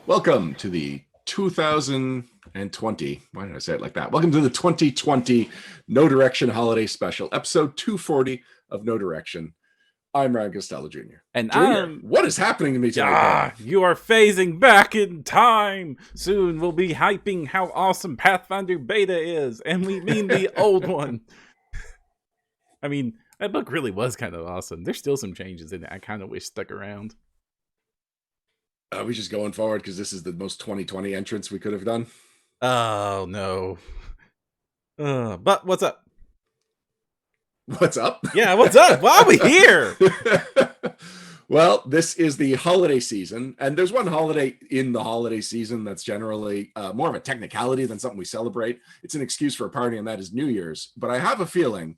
Welcome to the 2020. Why did I say it like that? Welcome to the 2020 No Direction Holiday Special, episode 240 of No Direction. I'm Ryan Costello Jr. And Junior, what is happening to me today? You are phasing back in time. Soon we'll be hyping how awesome Pathfinder Beta is, and we mean the old one. I mean, that book really was kind of awesome. There's still some changes in it I kind of wish stuck around. Are we just going forward because this is the most 2020 entrance we could have done? Oh, no. But what's up? What's up? Yeah, what's up? Why are we here? Well, this is the holiday season, and there's one holiday in the holiday season that's generally more of a technicality than something we celebrate. It's an excuse for a party, and that is New Year's. But I have a feeling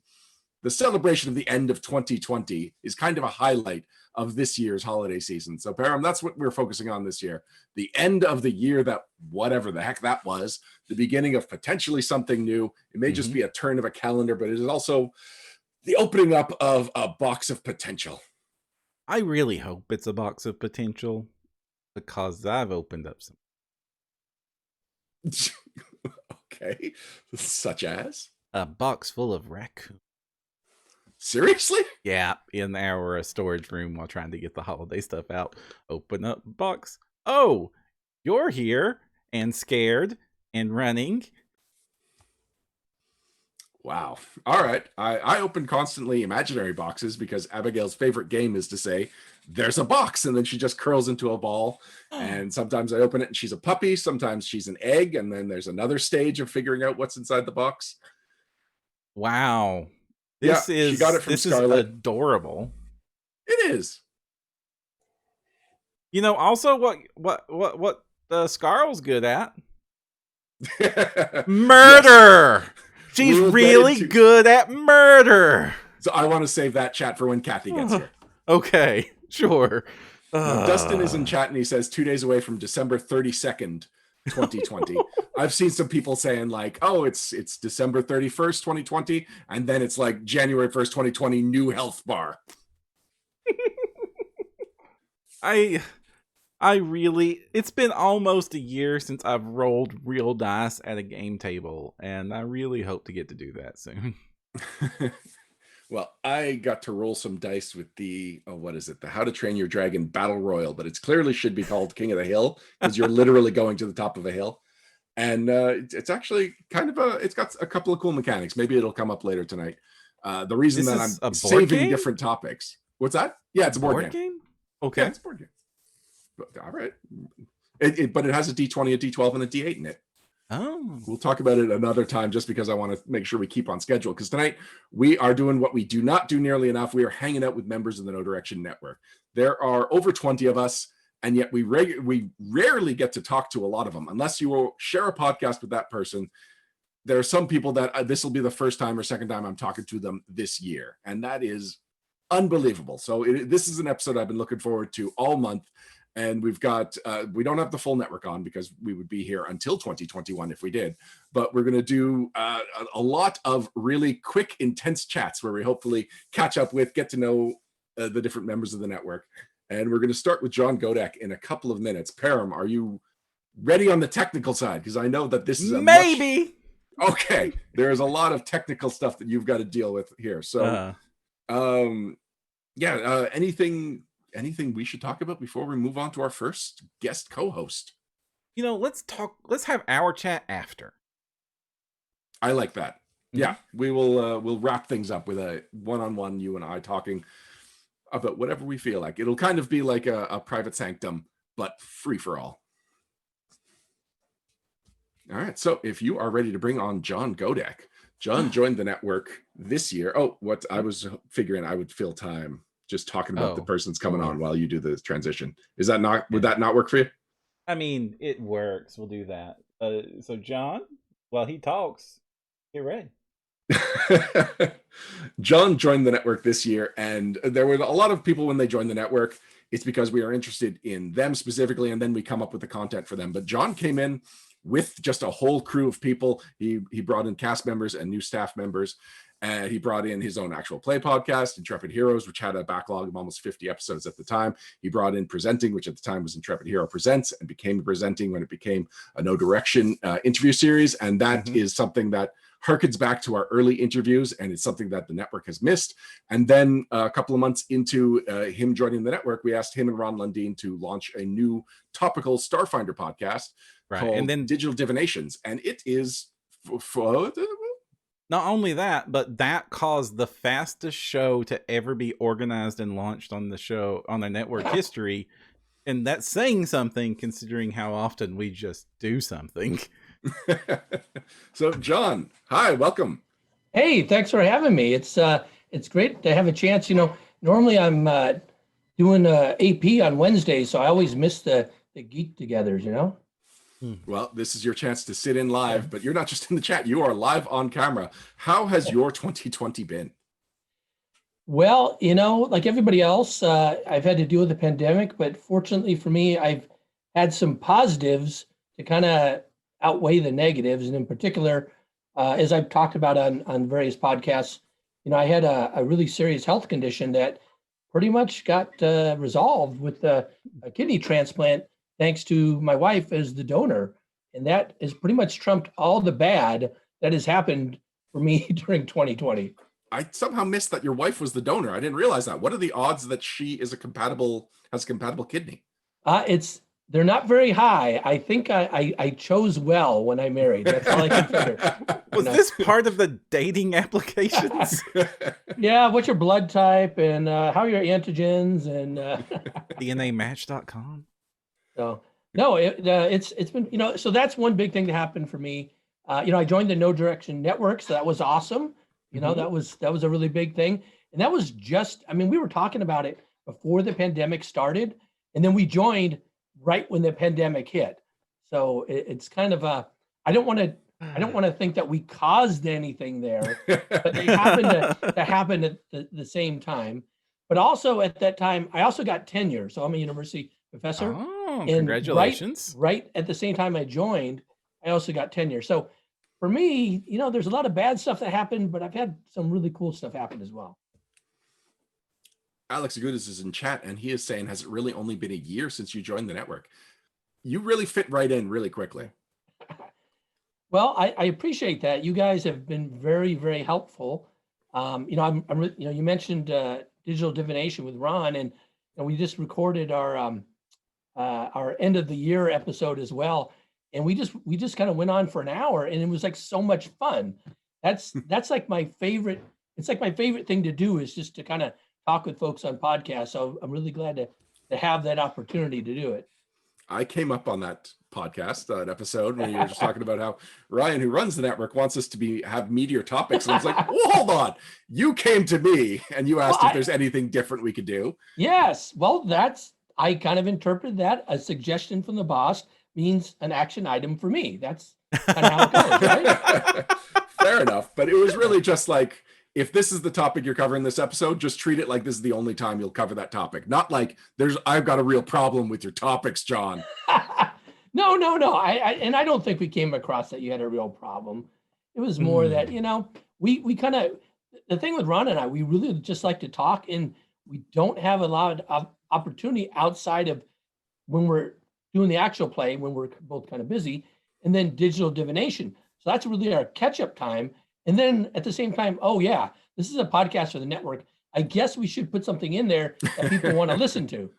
the celebration of the end of 2020 is kind of a highlight of this year's holiday season. So, Param, that's what we're focusing on this year. The end of the year that whatever the heck that was, the beginning of potentially something new. It may just be a turn of a calendar, but it is also the opening up of a box of potential. I really hope it's a box of potential because I've opened up some. Okay. Such as? A box full of raccoons. Seriously? Yeah, in our storage room while trying to get the holiday stuff out. Open up box. Oh, you're here and scared and running. Wow. All right. I open constantly imaginary boxes because Abigail's favorite game is to say, there's a box, and then she just curls into a ball. And sometimes I open it and she's a puppy. Sometimes she's an egg, and then there's another stage of figuring out what's inside the box. Wow. She got it from Scarlett. Is adorable. It is. You know, also what Scarl's good at? Murder. Yes. She's really good at murder. So I want to save that chat for when Kathy gets here. Okay, sure. Dustin is in chat and he says 2 days away from December 32nd, 2020. I've seen some people saying like, oh, it's December 31st, 2020, and then it's like January 1st, 2020, new health bar. I really, it's been almost a year since I've rolled real dice at a game table, and I really hope to get to do that soon. Well, I got to roll some dice with the, what is it? The How to Train Your Dragon Battle Royal, but it clearly should be called King of the Hill because you're literally going to the top of a hill. And it's actually kind of it's got a couple of cool mechanics. Maybe it'll come up later tonight. The reason that I'm saving different topics. What's that? Yeah, it's a board game. Okay. Yeah, it's a board game. All right. But it has a D20, a D12, and a D8 in it. Oh. We'll talk about it another time just because I want to make sure we keep on schedule. Because tonight we are doing what we do not do nearly enough. We are hanging out with members of the No Direction Network. There are over 20 of us, and yet we rarely get to talk to a lot of them. Unless you will share a podcast with that person, there are some people that this will be the first time or second time I'm talking to them this year. And that is unbelievable. So this is an episode I've been looking forward to all month. And we've got, we don't have the full network on because we would be here until 2021 if we did. But we're going to do a lot of really quick, intense chats where we hopefully catch up with, get to know the different members of the network. And we're going to start with John Godek in a couple of minutes. Param, are you ready on the technical side? Because I know that this is maybe. Okay. There's a lot of technical stuff that you've got to deal with here. So, anything we should talk about before we move on to our first guest co-host? You know, let's have our chat after. I like that. Mm-hmm. Yeah, we will we'll wrap things up with a one-on-one, you and I talking about whatever we feel like. It'll kind of be like a private sanctum, but free for all. All right, so if you are ready to bring on John Godek. John joined the network this year. Oh, what I was figuring I would fill time just talking about the person's coming on while you do the transition. Is that not, would that not work for you? I mean, it works. We'll do that. So John, while he talks, get ready. John joined the network this year, and there were a lot of people when they joined the network, it's because we are interested in them specifically, and then we come up with the content for them. But John came in with just a whole crew of people. He brought in cast members and new staff members. And he brought in his own actual play podcast, Intrepid Heroes, which had a backlog of almost 50 episodes at the time. He brought in Presenting, which at the time was Intrepid Hero Presents, and became Presenting when it became a No Direction interview series. And that is something that harkens back to our early interviews, and it's something that the network has missed. And then a couple of months into him joining the network, we asked him and Ron Lundeen to launch a new topical Starfinder podcast called and then Digital Divinations. And it is... Not only that, but that caused the fastest show to ever be organized and launched on the show, on the network history. And that's saying something considering how often we just do something. So, John, hi, welcome. Hey, thanks for having me. It's great to have a chance. Normally I'm doing AP on Wednesdays, so I always miss the geek togethers, Well, this is your chance to sit in live, but you're not just in the chat, you are live on camera. How has your 2020 been? Well, like everybody else, I've had to deal with the pandemic, but fortunately for me, I've had some positives to kind of outweigh the negatives. And in particular, as I've talked about on various podcasts, I had a really serious health condition that pretty much got resolved with a kidney transplant, thanks to my wife as the donor. And that has pretty much trumped all the bad that has happened for me during 2020. I somehow missed that your wife was the donor. I didn't realize that. What are the odds that she has a compatible kidney? They're not very high. I think I chose well when I married. That's all I can figure. Was this part of the dating applications? Yeah, what's your blood type and how are your antigens and DNAmatch.com? So no, it's been, so that's one big thing that happened for me. I joined the No Direction Network, so that was awesome. That was a really big thing. And that was just, we were talking about it before the pandemic started, and then we joined right when the pandemic hit. So it's kind of I don't want to think that we caused anything there, but they happened to happen at the same time. But also at that time, I also got tenure. So I'm a university professor. Oh, congratulations. Right at the same time I joined, I also got tenure. So for me, there's a lot of bad stuff that happened, but I've had some really cool stuff happen as well. Alex Agudas is in chat, and he is saying, has it really only been a year since you joined the network? You really fit right in really quickly. Well, I appreciate that. You guys have been very, very helpful. You mentioned digital divination with Ron, and we just recorded our end of the year episode as well. And we just kind of went on for an hour, and it was like so much fun. That's like my favorite. It's like my favorite thing to do is just to kind of talk with folks on podcasts. So I'm really glad to have that opportunity to do it. I came up on that podcast, that episode, when you were just talking about how Ryan, who runs the network, wants us to have meatier topics. And I was like, well, hold on. You came to me and you asked if there's anything different we could do. Yes. Well, I kind of interpreted that a suggestion from the boss means an action item for me. That's kind of how it goes, right? Fair enough. But it was really just like, if this is the topic you're covering this episode, just treat it like this is the only time you'll cover that topic. Not like I've got a real problem with your topics, John. No. I don't think we came across that you had a real problem. It was more that, we kind of, the thing with Ron and I, we really just like to talk, and we don't have a lot of opportunity outside of when we're doing the actual play, when we're both kind of busy, and then digital divination. So that's really our catch-up time. And then at the same time, oh yeah, this is a podcast for the network. I guess we should put something in there that people want to listen to,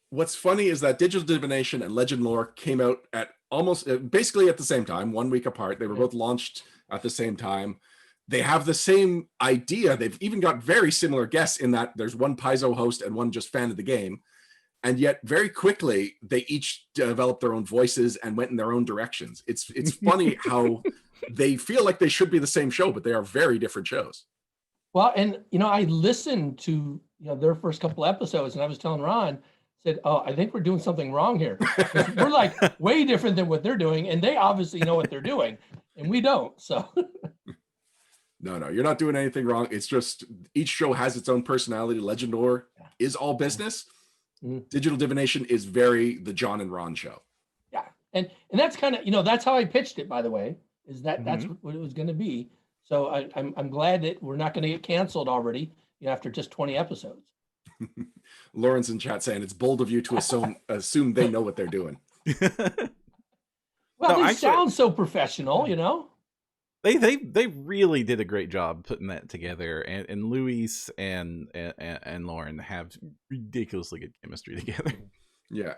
What's funny is that digital divination and legend lore came out at almost basically at the same time, 1 week apart. They were both launched at the same time. They have the same idea. They've even got very similar guests in that there's one Paizo host and one just fan of the game. And yet very quickly, they each developed their own voices and went in their own directions. It's funny how they feel like they should be the same show, but they are very different shows. Well, and, I listened to, their first couple episodes, and I was telling Ron, said, oh, I think we're doing something wrong here. We're like way different than what they're doing, and they obviously know what they're doing, and we don't, so. No, you're not doing anything wrong. It's just each show has its own personality. Legend lore is all business. Mm-hmm. Digital divination is very the John and Ron show. Yeah, and that's kind of, that's how I pitched it, by the way, is that that's what it was going to be. So I'm glad that we're not going to get canceled already, after just 20 episodes. Lauren's in chat saying it's bold of you to assume they know what they're doing. Well, No, they actually- sound so professional, They really did a great job putting that together, and Luis and Lauren have ridiculously good chemistry together. Yeah.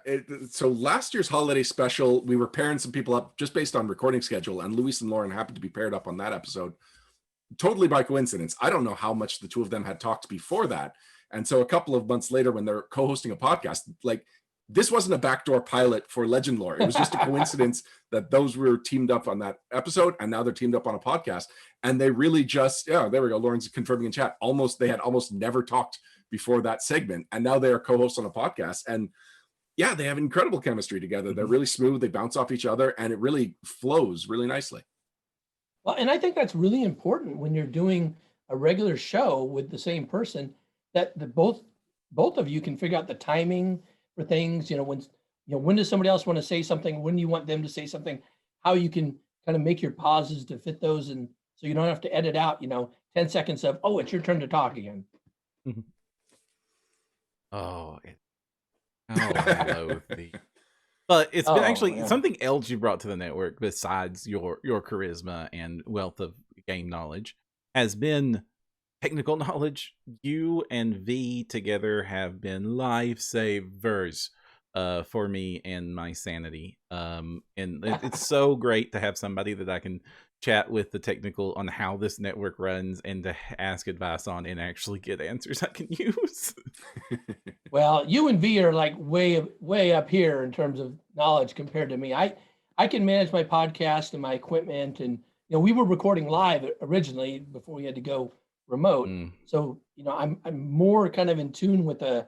So last year's holiday special, we were pairing some people up just based on recording schedule, and Luis and Lauren happened to be paired up on that episode totally by coincidence. I don't know how much the two of them had talked before that. And so a couple of months later, when they're co-hosting a podcast, like, this wasn't a backdoor pilot for Legend Lore. It was just a coincidence that those were teamed up on that episode, and now they're teamed up on a podcast. And they really just, there we go. Lauren's confirming in chat. They had almost never talked before that segment, and now they are co-hosts on a podcast. And yeah, they have incredible chemistry together. They're really smooth. They bounce off each other, and it really flows really nicely. Well, and I think that's really important when you're doing a regular show with the same person, that both of you can figure out the timing for things. When does somebody else want to say something? When do you want them to say something? How you can kind of make your pauses to fit those, and so you don't have to edit out 10 seconds of, oh, it's your turn to talk again. I loathe thee. But it's been actually yeah. something else you brought to the network besides your charisma and wealth of game knowledge has been technical knowledge. You and V together have been lifesavers for me and my sanity. And it's so great to have somebody that I can chat with the technical on how this network runs and to ask advice on and actually get answers I can use. Well, you and V are like way up here in terms of knowledge compared to me. I can manage my podcast and my equipment, and we were recording live originally before we had to go remote. So I'm more kind of in tune with a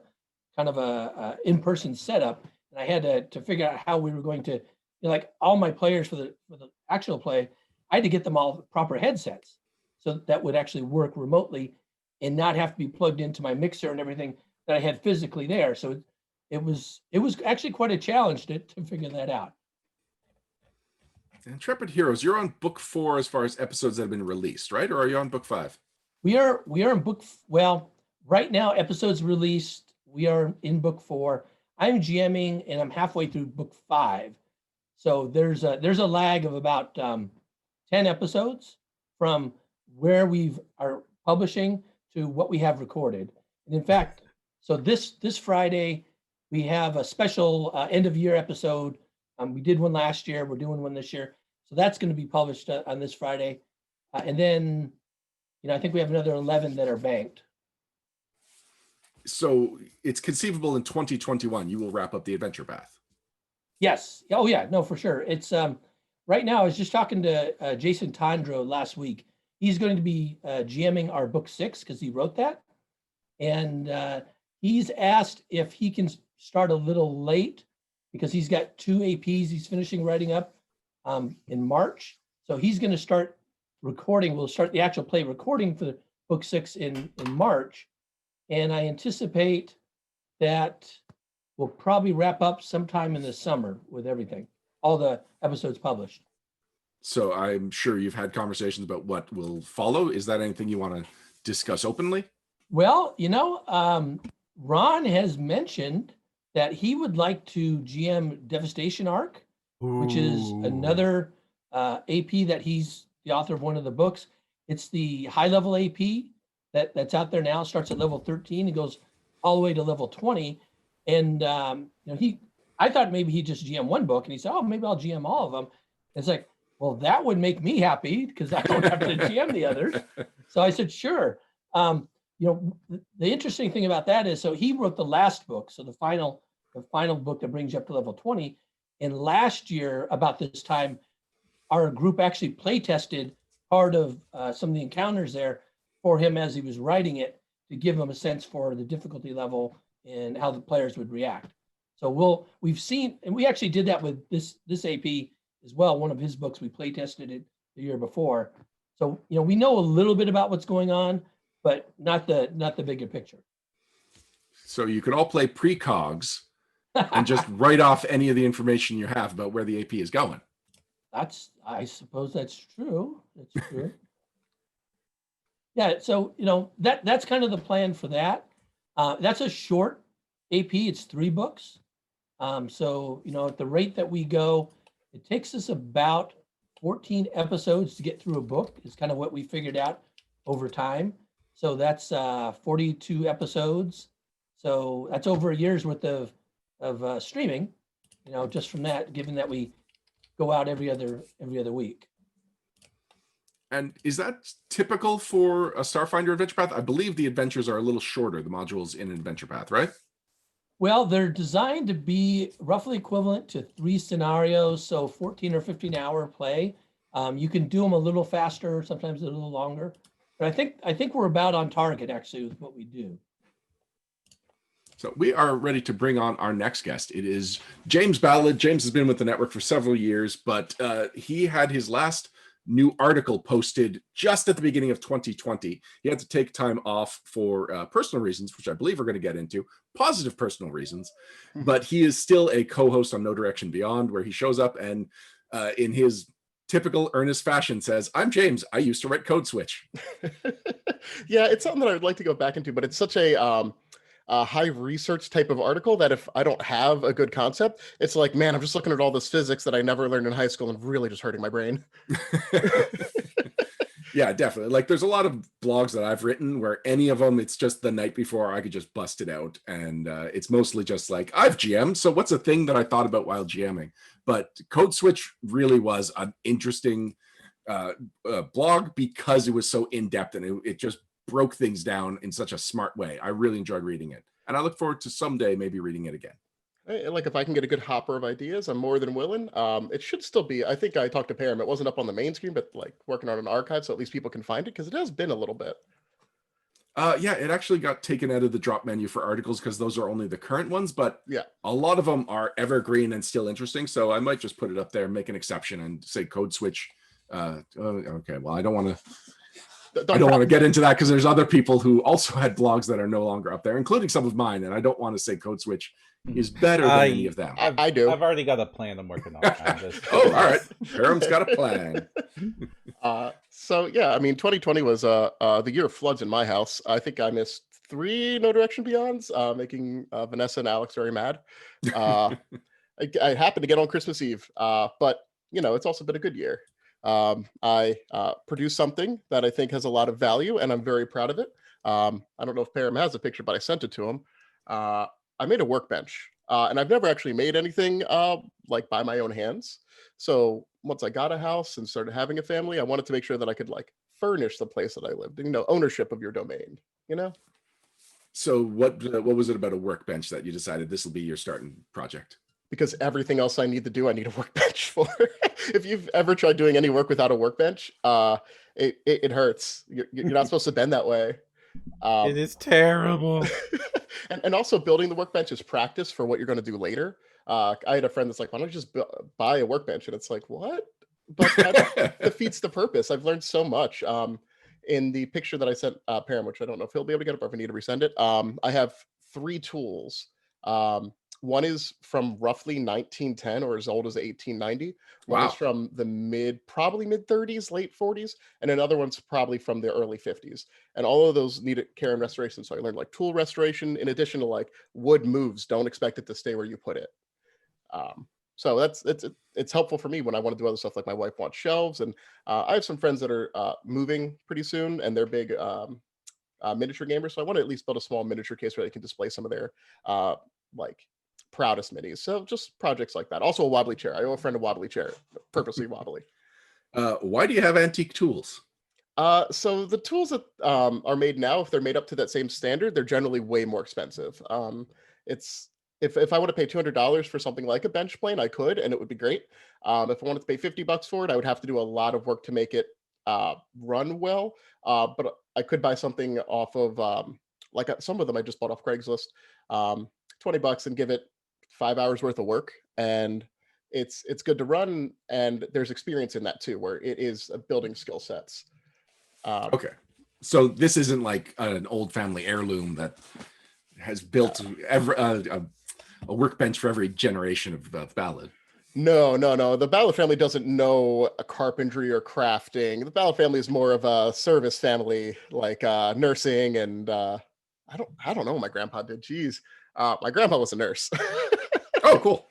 kind of a in-person setup, and I had to figure out how we were going to, like, all my players for the actual play, I had to get them all proper headsets so that would actually work remotely and not have to be plugged into my mixer and everything that I had physically there. So it was actually quite a challenge to figure that out. Intrepid Heroes, you're on book 4 as far as episodes that have been released, right? Or are you on book 5? We are in book, well, right now, episodes released, we are in book 4. I'm GMing and I'm halfway through book 5. So there's a lag of about 10 episodes from where we are publishing to what we have recorded. And in fact, so this Friday, we have a special end of year episode. We did one last year. We're doing one this year. So that's going to be published on this Friday. And then, I think we have another 11 that are banked. So it's conceivable in 2021, you will wrap up the adventure path. Yes. Oh yeah, no, for sure. It's right now, I was just talking to Jason Tondro last week. He's going to be GMing our book 6 because he wrote that. And he's asked if he can start a little late because he's got 2 APs he's finishing writing up in March. So he's going to start recording. We'll start the actual play recording for book 6 in March. And I anticipate that we'll probably wrap up sometime in the summer with everything, all the episodes published. So I'm sure you've had conversations about what will follow. Is that anything you want to discuss openly? Well, Ron has mentioned that he would like to GM Devastation Arc, which is another AP that he's the author of one of the books. It's the high level AP that's out there now, starts at level 13 and goes all the way to level 20. And I thought maybe he'd just GM one book, and he said, oh, maybe I'll GM all of them. It's like, well, that would make me happy because I don't have to GM the others. So I said, sure. The interesting thing about that is, so he wrote the last book, so the final book that brings you up to level 20. And last year, about this time, our group actually play tested part of some of the encounters there for him as he was writing it to give him a sense for the difficulty level and how the players would react. So we've seen, and we actually did that with this AP as well. One of his books, we play tested it the year before. So, we know a little bit about what's going on, but not the bigger picture. So you could all play precogs and just write off any of the information you have about where the AP is going. I suppose that's true. That's true. Yeah, so that's kind of the plan for that. That's a short AP. It's 3 books. So at the rate that we go, it takes us about 14 episodes to get through a book. Is kind of what we figured out over time. So that's 42 episodes. So that's over a year's worth of streaming. Just from that, given that we go out every other week. And is that typical for a Starfinder Adventure Path? I believe the adventures are a little shorter, the modules in an Adventure Path, right? Well, they're designed to be roughly equivalent to 3 scenarios, so 14 or 15-hour play. You can do them a little faster, sometimes a little longer. But I think we're about on target, actually, with what we do. So we are ready to bring on our next guest. It is James Ballard. James has been with the network for several years, but he had his last new article posted just at the beginning of 2020. He had to take time off for personal reasons, which I believe we're going to get into, positive personal reasons, but he is still a co-host on No Direction Beyond, where he shows up and in his typical earnest fashion says, "I'm James. I used to write Code Switch." Yeah, it's something that I'd like to go back into, but it's such a high research type of article that if I don't have a good concept, it's like, man, I'm just looking at all this physics that I never learned in high school and really just hurting my brain. Yeah, definitely. Like there's a lot of blogs that I've written where any of them, it's just the night before I could just bust it out. And it's mostly just like, I've GM'd, so what's a thing that I thought about while GMing? But Code Switch really was an interesting blog because it was so in-depth and it just broke things down in such a smart way. I really enjoyed reading it. And I look forward to someday maybe reading it again. Like if I can get a good hopper of ideas, I'm more than willing. It should still be, I think I talked to Pam, it wasn't up on the main screen, but like working on an archive so at least people can find it because it has been a little bit. Yeah, it actually got taken out of the drop menu for articles because those are only the current ones, but yeah, a lot of them are evergreen and still interesting. So I might just put it up there, make an exception and say Code Switch. Okay, well, I don't want to get into that because there's other people who also had blogs that are no longer up there, including some of mine. And I don't want to say Code Switch is better than any of them. I do. I've already got a plan I'm working on. Oh, all right. Param's got a plan. So yeah, I mean, 2020 was the year of floods in my house. I think I missed 3 No Direction Beyonds, making Vanessa and Alex very mad. I happened to get on Christmas Eve, but it's also been a good year. I produced something that I think has a lot of value, and I'm very proud of it. I don't know if Param has a picture, but I sent it to him. I made a workbench, and I've never actually made anything like by my own hands. So once I got a house and started having a family, I wanted to make sure that I could like furnish the place that I lived. Ownership of your domain. So what was it about a workbench that you decided this will be your starting project? Because everything else I need to do, I need a workbench for. If you've ever tried doing any work without a workbench, it hurts. You're not supposed to bend that way. It is terrible. and also building the workbench is practice for what you're going to do later. I had a friend that's like, why don't you just buy a workbench? And it's like, what? But that defeats the purpose. I've learned so much. In the picture that I sent Param, which I don't know if he'll be able to get up or if I need to resend it, I have 3 tools. One is from roughly 1910 or as old as 1890. One is from the probably mid 30s, late 40s. And another one's probably from the early 50s. And all of those needed care and restoration. So I learned like tool restoration in addition to like wood moves. Don't expect it to stay where you put it. So it's helpful for me when I want to do other stuff. Like my wife wants shelves, and I have some friends that are moving pretty soon, and they're big miniature gamers. So I want to at least build a small miniature case where they can display some of their like proudest minis. So just projects like that. Also a wobbly chair. I owe a friend a wobbly chair, purposely wobbly. Why do you have antique tools? So the tools that are made now, if they're made up to that same standard, they're generally way more expensive. If I want to pay $200 for something like a bench plane, I could, and it would be great. If I wanted to pay $50 for it, I would have to do a lot of work to make it run well. But I could buy something off of like some of them I just bought off Craigslist, $20 and give it 5 hours worth of work, and it's good to run. And there's experience in that too, where it is building skill sets. Okay, so this isn't like an old family heirloom that has built a workbench for every generation of Ballard. No. The Ballard family doesn't know a carpentry or crafting. The Ballard family is more of a service family, like nursing and I don't know what my grandpa did. Jeez. My grandpa was a nurse. Oh, cool.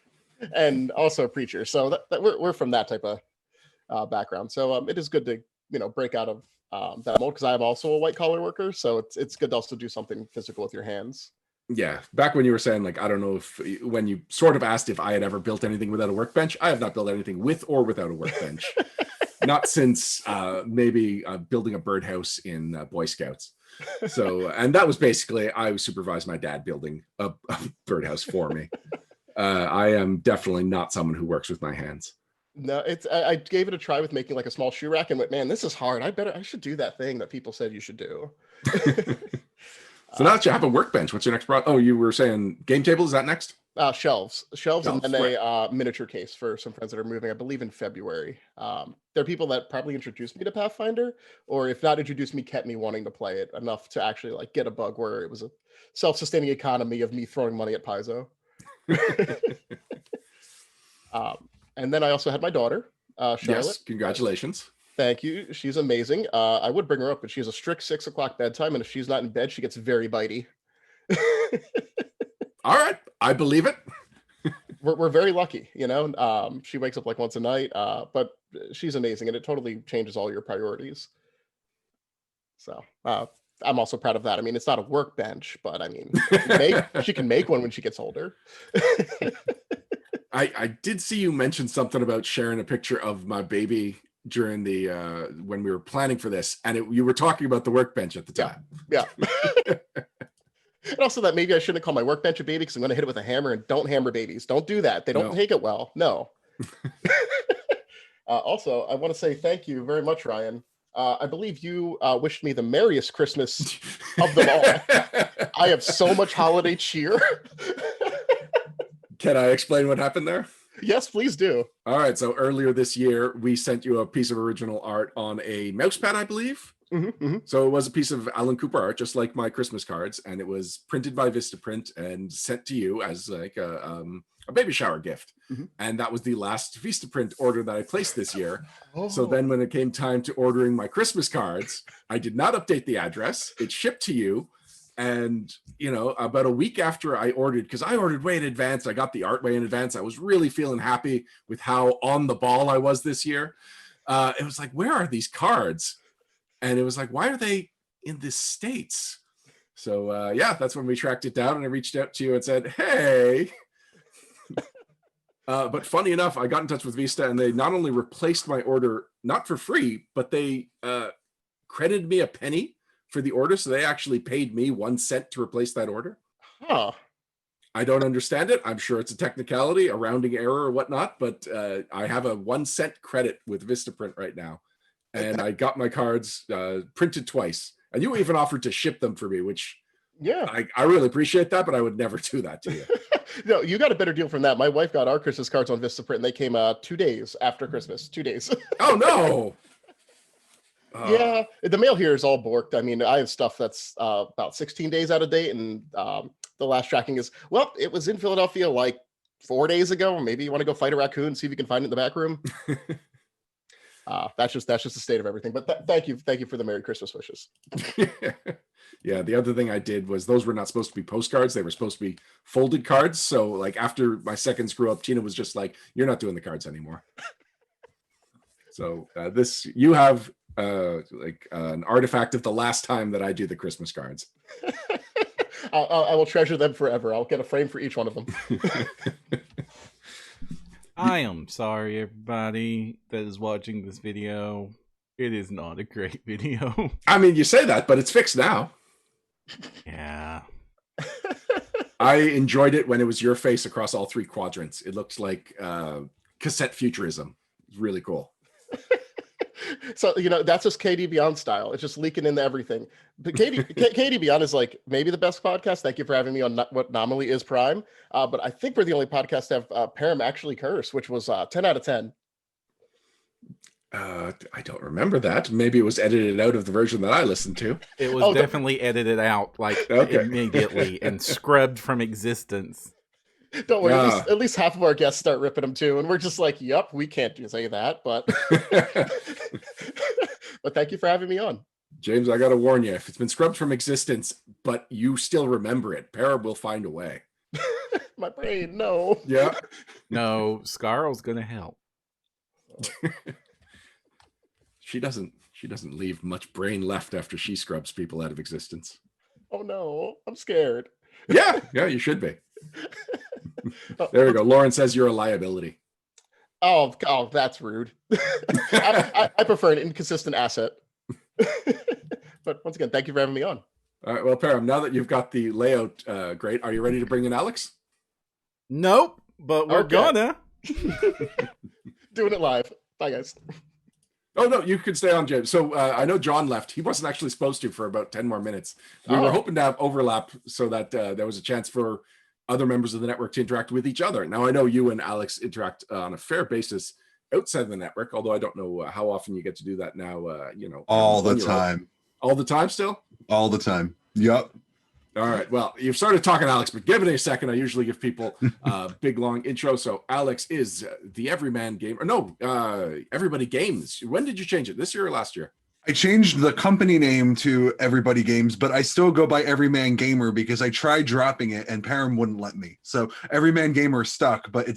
And also a preacher. So that we're from that type of background. So it is good to, break out of that mold, because I am also a white collar worker. So it's good to also do something physical with your hands. Yeah. Back when you were saying, like, I don't know if, when you sort of asked if I had ever built anything without a workbench, I have not built anything with or without a workbench. Not since maybe building a birdhouse in Boy Scouts. So, and that was basically, I supervised my dad building a birdhouse for me. I am definitely not someone who works with my hands. No, I gave it a try with making like a small shoe rack and went, man, this is hard. I should do that thing that people said you should do. So now that you have a workbench, what's your next project? Oh, you were saying game table, is that next? Shelves, and then right. a miniature case for some friends that are moving, I believe in February. There are people that probably introduced me to Pathfinder, or if not introduced me, kept me wanting to play it enough to actually like get a bug where it was a self-sustaining economy of me throwing money at Paizo. And then I also had my daughter, Charlotte. Yes, congratulations. Thank you. She's amazing. I would bring her up, but she has a strict 6 o'clock bedtime, and if she's not in bed, she gets very bitey. All right, I believe it. We're very lucky, she wakes up like once a night, but she's amazing, and it totally changes all your priorities. So I'm also proud of that. I mean, it's not a workbench, but I mean, she can make one when she gets older. I did see you mention something about sharing a picture of my baby during the when we were planning for this, and you were talking about the workbench at the time. Yeah. And also that maybe I shouldn't call my workbench a baby, because I'm going to hit it with a hammer, and don't hammer babies. Don't do that. They don't take it well. No. Also, I want to say thank you very much, Ryan. I believe you wished me the merriest Christmas of them all. I have so much holiday cheer. Can I explain what happened there? Yes, please do. All right. So earlier this year, we sent you a piece of original art on a mouse pad, I believe. Mm-hmm. So it was a piece of Alan Cooper art, just like my Christmas cards, and it was printed by Vistaprint and sent to you as like a baby shower gift. Mm-hmm. And that was the last Vistaprint order that I placed this year. Oh. So then when it came time to ordering my Christmas cards, I did not update the address. It shipped to you. And, about a week after I ordered, because I ordered way in advance, I got the art way in advance. I was really feeling happy with how on the ball I was this year. It was like, where are these cards? And it was like, why are they in the States? So, yeah, that's when we tracked it down, and I reached out to you and said, hey. But funny enough, I got in touch with Vista, and they not only replaced my order, not for free, but they credited me a penny for the order. So they actually paid me 1 cent to replace that order. Huh. I don't understand it. I'm sure it's a technicality, a rounding error or whatnot, but I have a 1 cent credit with Vistaprint right now. And I got my cards printed twice. And you even offered to ship them for me, which I really appreciate that, but I would never do that to you. No, you got a better deal from that. My wife got our Christmas cards on Vistaprint, and they came 2 days after Christmas. 2 days. Oh, no. Yeah, the mail here is all borked. I mean, I have stuff that's about 16 days out of date, and the last tracking is, well, it was in Philadelphia like 4 days ago. Maybe you want to go fight a raccoon, see if you can find it in the back room. That's just the state of everything. But thank you for the Merry Christmas wishes. Yeah, the other thing I did was, those were not supposed to be postcards. They were supposed to be folded cards. So like after my second screw up, Tina was just like, you're not doing the cards anymore. So you have an artifact of the last time that I do the Christmas cards. I will treasure them forever. I'll get a frame for each one of them. I am sorry, everybody that is watching this video. It is not a great video. I mean, you say that, but it's fixed now. Yeah. I enjoyed it when it was your face across all 3 quadrants. It looked like cassette futurism. It's really cool. So, that's just KD Beyond style. It's just leaking into everything. But KD Beyond is like maybe the best podcast. Thank you for having me on what nominally is Prime. But I think we're the only podcast to have Param actually curse, which was 10 out of 10. I don't remember that. Maybe it was edited out of the version that I listened to. It was definitely edited out, like, Okay. immediately and scrubbed from existence. Don't worry, Yeah. at least half of our guests start ripping them too, and we're just like, "Yep, we can't say that." But but thank you for having me on. James, I gotta warn you, if it's been scrubbed from existence, but you still remember it, Parab will find a way. My brain, no. Yeah. No, Scarl's gonna help. She doesn't leave much brain left after she scrubs people out of existence. Oh no, I'm scared. Yeah, you should be. There we go. Lauren says you're a liability. Oh, that's rude. I prefer an inconsistent asset. But once again, thank you for having me on. All right, well, Param, now that you've got the layout great, are you ready to bring in Alex? Nope, but we're Okay. gonna. Doing it live. Bye, guys. Oh, no, you can stay on, James. So I know John left. He wasn't actually supposed to for about 10 more minutes. We were hoping to have overlap so that there was a chance for other members of the network to interact with each other. Now, I know you and Alex interact on a fair basis outside of the network, although I don't know how often you get to do that now, all the time. All the time still? All the time. Yep. All right. Well, you've started talking, Alex, but give it a second. I usually give people a big, long intro. So Alex is the Everyman Gamer. No, Everybody Games. When did you change it? This year or last year? I changed the company name to Everybody Games, but I still go by Everyman Gamer because I tried dropping it and Param wouldn't let me. So Everyman Gamer stuck, but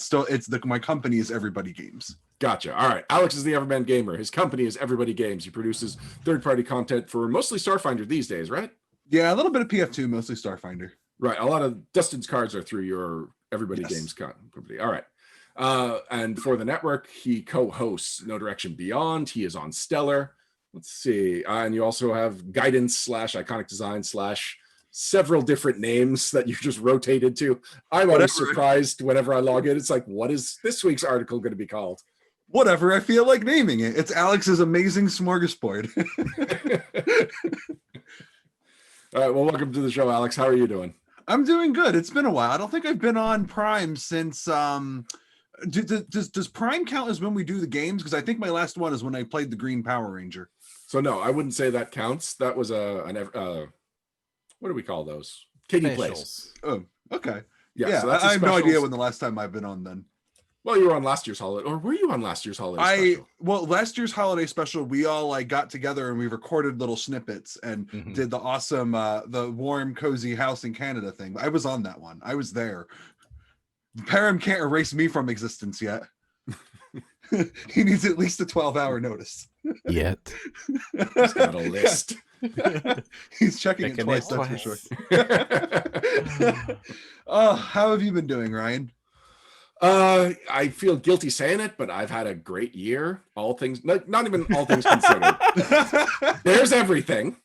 my company is Everybody Games. Gotcha. All right. Alex is the Everyman Gamer. His company is Everybody Games. He produces third-party content for mostly Starfinder these days, right? Yeah, a little bit of PF2, mostly Starfinder. Right. A lot of Dustin's cards are through your Everybody Yes. Games company. All right. And for the network, he co-hosts No Direction Beyond. He is on Stellar. Let's see. And you also have Guidance / Iconic Design / several different names that you just rotated to. I'm always surprised whenever I log in. It's like, what is this week's article going to be called? Whatever I feel like naming it. It's Alex's amazing smorgasbord. All right. Well, welcome to the show, Alex. How are you doing? I'm doing good. It's been a while. I don't think I've been on Prime since does Prime count as when we do the games? Because I think my last one is when I played the Green Power Ranger. So no, I wouldn't say that counts. That was what do we call those? KD Plays. Oh, okay. Yeah, so that's I have no idea specials. when the last time I've been on then. Well, you were on last year's holiday, or were you on last year's holiday special? Last year's holiday special, we all got together and we recorded little snippets and did the awesome, the warm, cozy house in Canada thing. I was on that one. I was there. Param can't erase me from existence yet. He needs at least a 12-hour notice. Yet. He's got a list. He's checking it twice, that's for sure. Oh, how have you been doing, Ryan? I feel guilty saying it, but I've had a great year. All things, not even all things considered. There's everything.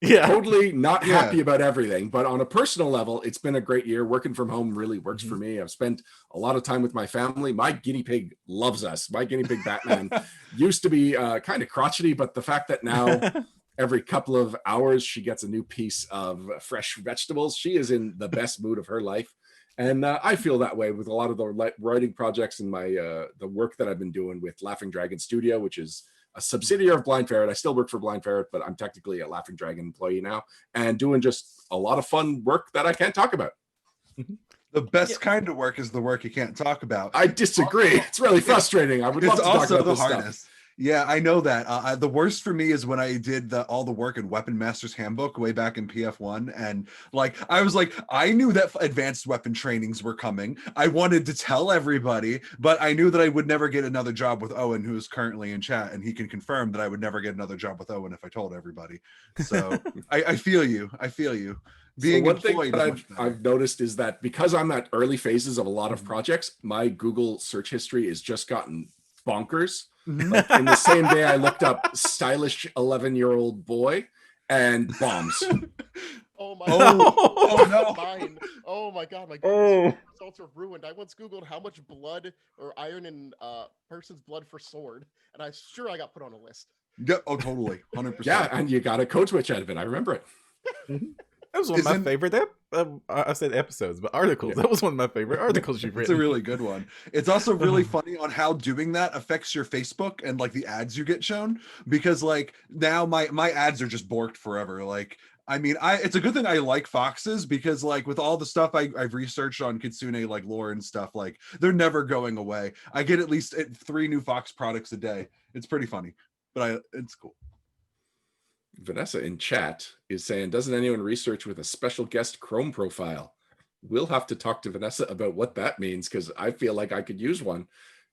Yeah. Totally not happy about everything, but on a personal level, it's been a great year. Working from home really works for me. I've spent a lot of time with my family. My guinea pig loves us. My guinea pig Batman used to be kind of crotchety, but the fact that now every couple of hours she gets a new piece of fresh vegetables, she is in the best mood of her life. And I feel that way with a lot of the writing projects and my the work that I've been doing with Laughing Dragon Studio, which is a subsidiary of Blind Ferret. I still work for Blind Ferret, but I'm technically a Laughing Dragon employee now and doing just a lot of fun work that I can't talk about. The best kind of work is the work you can't talk about. I disagree. It's really frustrating. I would love to talk about this stuff. Yeah, I know that. The worst for me is when I did all the work in Weapon Master's Handbook way back in PF1. And I knew that advanced weapon trainings were coming. I wanted to tell everybody, but I knew that I would never get another job with Owen, who is currently in chat. And he can confirm that I would never get another job with Owen if I told everybody. So I feel you. I feel you. Being so one thing employed that I've noticed is that because I'm at early phases of a lot of projects, my Google search history has just gotten bonkers. Like in the same day I looked up stylish 11-year-old boy and bombs. Oh my Oh no. Mine. Oh my god, my results are ruined. I once Googled how much blood or iron in person's blood for sword, and I'm sure I got put on a list. Yep. Oh, totally. 100%. Yeah, and you got a code switch out of it. I remember it. That was one of my favorite I said episodes, but articles. Yeah. That was one of my favorite articles you've written. It's a really good one. It's also really funny on how doing that affects your Facebook and the ads you get shown, because now my ads are just borked forever. I mean, it's a good thing I like foxes, because like with all the stuff I've researched on Kitsune like lore and stuff, like they're never going away. I get at least 3 new fox products a day. It's pretty funny, but it's cool. Vanessa in chat is saying, doesn't anyone research with a special guest Chrome profile? We'll have to talk to Vanessa about what that means, because I feel like I could use one,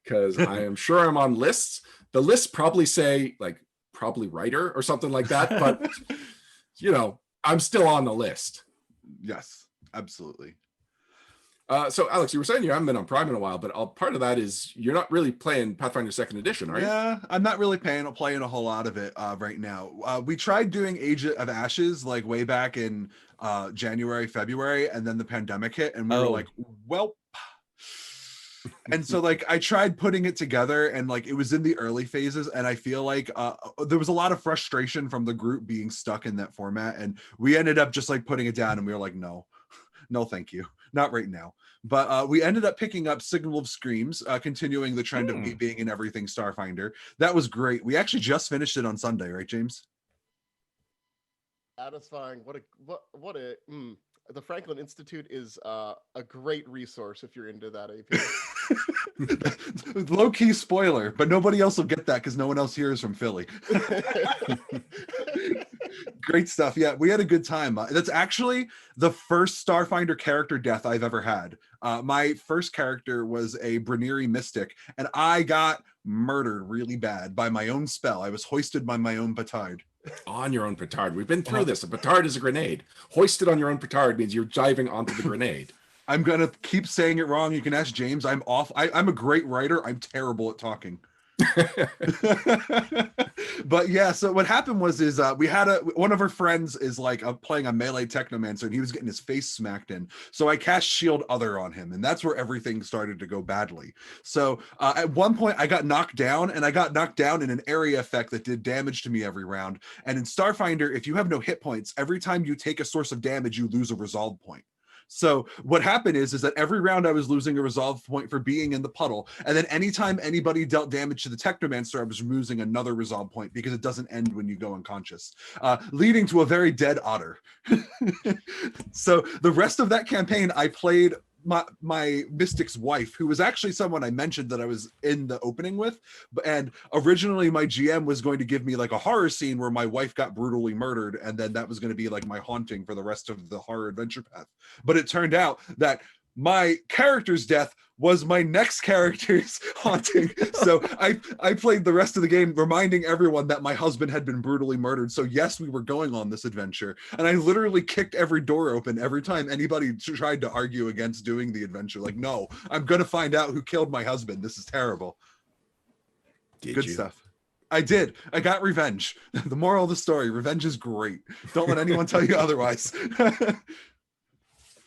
because I am sure I'm on lists. The lists probably say like probably writer or something like that, but you know, I'm still on the list. Yes, absolutely. So Alex, you were saying you haven't been on Prime in a while, but part of that is you're not really playing Pathfinder 2nd Edition, are you? Yeah, I'm not really playing a whole lot of it right now. We tried doing Age of Ashes like way back in January, February, and then the pandemic hit, and we were like, well. And so like I tried putting it together, and like it was in the early phases, and I feel like there was a lot of frustration from the group being stuck in that format, and we ended up just like putting it down, and we were like, no thank you, not right now. But we ended up picking up Signal of Screams, continuing the trend of me being in everything Starfinder. That was great. We actually just finished it on Sunday, right, James? Satisfying. The Franklin Institute is a great resource if you're into that AP. Low-key spoiler, but nobody else will get that because no one else here is from Philly. Great stuff. Yeah, we had a good time. That's actually the first Starfinder character death I've ever had. My first character was a Brenneri mystic, and I got murdered really bad by my own spell. I was hoisted by my own petard. On your own petard. We've been through this. A petard is a grenade. Hoisted on your own petard means you're diving onto the grenade. I'm gonna keep saying it wrong. You can ask James. I'm off. I'm a great writer. I'm terrible at talking. But yeah, so what happened was we had one of our friends is like playing a melee technomancer, and he was getting his face smacked in, so I cast shield other on him, and that's where everything started to go badly. So at one point I got knocked down, and I got knocked down in an area effect that did damage to me every round. And in Starfinder, if you have no hit points, every time you take a source of damage you lose a resolve point. So what happened is that every round I was losing a resolve point for being in the puddle, and then anytime anybody dealt damage to the Technomancer, I was losing another resolve point because it doesn't end when you go unconscious, leading to a very dead otter. So the rest of that campaign, I played my mystic's wife, who was actually someone I mentioned that I was in the opening with, and originally my GM was going to give me like a horror scene where my wife got brutally murdered, and then that was going to be like my haunting for the rest of the horror adventure path. But it turned out that my character's death was my next character's haunting. So I played the rest of the game reminding everyone that my husband had been brutally murdered. So yes, we were going on this adventure, and I literally kicked every door open every time anybody tried to argue against doing the adventure. Like, no, I'm gonna find out who killed my husband. This is terrible. Good stuff. I did. I got revenge. The moral of the story: revenge is great. Don't let anyone tell you otherwise.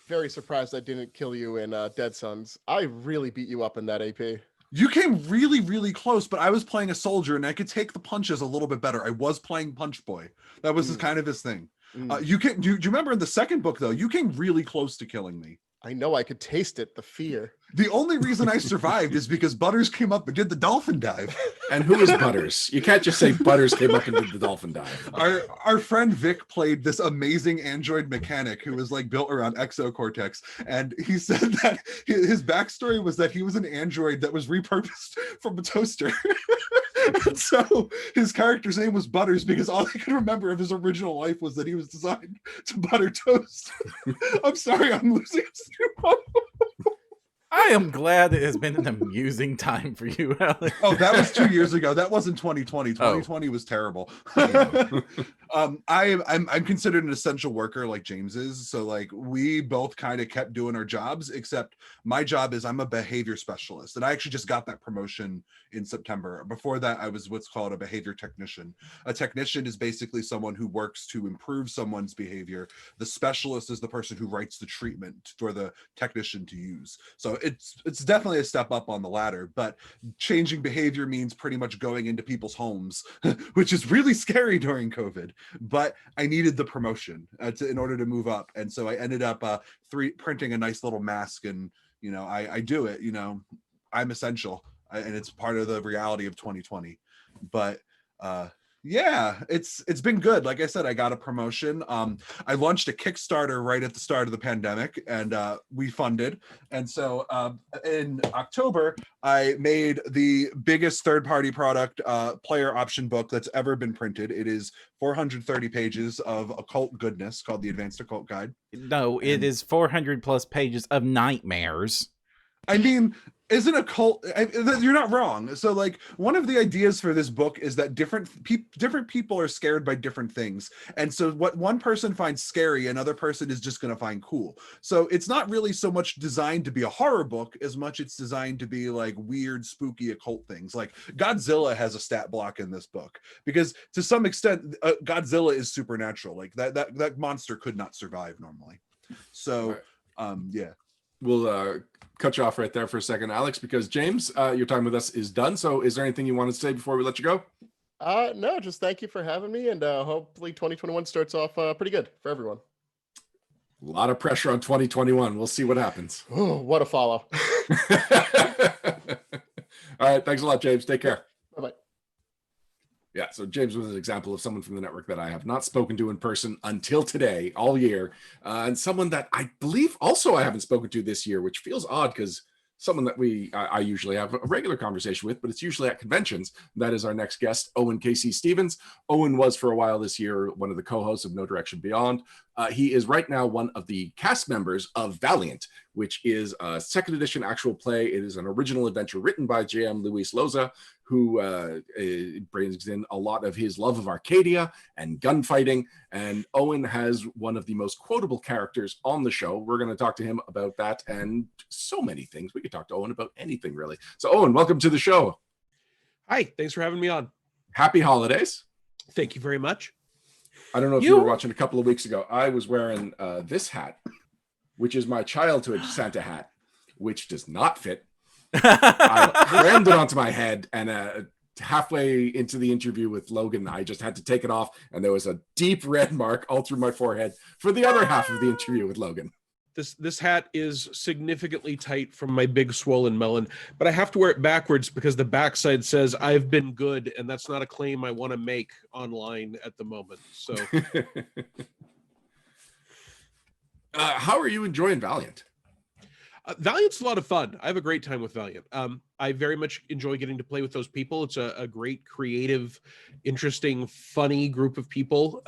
Very surprised I didn't kill you in Dead Sons. I really beat you up in that AP. You came really, really close, but I was playing a soldier and I could take the punches a little bit better. I was playing Punch Boy. That was kind of his thing. Do you remember in the second book, though, you came really close to killing me. I know, I could taste it, the fear. The only reason I survived is because Butters came up and did the dolphin dive. And who is Butters? You can't just say Butters came up and did the dolphin dive. Our friend Vic played this amazing android mechanic who was like built around exocortex, and he said that his backstory was that he was an android that was repurposed from a toaster. And so his character's name was Butters because all I could remember of his original life was that he was designed to butter toast. I'm sorry, I'm losing it. I am glad it has been an amusing time for you, Alex. Oh, that was 2 years ago. That wasn't 2020. 2020 was terrible. I'm considered an essential worker like James is. So like we both kind of kept doing our jobs, except my job is I'm a behavior specialist. And I actually just got that promotion in September. Before that, I was what's called a behavior technician. A technician is basically someone who works to improve someone's behavior. The specialist is the person who writes the treatment for the technician to use. So it's definitely a step up on the ladder, but changing behavior means pretty much going into people's homes, which is really scary during COVID. But I needed the promotion in order to move up. And so I ended up printing a nice little mask, and, you know, I do it, you know, I'm essential, and it's part of the reality of 2020. But Yeah, it's been good. Like I said, I got a promotion. I launched a Kickstarter right at the start of the pandemic, and we funded. And so in October, I made the biggest third-party product player option book that's ever been printed. It is 430 pages of occult goodness called the Advanced Occult Guide. No, it is 400 plus pages of nightmares. I mean, isn't a cult? You're not wrong. So, like, one of the ideas for this book is that different people are scared by different things, and so what one person finds scary, another person is just going to find cool. So it's not really so much designed to be a horror book as much it's designed to be like weird, spooky, occult things. Like Godzilla has a stat block in this book because, to some extent, Godzilla is supernatural. Like that monster could not survive normally. So, yeah. We'll cut you off right there for a second, Alex, because James, your time with us is done. So is there anything you want to say before we let you go? No, just thank you for having me, and hopefully 2021 starts off pretty good for everyone. A lot of pressure on 2021. We'll see what happens. Oh, what a follow. All right. Thanks a lot, James. Take care. Bye-bye. Yeah, so James was an example of someone from the network that I have not spoken to in person until today, all year, and someone that I believe also I haven't spoken to this year, which feels odd because someone that I usually have a regular conversation with, but it's usually at conventions. That is our next guest, Owen Casey Stevens. Owen was for a while this year one of the co-hosts of No Direction Beyond. He is right now one of the cast members of Valiant, which is a second edition actual play. It is an original adventure written by J.M. Luis Loza, who brings in a lot of his love of Arcadia and gunfighting. And Owen has one of the most quotable characters on the show. We're going to talk to him about that and so many things. We could talk to Owen about anything, really. So, Owen, welcome to the show. Hi, thanks for having me on. Happy holidays. Thank you very much. I don't know if you were watching a couple of weeks ago. I was wearing this hat, which is my childhood Santa hat, which does not fit. I crammed it onto my head, and halfway into the interview with Logan, I just had to take it off, and there was a deep red mark all through my forehead for the other half of the interview with Logan. This hat is significantly tight from my big swollen melon, but I have to wear it backwards because the backside says I've been good, and that's not a claim I want to make online at the moment. So how are you enjoying Valiant? Valiant's a lot of fun. I have a great time with Valiant. I very much enjoy getting to play with those people. It's a great, creative, interesting, funny group of people.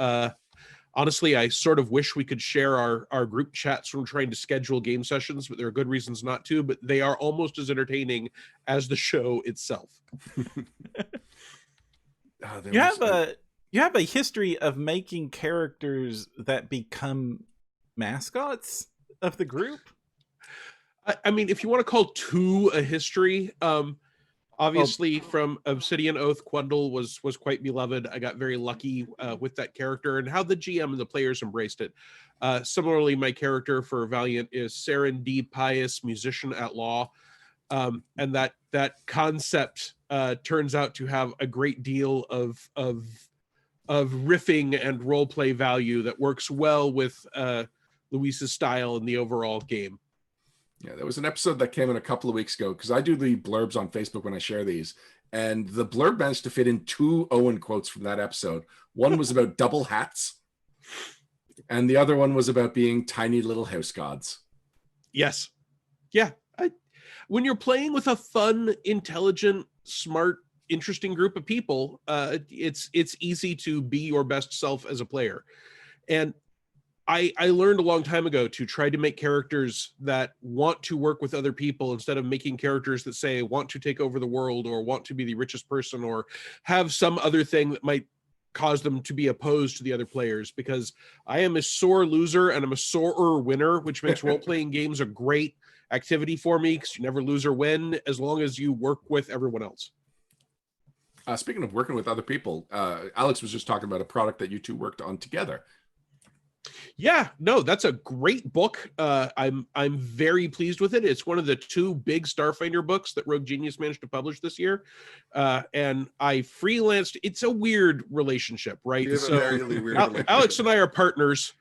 Honestly, I sort of wish we could share our group chats from trying to schedule game sessions, but there are good reasons not to, but they are almost as entertaining as the show itself. You have a history of making characters that become mascots of the group. I mean, if you want to call two a history, obviously from Obsidian Oath, Quendel was quite beloved. I got very lucky with that character and how the GM and the players embraced it. Similarly, my character for Valiant is Saren D. Pius, musician at law. And that concept turns out to have a great deal of riffing and roleplay value that works well with Luis's style and the overall game. Yeah, there was an episode that came in a couple of weeks ago because I do the blurbs on Facebook when I share these, and the blurb managed to fit in 2 Owen quotes from that episode. One was about double hats, and the other one was about being tiny little house gods. Yes. Yeah. When you're playing with a fun, intelligent, smart, interesting group of people, it's easy to be your best self as a player. And I learned a long time ago to try to make characters that want to work with other people instead of making characters that say want to take over the world or want to be the richest person or have some other thing that might cause them to be opposed to the other players, because I am a sore loser and I'm a sorer winner, which makes role-playing games a great activity for me because you never lose or win as long as you work with everyone else. Speaking of working with other people, Alex was just talking about a product that you two worked on together. Yeah, no, that's a great book. I'm very pleased with it. It's one of the 2 big Starfinder books that Rogue Genius managed to publish this year. And I freelanced. It's a weird relationship, right? So Really weird relationship. Alex and I are partners.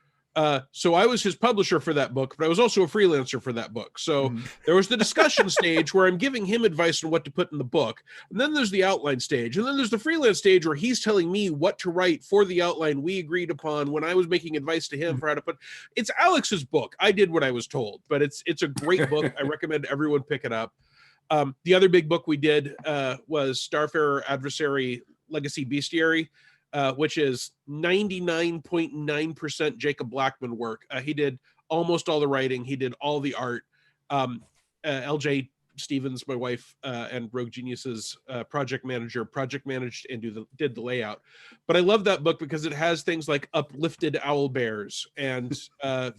So I was his publisher for that book, but I was also a freelancer for that book. So there was the discussion stage where I'm giving him advice on what to put in the book. And then there's the outline stage. And then there's the freelance stage where he's telling me what to write for the outline we agreed upon when I was making advice to him for how to put. It's Alex's book. I did what I was told, but it's a great book. I recommend everyone pick it up. The other big book we did was Starfarer Adversary Legacy Bestiary. Which is 99.9% Jacob Blackman work. He did almost all the writing. He did all the art. LJ Stevens, my wife, and Rogue Genius's project managed and did the layout. But I love that book because it has things like uplifted owl bears and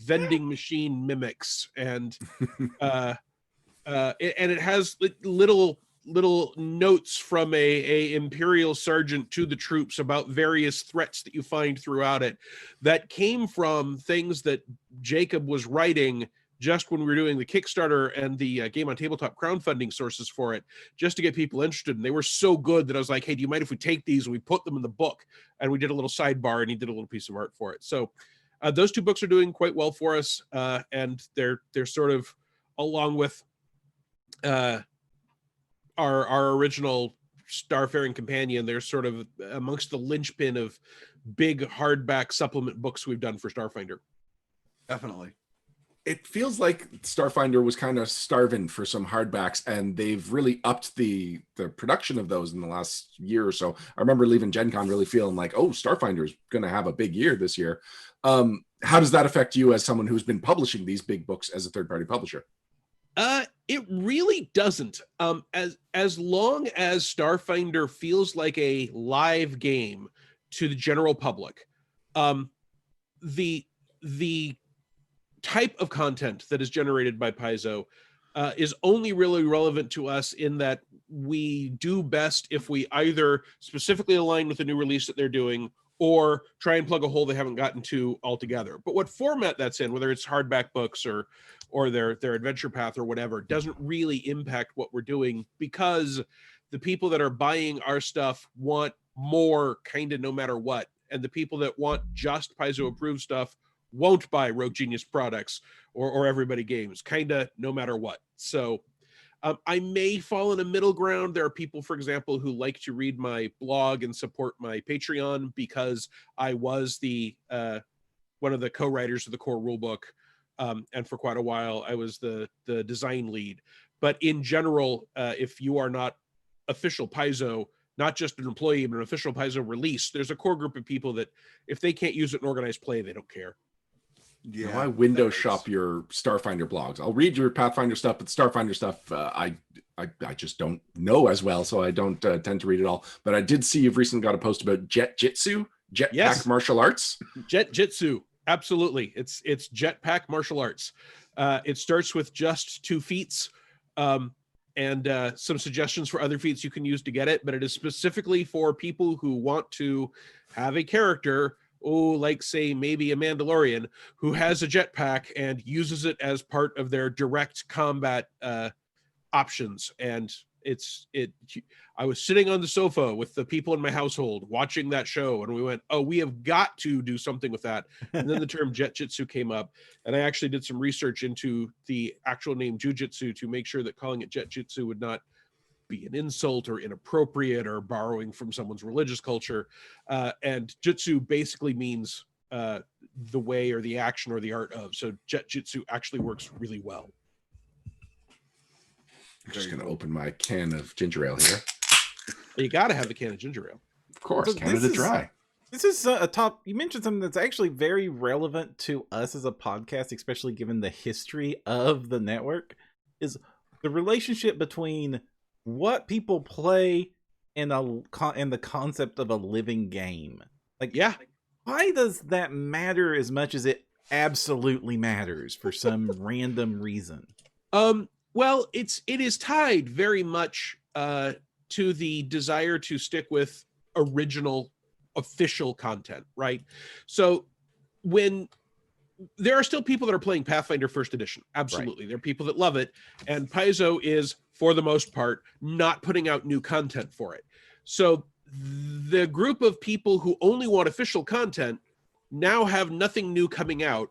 vending machine mimics, and it has little notes from a imperial sergeant to the troops about various threats that you find throughout it that came from things that Jacob was writing just when we were doing the Kickstarter and the Game on Tabletop crowdfunding sources for it, just to get people interested. And they were so good that I was like, hey, do you mind if we take these and we put them in the book? And we did a little sidebar and he did a little piece of art for it. So those two books are doing quite well for us. And they're sort of, along with our original Starfaring Companion, they're sort of amongst the linchpin of big hardback supplement books we've done for Starfinder. Definitely. It feels like Starfinder was kind of starving for some hardbacks, and they've really upped the production of those in the last year or so. I remember leaving Gen Con really feeling like, oh, Starfinder is going to have a big year this year. How does that affect you as someone who's been publishing these big books as a third-party publisher? It really doesn't. As long as Starfinder feels like a live game to the general public, the type of content that is generated by Paizo is only really relevant to us in that we do best if we either specifically align with the new release that they're doing or try and plug a hole they haven't gotten to altogether. But what format that's in, whether it's hardback books or their adventure path or whatever, doesn't really impact what we're doing, because the people that are buying our stuff want more kind of no matter what. And the people that want just Paizo approved stuff won't buy Rogue Genius products or Everybody Games, kind of no matter what. So I may fall in a middle ground. There are people, for example, who like to read my blog and support my Patreon because I was the one of the co-writers of the core rulebook. And for quite a while, I was the design lead. But in general, if you are not official Paizo, not just an employee, but an official Paizo release, there's a core group of people that if they can't use it in organized play, they don't care. Yeah, I window shop your Starfinder blogs. I'll read your Pathfinder stuff, but Starfinder stuff, I just don't know as well, so I don't tend to read it all. But I did see you've recently got a post about Jetpack martial arts. Jitsu, absolutely. It's Jetpack martial arts. It starts with just 2 feats and some suggestions for other feats you can use to get it, but it is specifically for people who want to have a character, like say maybe a Mandalorian, who has a jetpack and uses it as part of their direct combat options. And I was sitting on the sofa with the people in my household watching that show, and we went, oh, we have got to do something with that. And then the term Jetjitsu came up, and I actually did some research into the actual name Jujitsu to make sure that calling it Jetjitsu would not be an insult or inappropriate or borrowing from someone's religious culture. And Jutsu basically means the way or the action or the art of. So Jetjitsu actually works really well. I'm just going to open my can of ginger ale here. You got to have a can of ginger ale. Of course, So Canada Dry. This is a top. You mentioned something that's actually very relevant to us as a podcast, especially given the history of the network, is the relationship between what people play and the concept of a living game. Like, yeah, why does that matter as much as it absolutely matters for some random reason? Well, it is tied very much to the desire to stick with original official content, right? So when there are still people that are playing Pathfinder First Edition, absolutely. Right. There are people that love it, and Paizo is, for the most part, not putting out new content for it. So the group of people who only want official content now have nothing new coming out,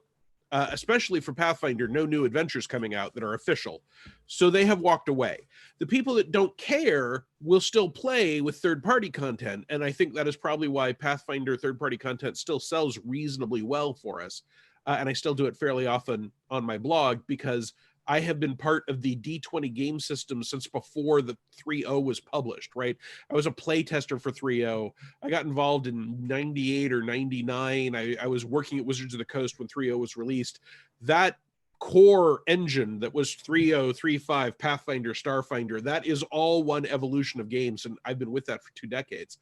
especially for Pathfinder, no new adventures coming out that are official. So they have walked away. The people that don't care will still play with third-party content, and I think that is probably why Pathfinder third-party content still sells reasonably well for us. And I still do it fairly often on my blog because I have been part of the D20 game system since before the 3.0 was published, right? I was a play tester for 3.0. I got involved in 98 or 99. I was working at Wizards of the Coast when 3.0 was released. That core engine that was 3.0, 3.5, Pathfinder, Starfinder, that is all one evolution of games, and I've been with that for 2 decades.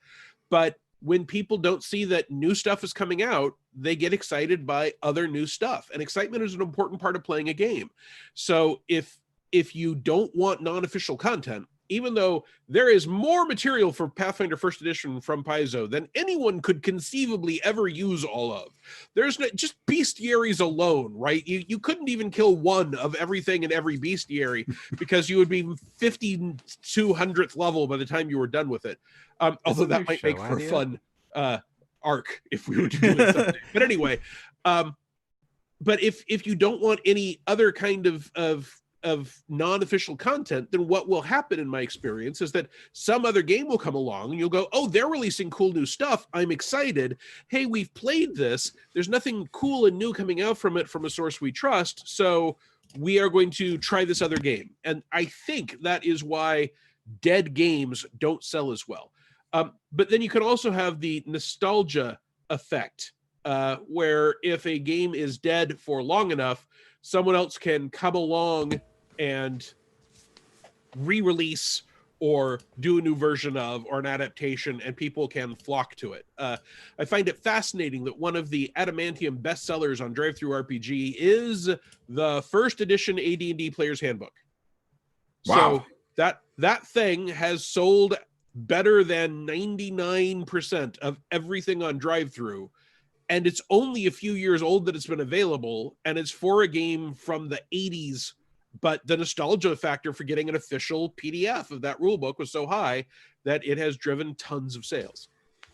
But when people don't see that new stuff is coming out, they get excited by other new stuff. And excitement is an important part of playing a game. So if you don't want non-official content, even though there is more material for Pathfinder First Edition from Paizo than anyone could conceivably ever use all of. There's no, just bestiaries alone, right? You couldn't even kill one of everything in every bestiary because you would be 5200th level by the time you were done with it. Although that might make for a fun arc if we were to do it someday. But anyway, but if you don't want any other kind of non-official content, then what will happen in my experience is that some other game will come along and you'll go, oh, they're releasing cool new stuff. I'm excited. Hey, we've played this. There's nothing cool and new coming out from it from a source we trust. So we are going to try this other game. And I think that is why dead games don't sell as well. But then you can also have the nostalgia effect, where if a game is dead for long enough, someone else can come along and re-release or do a new version of or an adaptation, and people can flock to it. I find it fascinating that one of the Adamantium bestsellers on DriveThruRPG is the first edition AD&D Player's Handbook. Wow. So that thing has sold better than 99% of everything on DriveThru, and it's only a few years old that it's been available, and it's for a game from the 80s, but the nostalgia factor for getting an official PDF of that rulebook was so high that it has driven tons of sales.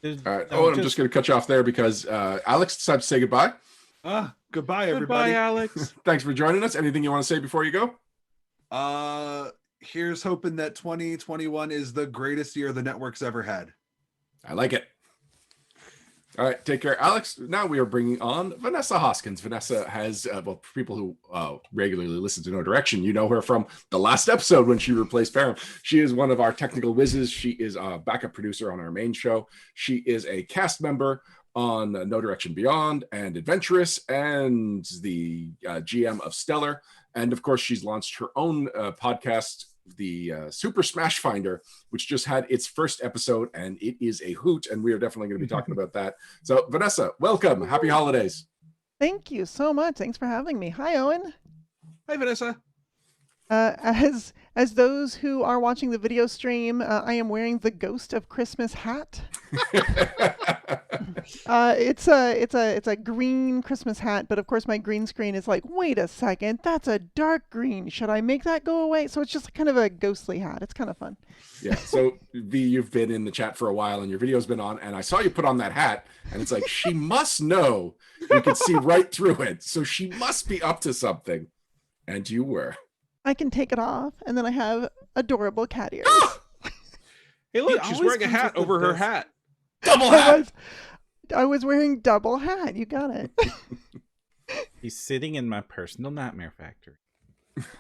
All right. Oh, I'm just going to cut you off there because Alex decided to say goodbye. Goodbye, everybody. Goodbye, Alex. Thanks for joining us. Anything you want to say before you go? Here's hoping that 2021 is the greatest year the network's ever had. I like it. All right, take care, Alex. Now we are bringing on Vanessa Hoskins. Vanessa has, well, for people who regularly listen to No Direction, you know her from the last episode when she replaced Parham. She is one of our technical whizzes. She is a backup producer on our main show. She is a cast member on No Direction Beyond and Adventurous and the GM of Stellar. And of course, she's launched her own podcast, the Super Smash Finder, which just had its first episode, and it is a hoot, and we are definitely going to be talking about that. So Vanessa, welcome. Happy holidays. Thank you so much. Thanks for having me. Hi, Owen. Hi, Vanessa. As those who are watching the video stream, I am wearing the Ghost of Christmas hat. It's a green Christmas hat, but of course my green screen is like, wait a second, that's a dark green. Should I make that go away? So it's just kind of a ghostly hat. It's kind of fun. Yeah. So V, you've been in the chat for a while, and your video's been on, and I saw you put on that hat, and it's like she must know. You could see right through it, so she must be up to something, and you were. I can take it off, and then I have adorable cat ears. Hey, look, she's wearing a hat over her hat. Double hat. I was wearing double hat. You got it. He's sitting in my personal nightmare factory.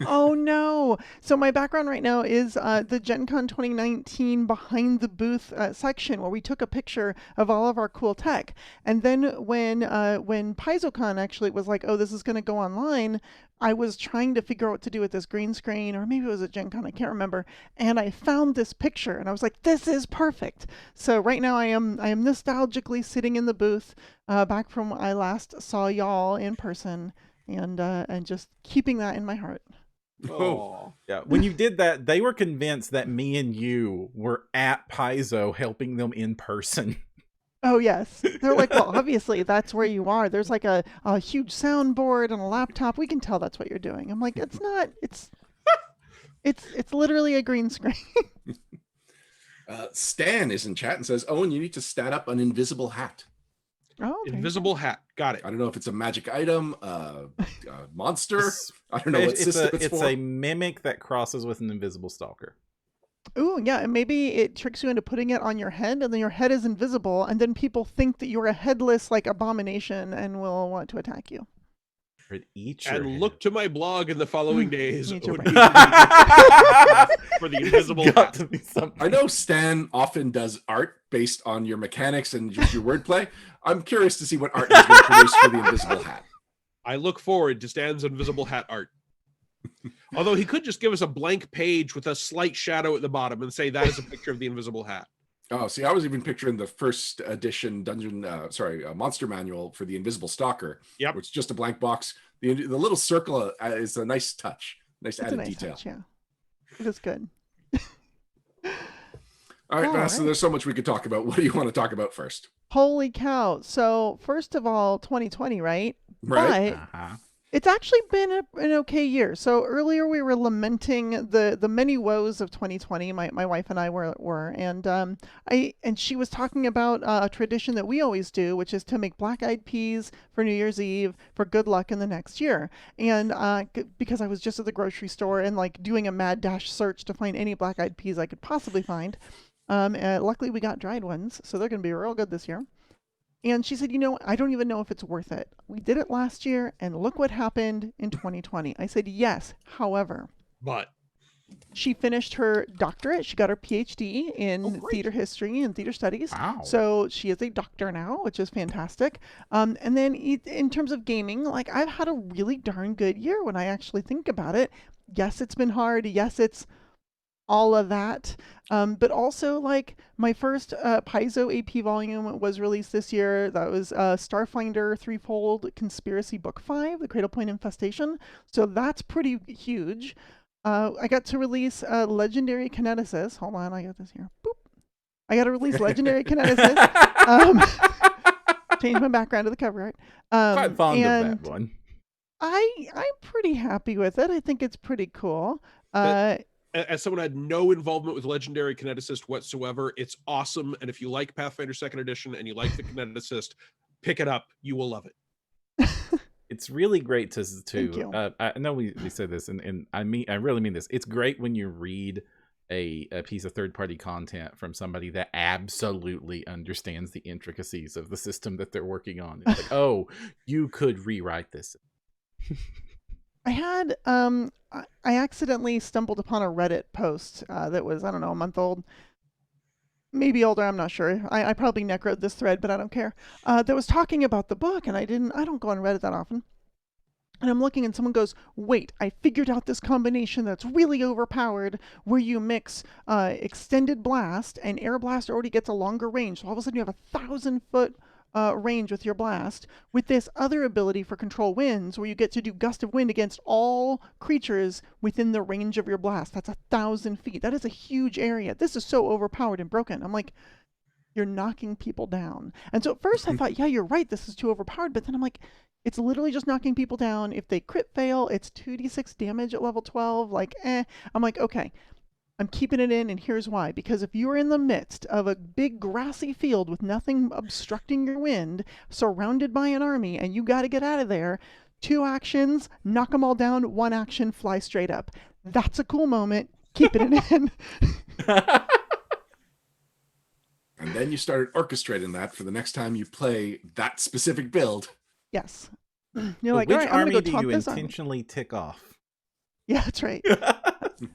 Oh no! So my background right now is the Gen Con 2019 behind the booth section where we took a picture of all of our cool tech. And then when PaizoCon actually was like, oh, this is going to go online, I was trying to figure out what to do with this green screen, or maybe it was at Gen Con, I can't remember. And I found this picture, and I was like, this is perfect. So right now I am nostalgically sitting in the booth back from when I last saw y'all in person. And just keeping that in my heart. Oh, yeah. When you did that, they were convinced that me and you were at Paizo helping them in person. Oh, yes. They're like, well, obviously that's where you are. There's like a huge soundboard and a laptop. We can tell that's what you're doing. I'm like, it's not. It's literally a green screen. Stan is in chat and says, Owen, you need to stat up an invisible hat. Oh, there you go. Invisible hat. Got it. I don't know if it's a magic item, a monster. It's- I don't know what system it's it's for. a mimic that crosses with an invisible stalker. Ooh, yeah, and maybe it tricks you into putting it on your head, and then your head is invisible, and then people think that you're a headless like abomination and will want to attack you. Each And look to my blog in the following days Eat your for brain. the invisible Got hat. to be something. I know Stan often does art based on your mechanics and just your wordplay. I'm curious to see what art he's going to produce for the invisible hat. I look forward to Stan's invisible hat art. Although he could just give us a blank page with a slight shadow at the bottom and say that is a picture of the invisible hat. Oh, see, I was even picturing the first edition monster manual for the Invisible Stalker. Yep. Which is just a blank box. The little circle is a nice touch, nice It's a added nice detail. touch, yeah. It is good. All right, All Vanessa, right. there's so much we could talk about. What do you want to talk about first? Holy cow. So, first of all, 2020, right? Right. But Uh-huh. it's actually been an okay year. So earlier we were lamenting the many woes of 2020. My wife and I were and she was talking about a tradition that we always do, which is to make black-eyed peas for New Year's Eve for good luck in the next year. And because I was just at the grocery store and like doing a mad dash search to find any black-eyed peas I could possibly find. Luckily we got dried ones, so they're going to be real good this year. And she said, I don't even know if it's worth it. We did it last year, and look what happened in 2020. I said, yes. However, But she finished her doctorate. She got her PhD in Oh, great. theater history and theater studies. Wow. So she is a doctor now, which is fantastic. And then in terms of gaming, like I've had a really darn good year when I actually think about it. Yes, it's been hard. Yes, it's all of that. But also like my first Paizo AP volume was released this year. That was Starfinder Threefold Conspiracy Book 5, The Cradle Point Infestation. So that's pretty huge. I got to release Legendary Kineticist. Hold on, I got this here. Boop. I got to release Legendary Kineticist. Change my background to the cover art. Quite fond and of that one. I'm pretty happy with it. I think it's pretty cool. as someone who had no involvement with Legendary Kineticist whatsoever, it's awesome. And if you like Pathfinder 2nd Edition and you like the Kineticist, pick it up. You will love it. It's really great Thank you. I know we said this, and I really mean this. It's great when you read a piece of third-party content from somebody that absolutely understands the intricacies of the system that they're working on. It's like, oh, you could rewrite this. I had I accidentally stumbled upon a Reddit post that was, I don't know, a month old, maybe older, I'm not sure. I probably necroed this thread, but I don't care. That was talking about the book, and I don't go on Reddit that often. And I'm looking and someone goes, wait, I figured out this combination that's really overpowered where you mix extended blast, and air blast already gets a longer range. So all of a sudden you have 1,000-foot range with your blast, with this other ability for control winds where you get to do gust of wind against all creatures within the range of your blast. That's 1,000 feet. That is a huge area. This is so overpowered and broken. I'm like, you're knocking people down. And so at first I thought, yeah, you're right, this is too overpowered. But then I'm like, it's literally just knocking people down. If they crit fail, it's 2d6 damage at level 12. Like, I'm like, okay, I'm keeping it in, and here's why. Because if you're in the midst of a big grassy field with nothing obstructing your wind, surrounded by an army, and you got to get out of there, 2 actions, knock them all down, 1 action, fly straight up. That's a cool moment. Keeping it in. And then you started orchestrating that for the next time you play that specific build. Yes. You're like, all which right, I'm going to army go do taunt you this army. intentionally tick off? Yeah, that's right.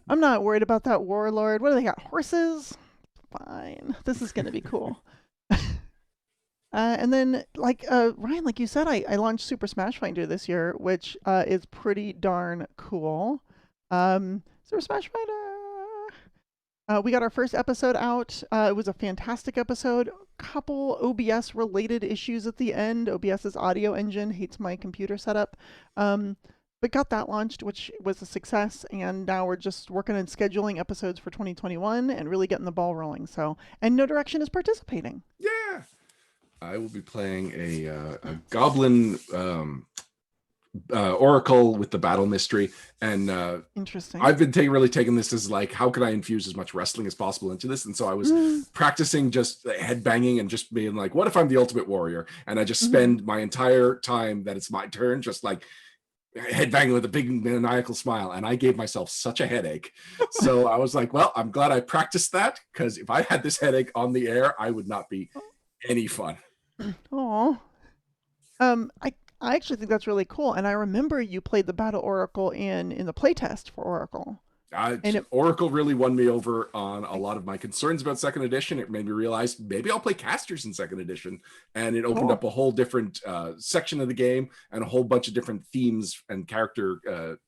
I'm not worried about that warlord. What do they got? Horses? Fine. This is going to be cool. And then, like Ryan, like you said, I launched Super Smash Finder this year, which is pretty darn cool. Super Smash Finder. We got our first episode out. It was a fantastic episode. Couple OBS related issues at the end. OBS's audio engine hates my computer setup. But got that launched, which was a success, and now we're just working on scheduling episodes for 2021 and really getting the ball rolling. So, and No Direction is participating. Yeah. I will be playing a goblin Oracle with the battle mystery, and Interesting. I've been really taking this as like, how can I infuse as much wrestling as possible into this? And so I was practicing just head banging and just being like, what if I'm the ultimate warrior? And I just spend my entire time that it's my turn, just like head banging with a big maniacal smile. And I gave myself such a headache. So I was like, well, I'm glad I practiced that, because if I had this headache on the air, I would not be any fun. Oh, I actually think that's really cool. And I remember you played the Battle Oracle in the playtest for Oracle. Oracle really won me over on a lot of my concerns about second edition. It made me realize maybe I'll play casters in second edition, and it opened up a whole different section of the game and a whole bunch of different themes and character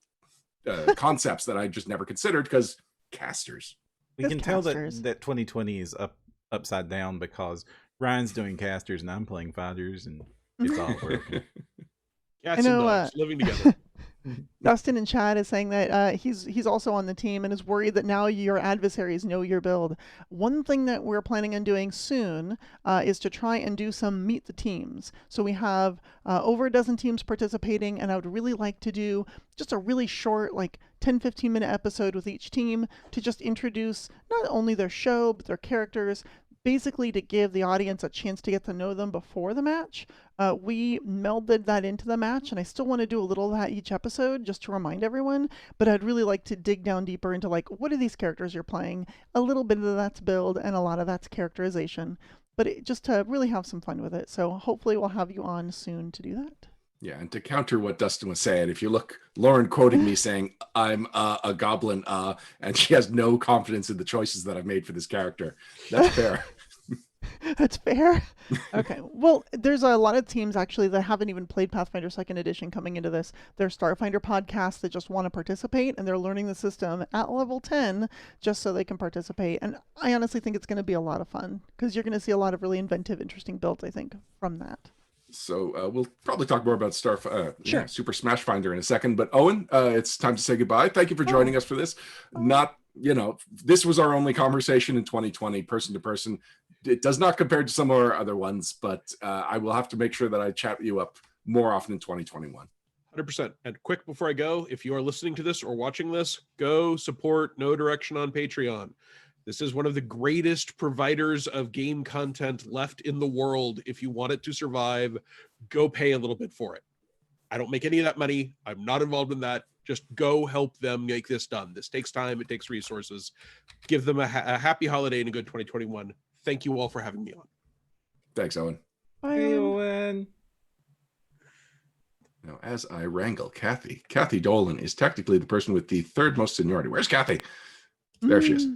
concepts that I just never considered, because casters. We can tell that 2020 is upside down, because Ryan's doing casters and I'm playing fighters, and it's all working. Cats and dogs living together. Dustin in chat is saying that he's also on the team and is worried that now your adversaries know your build. One thing that we're planning on doing soon is to try and do some meet the teams. So we have over a dozen teams participating, and I would really like to do just a really short, like 10-15 minute episode with each team to just introduce not only their show, but their characters, basically to give the audience a chance to get to know them before the match. We melded that into the match, and I still want to do a little of that each episode just to remind everyone, but I'd really like to dig down deeper into like, what are these characters you're playing? A little bit of that's build and a lot of that's characterization, but just to really have some fun with it. So hopefully we'll have you on soon to do that. Yeah, and to counter what Dustin was saying, if you look, Lauren quoting me saying, I'm a goblin, and she has no confidence in the choices that I've made for this character. That's fair. That's fair. Okay. Well, there's a lot of teams actually that haven't even played Pathfinder 2nd Edition coming into this. They're Starfinder podcasts that just want to participate, and they're learning the system at level 10 just so they can participate. And I honestly think it's going to be a lot of fun, because you're going to see a lot of really inventive, interesting builds, I think, from that. So we'll probably talk more about Super Smash Finder in a second. But Owen, it's time to say goodbye. Thank you for joining us for this. This was our only conversation in 2020, person to person. It does not compare to some of our other ones, but I will have to make sure that I chat you up more often in 2021. 100%. And quick before I go, if you are listening to this or watching this, go support No Direction on Patreon. This is one of the greatest providers of game content left in the world. If you want it to survive, go pay a little bit for it. I don't make any of that money. I'm not involved in that. Just go help them make this done. This takes time. It takes resources. Give them a happy holiday and a good 2021. Thank you all for having me on. Thanks, Owen. Bye, Hey, Owen. Now, as I wrangle Kathy Dolan is technically the person with the third most seniority. Where's Kathy? There she is.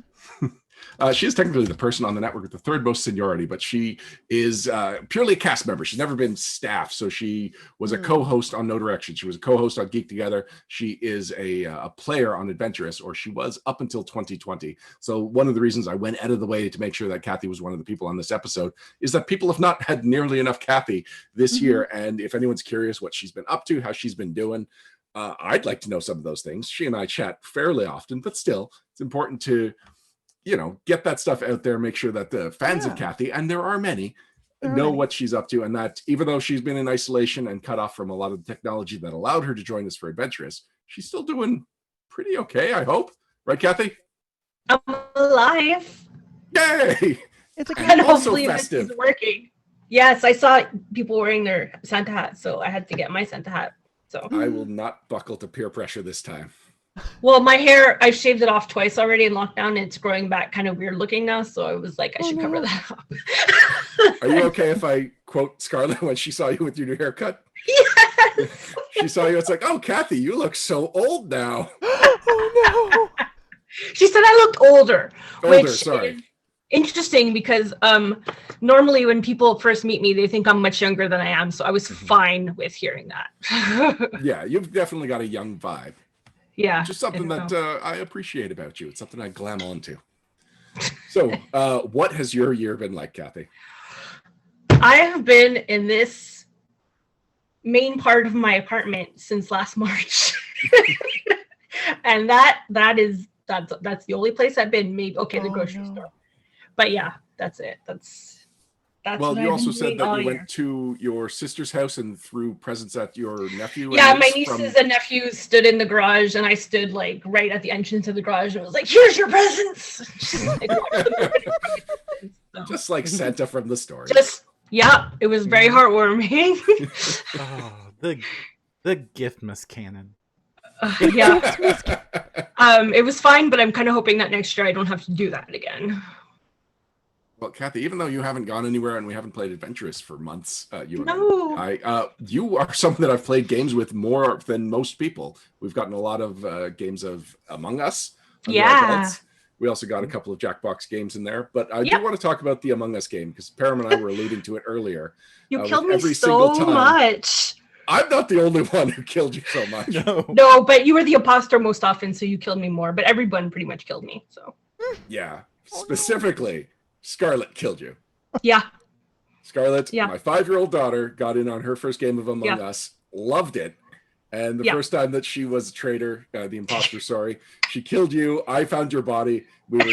She is technically the person on the network with the third most seniority, but she is purely a cast member. She's never been staff. So she was a co-host on No Direction. She was a co-host on Geek Together. She is a player on Adventurous, or she was up until 2020. So one of the reasons I went out of the way to make sure that Kathy was one of the people on this episode is that people have not had nearly enough Kathy this year. And if anyone's curious what she's been up to, how she's been doing, I'd like to know some of those things. She and I chat fairly often, but still, it's important to get that stuff out there, make sure that the fans of Kathy, and there are many, know what she's up to, and that even though she's been in isolation and cut off from a lot of the technology that allowed her to join us for Adventurous, she's still doing pretty okay, I hope. Right, Kathy? I'm alive. Yay! It's a And also hopefully festive. this is working. Yes, I saw people wearing their Santa hat, so I had to get my Santa hat. So I will not buckle to peer pressure this time. well, my hair, I've shaved it off twice already in lockdown, and it's growing back kind of weird looking now. So I was like, I should cover that up. Are you okay if I quote Scarlett when she saw you with your new haircut? Yes. She saw you, it's like, oh, Kathy, you look so old now. Oh no. She said I looked older. Older, which sorry. is interesting because normally when people first meet me, they think I'm much younger than I am. So I was fine with hearing that. Yeah, you've definitely got a young vibe. Yeah. Just something that I appreciate about you. It's something I glam onto. So, what has your year been like, Kathy? I have been in this main part of my apartment since last March. And that's the only place I've been. Maybe the grocery store. But yeah, that's it. That's Well, what you I've also been said doing that all you year. went to your sister's house and threw presents at your nephew. and Yeah, my niece nieces from- and nephews stood in the garage, and I stood like right at the entrance of the garage, and was like, "Here's your presents." Just, like, watch them open their presents. So, just like Santa from the story. yeah, it was very heartwarming. Oh, the giftmas cannon. Yeah, it was fine, but I'm kind of hoping that next year I don't have to do that again. Well, Kathy, even though you haven't gone anywhere and we haven't played Adventurous for months, you No. and you are someone that I've played games with more than most people. We've gotten a lot of games of Among Us. under our Yeah. belts. We also got a couple of Jackbox games in there, but I Yep. do want to talk about the Among Us game because Param and I were alluding to it earlier. You with killed me every single so time. much. I'm not the only one who killed you so much. No. No, but you were the imposter most often, so you killed me more. But everyone pretty much killed me. So Yeah, specifically, Scarlett killed you. yeah, Scarlett, Yeah. my 5-year-old daughter, got in on her first game of Among Yeah. Us, loved it. And the Yeah. first time that she was a traitor, the imposter, sorry, she killed you. I found your body. We were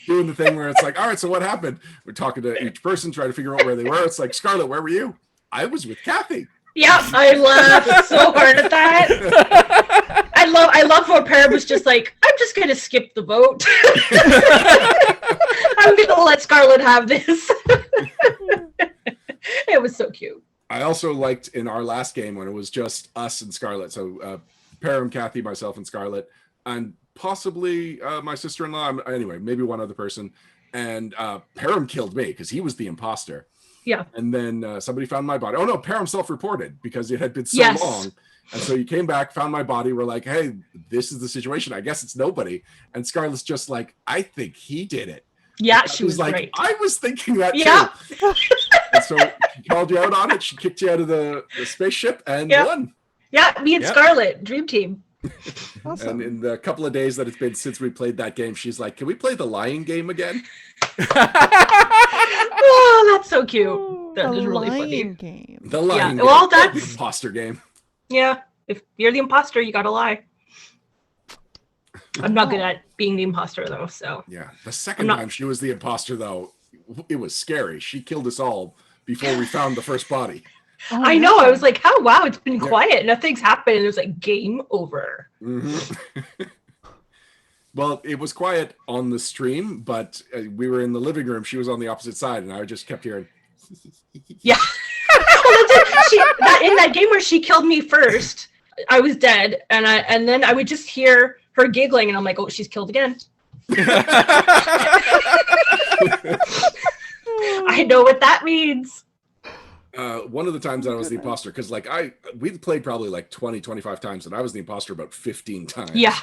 doing the thing where it's like, all right, so what happened? We're talking to each person, trying to figure out where they were. It's like, Scarlett, where were you? I was with Kathy. yeah. I laughed so hard at that. I love how Parab was just like, I'm just gonna skip the vote. I'm gonna let Scarlett have this. It was so cute. I also liked in our last game when it was just us and Scarlett. So Param, Kathy, myself, and Scarlett, and possibly my sister-in-law. Anyway, maybe one other person. And Param killed me because he was the imposter. Yeah. And then somebody found my body. Oh no, Param self-reported because it had been so Yes. long. And so you came back, found my body. We're like, hey, this is the situation. I guess it's nobody. And Scarlett's just like, I think he did it. Yeah, And she was like, great. I was thinking that Yeah. too. And so she called you out on it. She kicked you out of the spaceship and Yeah. won. Yeah, me and Yep. Scarlett, dream team. Awesome. And in the couple of days that it's been since we played that game, she's like, can we play the lying game again? Oh, that's so cute. That The is really funny. Lion game. The lying game. well, that's- The imposter game. Yeah, if you're the imposter, you gotta lie. I'm not good at being the imposter though, so Yeah. The second not- time she was the imposter, though, it was scary. She killed us all before we found the first body. Oh, I know. I yeah. was like, "How? Wow, it's been Yeah. quiet. Nothing's happened." And it was like, "Game over." Mhm. Well, it was quiet on the stream, but we were in the living room. She was on the opposite side, and I just kept hearing. Yeah. Well, that's it. In that game where she killed me first, I was dead, and then I would just hear her giggling, and I'm like, "Oh, she's killed again." I know what that means. One of the times that I was the imposter, because we played probably like 20, 25 times, and I was the imposter about 15 times. Yeah.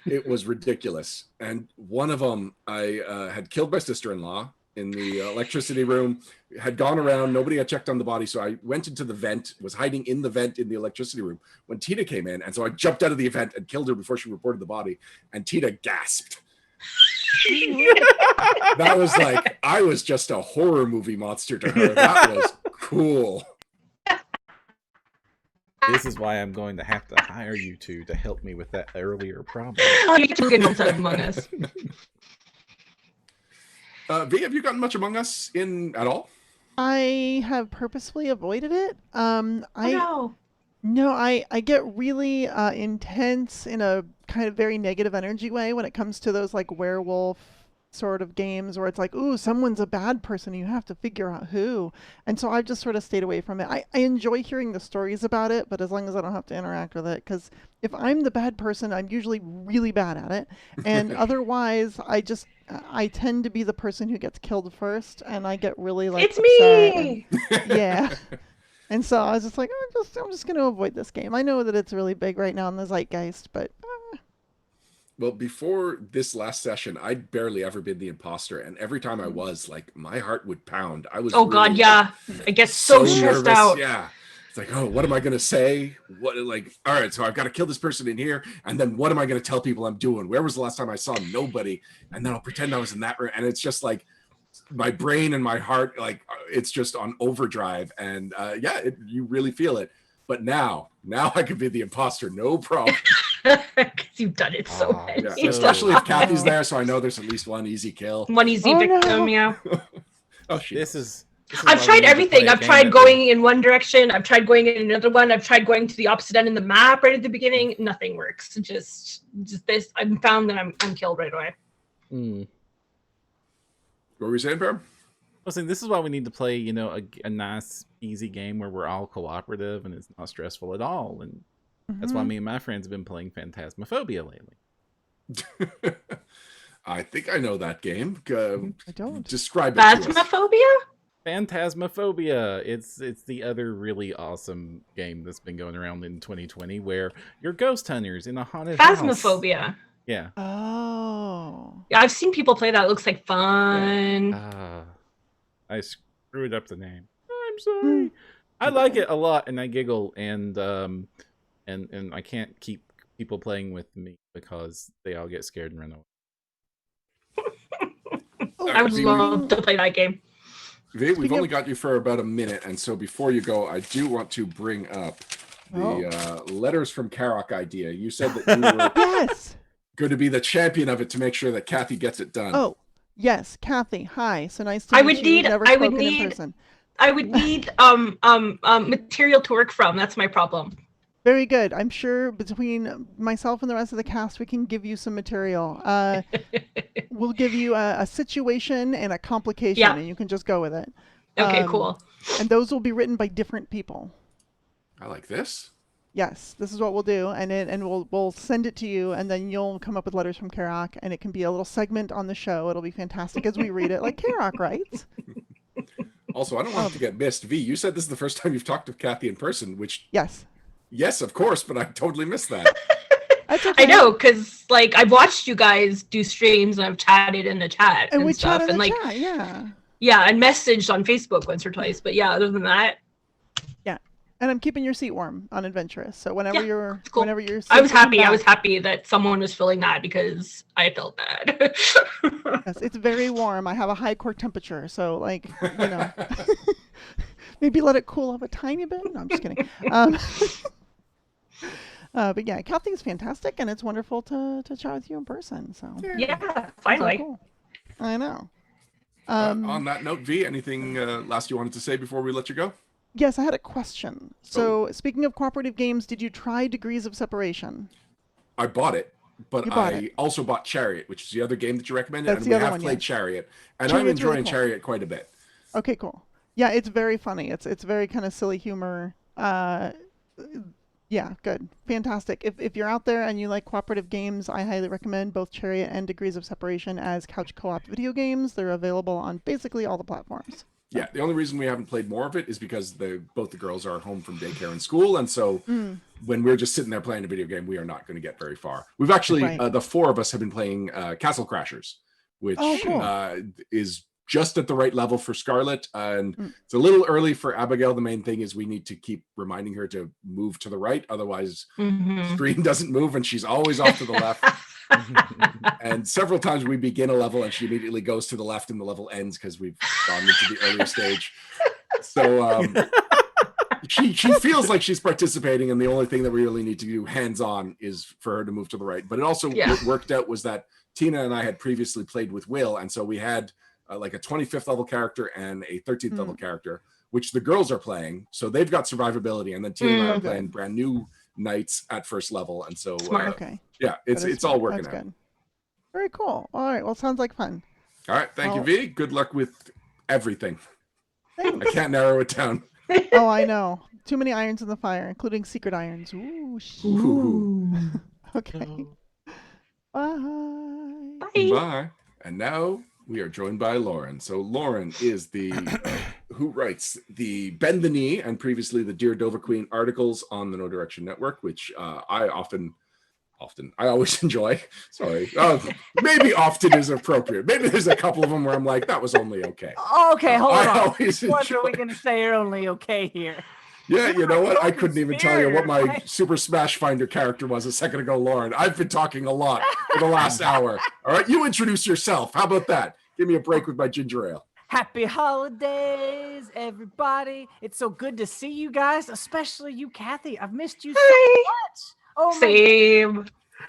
It was ridiculous. And one of them, I had killed my sister-in-law in the electricity room, had gone around, nobody had checked on the body, so I went into the vent, was hiding in the vent in the electricity room when Tita came in, and so I jumped out of the event and killed her before she reported the body, and Tita gasped. That was like, I was just a horror movie monster to her. That was cool. This is why I'm going to have to hire you two to help me with that earlier problem. Oh, you get to get outside Among Us. V, have you gotten much Among Us in at all? I have purposefully avoided it. Oh, no. I get really intense in a kind of very negative energy way when it comes to those like werewolf sort of games where it's like, ooh, someone's a bad person. You have to figure out who. And so I've just sort of stayed away from it. I enjoy hearing the stories about it, but as long as I don't have to interact with it, because if I'm the bad person, I'm usually really bad at it. And otherwise, I tend to be the person who gets killed first, and I get really like It's upset me. yeah. And so I was just like, I'm just going to avoid this game. I know that it's really big right now in the zeitgeist, but Well, before this last session, I'd barely ever been the imposter, and every time I was, like, my heart would pound. I was Oh God, really, yeah. I get so stressed nervous. out. Yeah. It's like, oh, what am I gonna say? What, like, all right, so I've got to kill this person in here, and then what am I gonna tell people I'm doing? Where was the last time I saw nobody? And then I'll pretend I was in that room, and it's just like my brain and my heart, like, it's just on overdrive, and you really feel it. But now I can be the imposter, no problem. Because you've done it so Oh, many Yeah, So- especially if Kathy's there, so I know there's at least one easy kill. One easy Oh, victim, no. yeah. Oh, she This is This is why I've we tried need to play everything. a I've game tried that going in one direction. I've tried going in another one. I've tried going to the opposite end of the map right at the beginning. Nothing works. Just this. I'm found that I'm killed right away. What were we saying, Pam? Listen, this is why we need to play, you know, a nice, easy game where we're all cooperative and it's not stressful at all. And that's why me and my friends have been playing Phantasmophobia lately. I think I know that game. I don't. Describe it to us. Phasmophobia? Phantasmophobia. It's the other really awesome game that's been going around in 2020 where you're ghost hunters in a haunted house. Phasmophobia. Yeah. Oh. Yeah, I've seen people play that. It looks like fun. I screwed up the name. I'm sorry. I like it a lot, and I giggle, and I can't keep people playing with me because they all get scared and run away. I would love to play that game. V, we've only got you for about a minute, and so before you go, I do want to bring up the letters from Karok idea. You said that you were Yes. going to be the champion of it to make sure that Kathy gets it done. Oh, yes, Kathy. Hi. So nice to meet you. We've never spoken in person. I would need material to work from. That's my problem. Very good. I'm sure between myself and the rest of the cast, we can give you some material. We'll give you a situation and a complication, and you can just go with it. Okay, cool. And those will be written by different people. I like this. Yes, this is what we'll do, and we'll send it to you, and then you'll come up with letters from Karok, and it can be a little segment on the show. It'll be fantastic as we read it, like Karok writes. Also, I don't want it to get missed. V, you said this is the first time you've talked to Kathy in person, which yes, of course, but I totally missed that. That's okay. I know, because like I've watched you guys do streams, and I've chatted in the chat and we stuff, chatted and in like chat, and messaged on Facebook once or twice. But yeah, other than that. And I'm keeping your seat warm on Adventurous. So whenever you're, cool. I was happy. I was happy that someone was filling that because I felt bad. Yes, it's very warm. I have a high core temperature, so like maybe let it cool off a tiny bit. No, I'm just kidding. But yeah, Kathy's fantastic, and it's wonderful to chat with you in person. So yeah, finally. Cool. I know. On that note, V, anything last you wanted to say before we let you go? Yes, I had a question. So, speaking of cooperative games, did you try Degrees of Separation? I bought it, but I also bought Chariot, which is the other game that you recommended, That's and we have played Chariot, and I'm enjoying really cool. Chariot quite a bit. Okay, cool. Yeah, it's very funny. It's very kind of silly humor. Yeah, good. Fantastic. If you're out there and you like cooperative games, I highly recommend both Chariot and Degrees of Separation as couch co-op video games. They're available on basically all the platforms. Yeah, the only reason we haven't played more of it is because both the girls are home from daycare and school, and so when we're just sitting there playing a video game, we are not going to get very far. We've actually, the four of us have been playing Castle Crashers, which is just at the right level for Scarlett, and it's a little early for Abigail. The main thing is we need to keep reminding her to move to the right, otherwise the screen doesn't move, and she's always off to the left. And several times we begin a level and she immediately goes to the left and the level ends because we've gone into the earlier stage. So she feels like she's participating, and the only thing that we really need to do hands-on is for her to move to the right. But it also what worked out was that Tina and I had previously played with Will, and so we had like a 25th level character and a 13th level character, which the girls are playing. So they've got survivability, and then Tina and I are playing brand new knights at first level, and so yeah, it's all working out. Good. Very cool. All right, well, sounds like fun. All right, thank you, V. Good luck with everything. Thanks. I can't narrow it down. Oh, I know. Too many irons in the fire, including secret irons. Ooh. Okay. Bye. Bye. And now we are joined by Lauren. So Lauren is the who writes the Bend the Knee and previously the Dear Dover Queen articles on the No Direction Network, which I always enjoy. Sorry. Maybe often is appropriate. Maybe there's a couple of them where I'm like, that was only okay. Okay, hold on. What are we going to say are only okay here? Yeah, you know what? I couldn't even tell you what my Super Smash Finder character was a second ago, Lauren. I've been talking a lot for the last hour. All right, you introduce yourself. How about that? Give me a break with my ginger ale. Happy holidays, everybody. It's so good to see you guys, especially you, Kathy. I've missed you so much. Oh, same.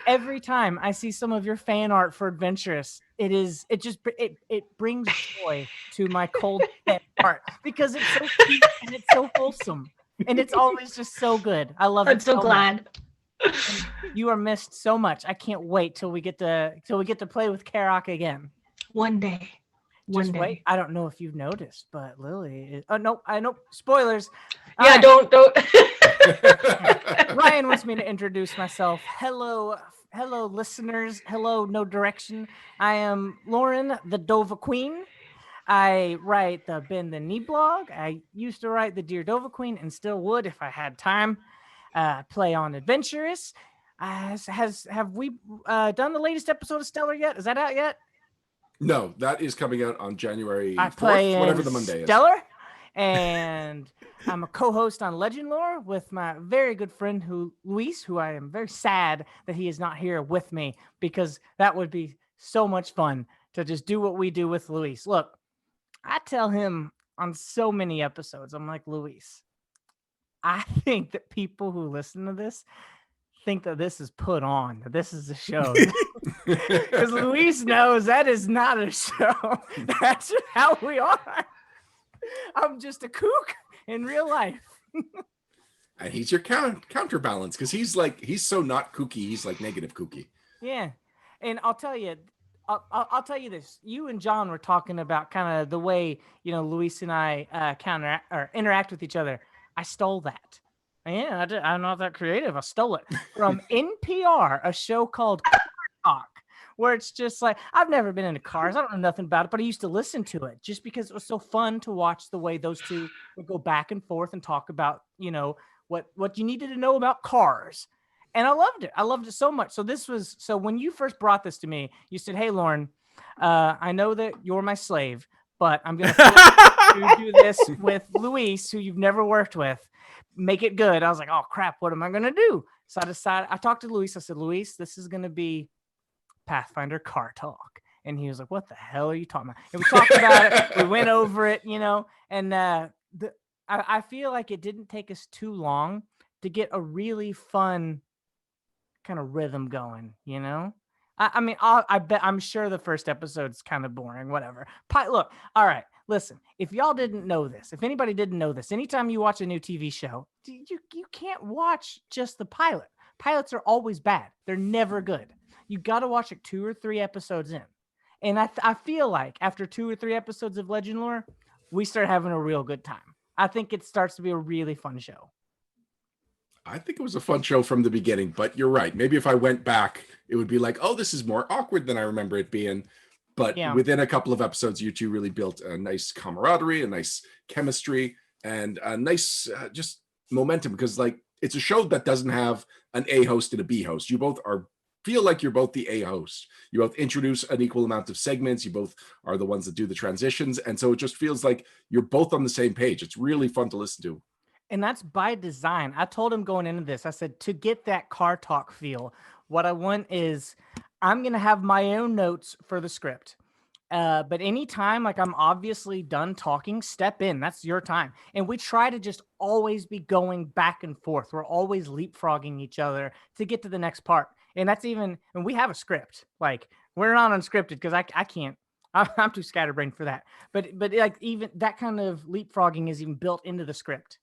Every time I see some of your fan art for Adventurous, it brings joy to my cold dead heart because it's so cute and it's so wholesome and it's always just so good. I love it. I'm so glad. Much. You are missed so much. I can't wait till we get to play with Karok again. One day. Just wait. I don't know if you've noticed, but Lily is... Oh, no, I know. Spoilers. All Yeah, right. don't. Ryan wants me to introduce myself. Hello, listeners. Hello, No Direction. I am Lauren, the Dova Queen. I write the Bend the Knee blog. I used to write the Dear Dova Queen and still would if I had time. Play on Adventurous. Have we done the latest episode of Stellar yet? Is that out yet? No, that is coming out on January I 4th, play whatever the Monday is. Stellar, and I'm a co-host on Legend Lore with my very good friend Luis, who I am very sad that he is not here with me because that would be so much fun to just do what we do with Luis. Look, I tell him on so many episodes, I'm like, Luis, I think that people who listen to this think that this is put on, that this is a show. Because Luis knows that is not a show. That's just how we are. I'm just a kook in real life. And he's your counterbalance because he's so not kooky. He's like negative kooky. Yeah. And I'll tell you, I'll tell you this. You and John were talking about kind of the way, Luis and I interact with each other. I stole that. Yeah, I'm not that creative. I stole it from NPR, a show called Talk, where it's just like, I've never been into cars. I don't know nothing about it, but I used to listen to it just because it was so fun to watch the way those two would go back and forth and talk about, what you needed to know about cars. And I loved it. I loved it so much. So when you first brought this to me, you said, hey, Lauren, I know that you're my slave, but I'm going to do this with Luis, who you've never worked with. Make it good. I was like, oh crap, what am I going to do? So I talked to Luis. I said, Luis, this is going to be Pathfinder car talk. And he was like, what the hell are you talking about? And we talked about it. We went over it, and I feel like it didn't take us too long to get a really fun kind of rhythm going, I'm sure the first episode's kind of boring, whatever. Look, all right, listen, if y'all didn't know this, if anybody didn't know this, anytime you watch a new TV show, you can't watch just the pilot. Pilots are always bad. They're never good. You got to watch like 2 or 3 episodes in. And I feel like after 2 or 3 episodes of Legend Lore, we start having a real good time. I think it starts to be a really fun show. I think it was a fun show from the beginning, but you're right. Maybe if I went back, it would be like, oh, this is more awkward than I remember it being. But within a couple of episodes, you two really built a nice camaraderie, a nice chemistry, and a nice just momentum because it's a show that doesn't have an A host and a B host. You both feel like you're both the A host. You both introduce an equal amount of segments. You both are the ones that do the transitions. And so it just feels like you're both on the same page. It's really fun to listen to. And that's by design. I told him going into this, I said, to get that car talk feel, what I want is I'm going to have my own notes for the script. But anytime I'm obviously done talking, step in. That's your time. And we try to just always be going back and forth. We're always leapfrogging each other to get to the next part. And and we have a script. We're not unscripted because I can't. I'm too scatterbrained for that. But even that kind of leapfrogging is even built into the script.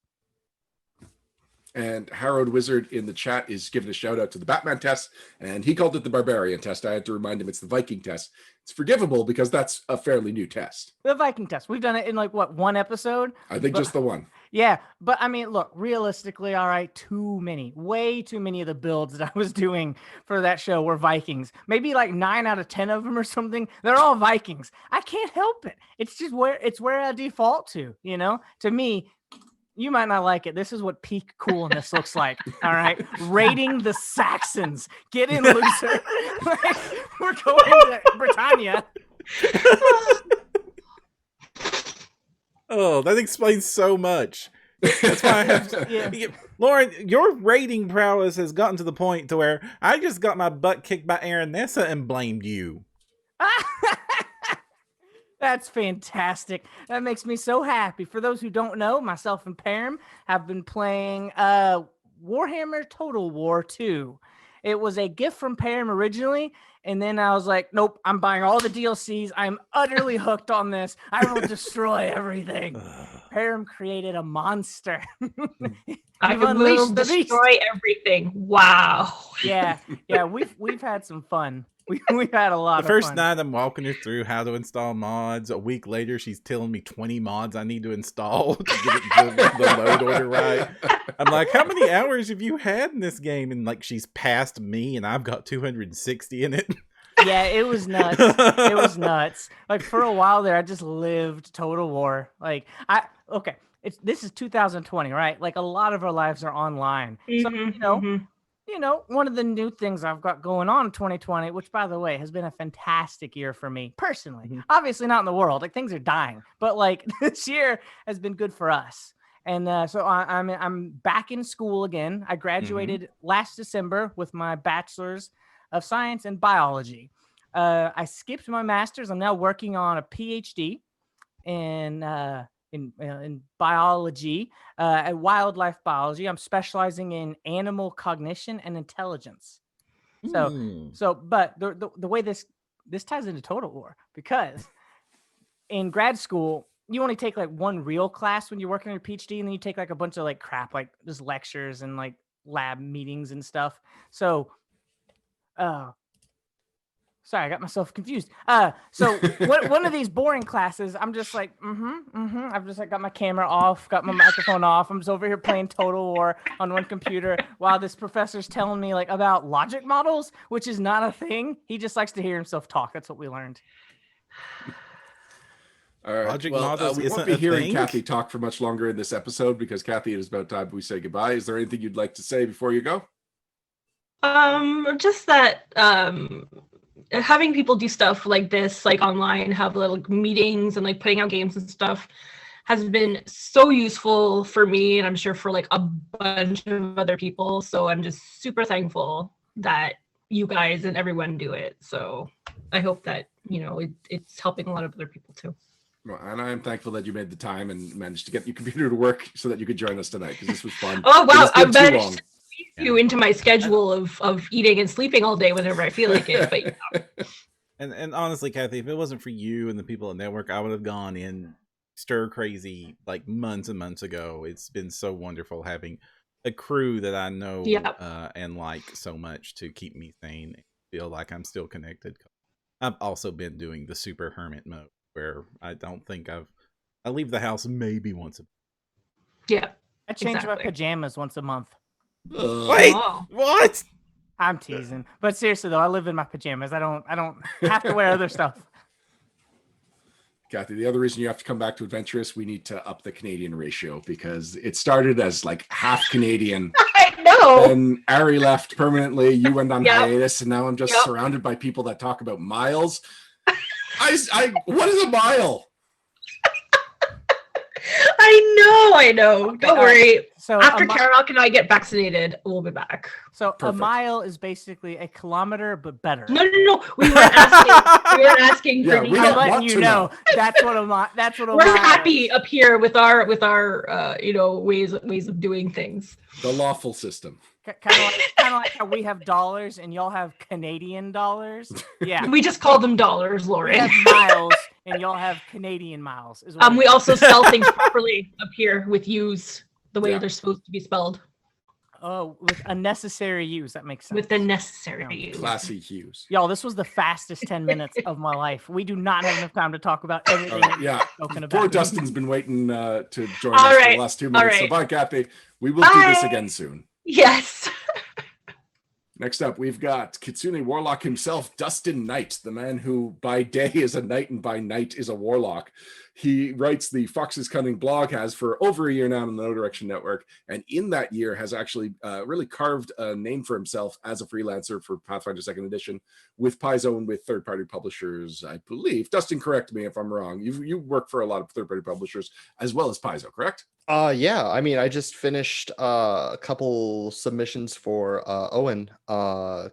And Harold Wizard in the chat is giving a shout out to the Batman test, and he called it the Barbarian test. I had to remind him it's the Viking test. It's forgivable because that's a fairly new test. The Viking test. We've done it in 1 episode? I think just the one. Yeah, but I mean, look, realistically, all right, way too many of the builds that I was doing for that show were Vikings. Maybe 9 out of 10 of them or something. They're all Vikings. I can't help it. It's just where I default to, To me, you might not like it. This is what peak coolness looks like. All right. Raiding the Saxons. Get in, loser. We're going to Britannia. Oh, that explains so much. That's why I have to, Lauren, your raiding prowess has gotten to the point to where I just got my butt kicked by Aranessa and blamed you. That's fantastic. That makes me so happy. For those who don't know, myself and Param have been playing Warhammer Total War 2. It was a gift from Param originally, and then I was like, nope, I'm buying all the DLCs. I'm utterly hooked on this. I will destroy everything. Param created a monster. I You've will unleashed the beast. destroy everything. Wow. Yeah, we've had some fun. We've had a lot The of first fun. night I'm walking her through how to install mods. A week later, she's telling me 20 mods I need to install to get the load order right. I'm like, how many hours have you had in this game? And like, she's passed me, and I've got 260 in it. Yeah, it was nuts. It was nuts. Like for a while there, I just lived Total War. Like this is 2020, right? Like a lot of our lives are online. So you know, one of the new things I've got going on in 2020, which by the way has been a fantastic year for me personally. Obviously not in the world, like things are dying, but like this year has been good for us. And so I'm back in school again. I graduated last December with my bachelor's of science and biology. I skipped my master's. I'm now working on a PhD in biology, wildlife biology. I'm specializing in animal cognition and intelligence. But the way this ties into Total War, because in grad school you only take like one real class when you're working on your PhD, and then you take like a bunch of like crap, like just lectures and like lab meetings and stuff. So sorry, I got myself confused. So one of these boring classes, I'm just like, I've just like got my camera off, got my microphone off. I'm just over here playing Total War on one computer while this professor's telling me like about logic models, which is not a thing. He just likes to hear himself talk. That's what we learned. All right. Logic Well, models we won't isn't be a hearing thing? Kathy talk for much longer in this episode because Kathy, it is about time we say goodbye. Is there anything you'd like to say before you go? Just that having people do stuff like this, like online, have little meetings and like putting out games and stuff, has been so useful for me, and I'm sure for like a bunch of other people. So I'm just super thankful that you guys and everyone do it. So I hope that, you know, it's helping a lot of other people too. Well, and I am thankful that you made the time and managed to get your computer to work so that you could join us tonight, because this was fun. Oh wow, I too managed long. to squeeze you into my schedule of eating and sleeping all day whenever I feel like it. But yeah. And honestly, Kathy, if it wasn't for you and the people at Network, I would have gone in stir crazy like months and months ago. It's been so wonderful having a crew that I know and like so much to keep me sane and feel like I'm still connected. I've also been doing the super hermit mode, where I don't think I leave the house maybe once a month. Yeah. I change my pajamas once a month. Wait, what? I'm teasing, but seriously though, I live in my pajamas. I don't have to wear other stuff. Kathy, the other reason you have to come back to Adventurous, we need to up the Canadian ratio, because it started as like half Canadian. I know. Then Ari left permanently. You went on hiatus, and now I'm just surrounded by people that talk about miles. What is a mile? I know. Okay, Don't worry. So after Caroline and I get vaccinated, we'll be back. So Perfect. A mile is basically a kilometer, but better. No. We weren't asking. We weren't asking for. we I'm don't letting want you to know. That's what a mile. That's what a We're mile happy is. up here with our ways of doing things. The lawful system. Kind of like how we have dollars and y'all have Canadian dollars. Yeah. We just call them dollars, We Lauren. have miles and y'all have Canadian miles. Is what We also spell things properly up here with U's the way they're supposed to be spelled. Oh, with a necessary use. That makes sense. With the necessary use. Classy hues. Y'all, this was the fastest 10 minutes of my life. We do not have enough time to talk about everything that Yeah. we've spoken Poor about. Dustin's been waiting to join All us for right. the last 2 minutes. So right. bye, Kathy. We will do this again soon. Yes. Next up, we've got Kitsune Warlock himself, Dustin Knight, the man who by day is a knight and by night is a warlock. He writes the Fox's Cunning blog, has for over a year now on the No Direction Network, and in that year has actually really carved a name for himself as a freelancer for Pathfinder 2nd Edition with Paizo and with third-party publishers, I believe. Dustin, correct me if I'm wrong. You work for a lot of third-party publishers as well as Paizo, correct? Yeah, I mean, I just finished a couple submissions for Owen,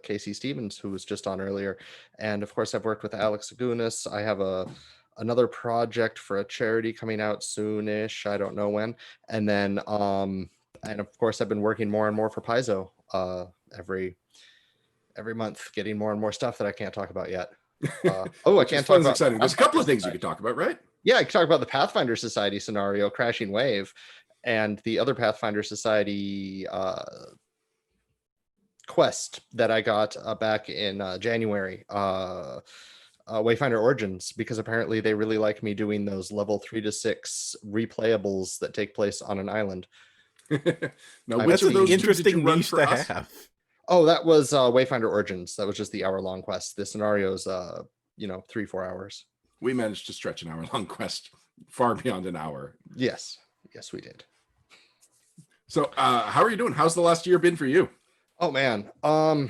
Casey Stevens, who was just on earlier. And of course, I've worked with Alex Agunas. I have another project for a charity coming out soonish. I don't know when. And then, and of course, I've been working more and more for Paizo every every month, getting more and more stuff that I can't talk about yet. I can't talk Sounds about. exciting. There's a couple of things you could talk about, right? Yeah, I could talk about the Pathfinder Society scenario, Crashing Wave, and the other Pathfinder Society quest that I got back in January, Wayfinder Origins, because apparently they really like me doing those level 3 to 6 replayables that take place on an island. Now, That's which of an those two did you interesting run niche for to us? have. Oh, that was Wayfinder Origins. That was just the hour-long quest. The scenario's 3-4 hours. We managed to stretch an hour-long quest far beyond an hour. Yes, we did. So, how are you doing? How's the last year been for you? Oh man, I